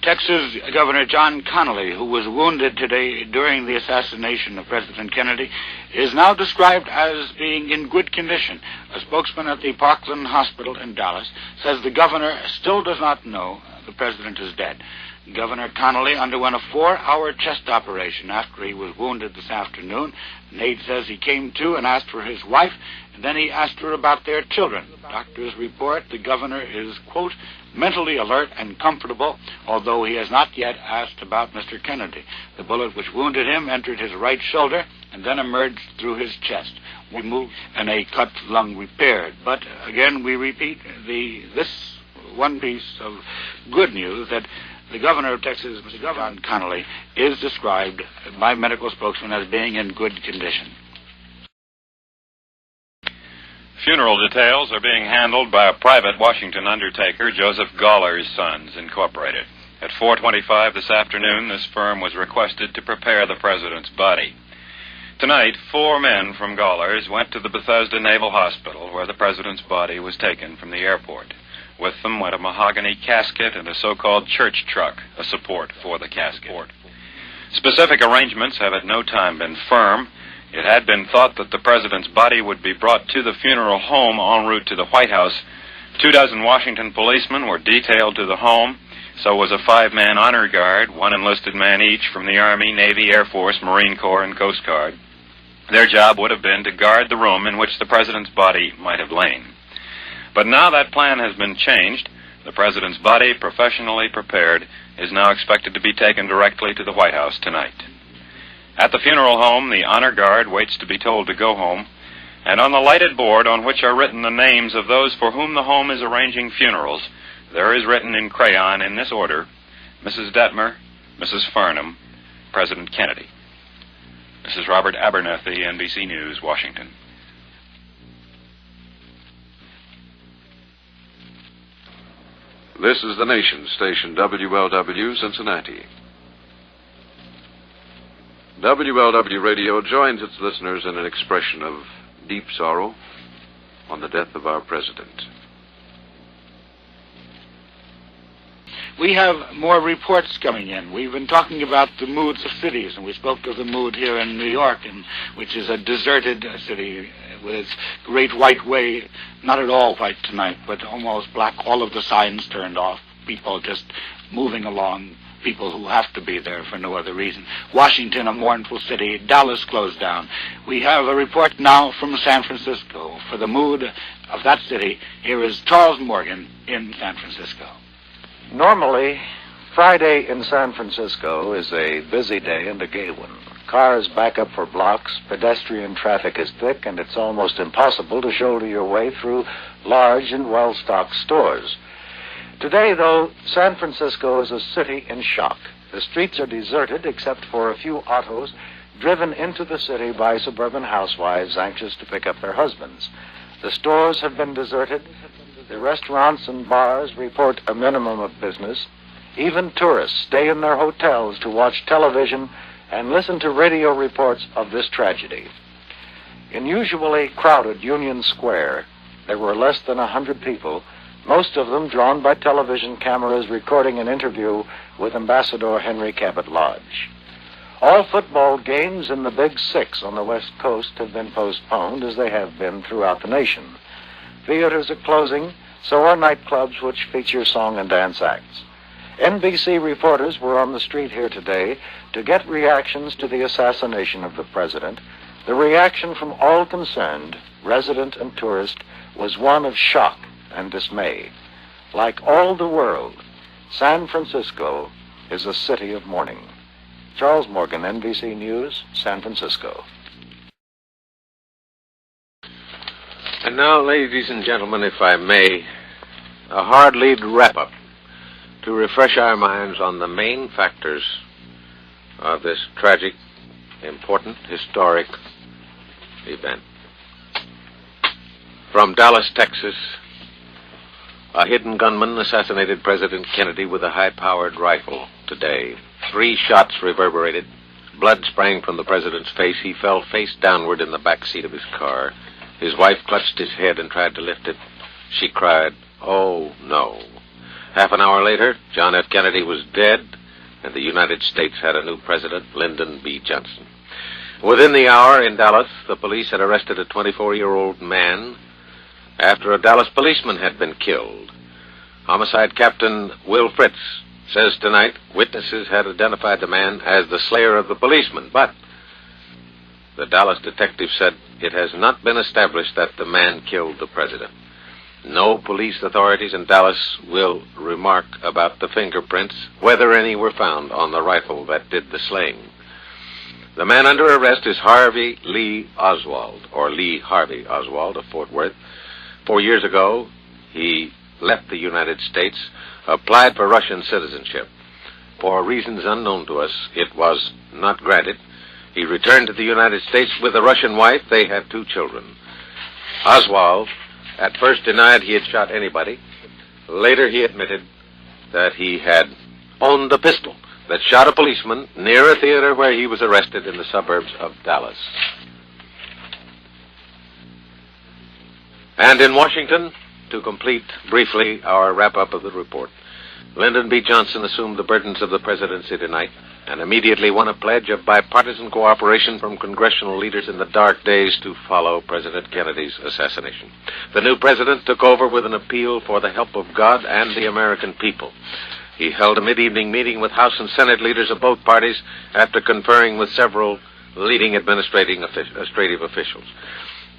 Texas Governor John Connally, who was wounded today during the assassination of President Kennedy, is now described as being in good condition. A spokesman at the Parkland Hospital in Dallas says the governor still does not know the president is dead. Governor Connally underwent a 4-hour chest operation after he was wounded this afternoon. An aide says he came to and asked for his wife, and then he asked her about their children. Doctors report the governor is, quote, mentally alert and comfortable, although he has not yet asked about Mr. Kennedy. The bullet which wounded him entered his right shoulder and then emerged through his chest. We moved and a cut lung repaired. But again, we repeat this one piece of good news that the governor of Texas, Mr. John Connally, is described by medical spokesman as being in good condition. Funeral details are being handled by a private Washington undertaker, Joseph Gawler's Sons, Incorporated. At 4:25 this afternoon, this firm was requested to prepare the president's body. Tonight, 4 men from Gawler's went to the Bethesda Naval Hospital, where the president's body was taken from the airport. With them went a mahogany casket and a so-called church truck, a support for the casket. Specific arrangements have at no time been firm. It had been thought that the president's body would be brought to the funeral home en route to the White House. 24 Washington policemen were detailed to the home. So was a 5-man honor guard, 1 enlisted man each from the Army, Navy, Air Force, Marine Corps, and Coast Guard. Their job would have been to guard the room in which the president's body might have lain. But now that plan has been changed. The president's body, professionally prepared, is now expected to be taken directly to the White House tonight. At the funeral home, the honor guard waits to be told to go home, and on the lighted board on which are written the names of those for whom the home is arranging funerals, there is written in crayon in this order: Mrs. Detmer, Mrs. Farnham, President Kennedy. This is Robert Abernethy, NBC News, Washington. This is the Nation station, WLW, Cincinnati. Wlw-Radio joins its listeners in an expression of deep sorrow on the death of our president. We have more reports coming in. We've been talking about the moods of cities, and we spoke of the mood here in New York, which is a deserted city with its great white way, not at all white tonight, but almost black, all of the signs turned off, people just moving along, people who have to be there for no other reason. Washington, a mournful city. Dallas closed down. We have a report now from San Francisco. For the mood of that city, here is Charles Morgan in San Francisco. Normally, Friday in San Francisco is a busy day and a gay one. Cars back up for blocks, pedestrian traffic is thick, and it's almost impossible to shoulder your way through large and well-stocked stores. Today, though, San Francisco is a city in shock. The streets are deserted except for a few autos driven into the city by suburban housewives anxious to pick up their husbands. The stores have been deserted. The restaurants and bars report a minimum of business. Even tourists stay in their hotels to watch television and listen to radio reports of this tragedy. In usually crowded Union Square, there were less than 100 people, most of them drawn by television cameras recording an interview with Ambassador Henry Cabot Lodge. All football games in the Big Six on the West Coast have been postponed, as they have been throughout the nation. Theaters are closing, so are nightclubs which feature song and dance acts. NBC reporters were on the street here today to get reactions to the assassination of the president. The reaction from all concerned, resident and tourist, was one of shock and dismay. Like all the world, San Francisco is a city of mourning. Charles Morgan, NBC News, San Francisco. And now, ladies and gentlemen, if I may, a hard lead wrap-up to refresh our minds on the main factors of this tragic, important, historic event. From Dallas, Texas, a hidden gunman assassinated President Kennedy with a high-powered rifle today. 3 shots reverberated. Blood sprang from the president's face. He fell face downward in the back seat of his car. His wife clutched his head and tried to lift it. She cried, "Oh, no." Half an hour later, John F. Kennedy was dead, and the United States had a new president, Lyndon B. Johnson. Within the hour in Dallas, the police had arrested a 24-year-old man after a Dallas policeman had been killed. Homicide Captain Will Fritz says tonight witnesses had identified the man as the slayer of the policeman, but the Dallas detective said it has not been established that the man killed the president. No police authorities in Dallas will remark about the fingerprints, whether any were found on the rifle that did the slaying. The man under arrest is Harvey Lee Oswald, or Lee Harvey Oswald of Fort Worth. 4 years ago, he left the United States, applied for Russian citizenship. For reasons unknown to us, it was not granted. He returned to the United States with a Russian wife. They had 2 children. Oswald at first denied he had shot anybody. Later he admitted that he had owned the pistol that shot a policeman near a theater where he was arrested in the suburbs of Dallas. And in Washington, to complete briefly our wrap-up of the report, Lyndon B. Johnson assumed the burdens of the presidency tonight and immediately won a pledge of bipartisan cooperation from congressional leaders in the dark days to follow President Kennedy's assassination. The new president took over with an appeal for the help of God and the American people. He held a mid-evening meeting with House and Senate leaders of both parties after conferring with several leading administrative officials.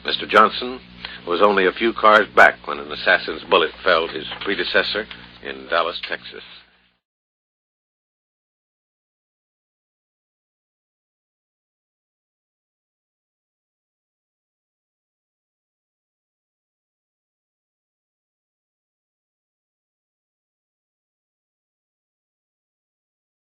Mr. Johnson was only a few cars back when an assassin's bullet felled his predecessor in Dallas, Texas.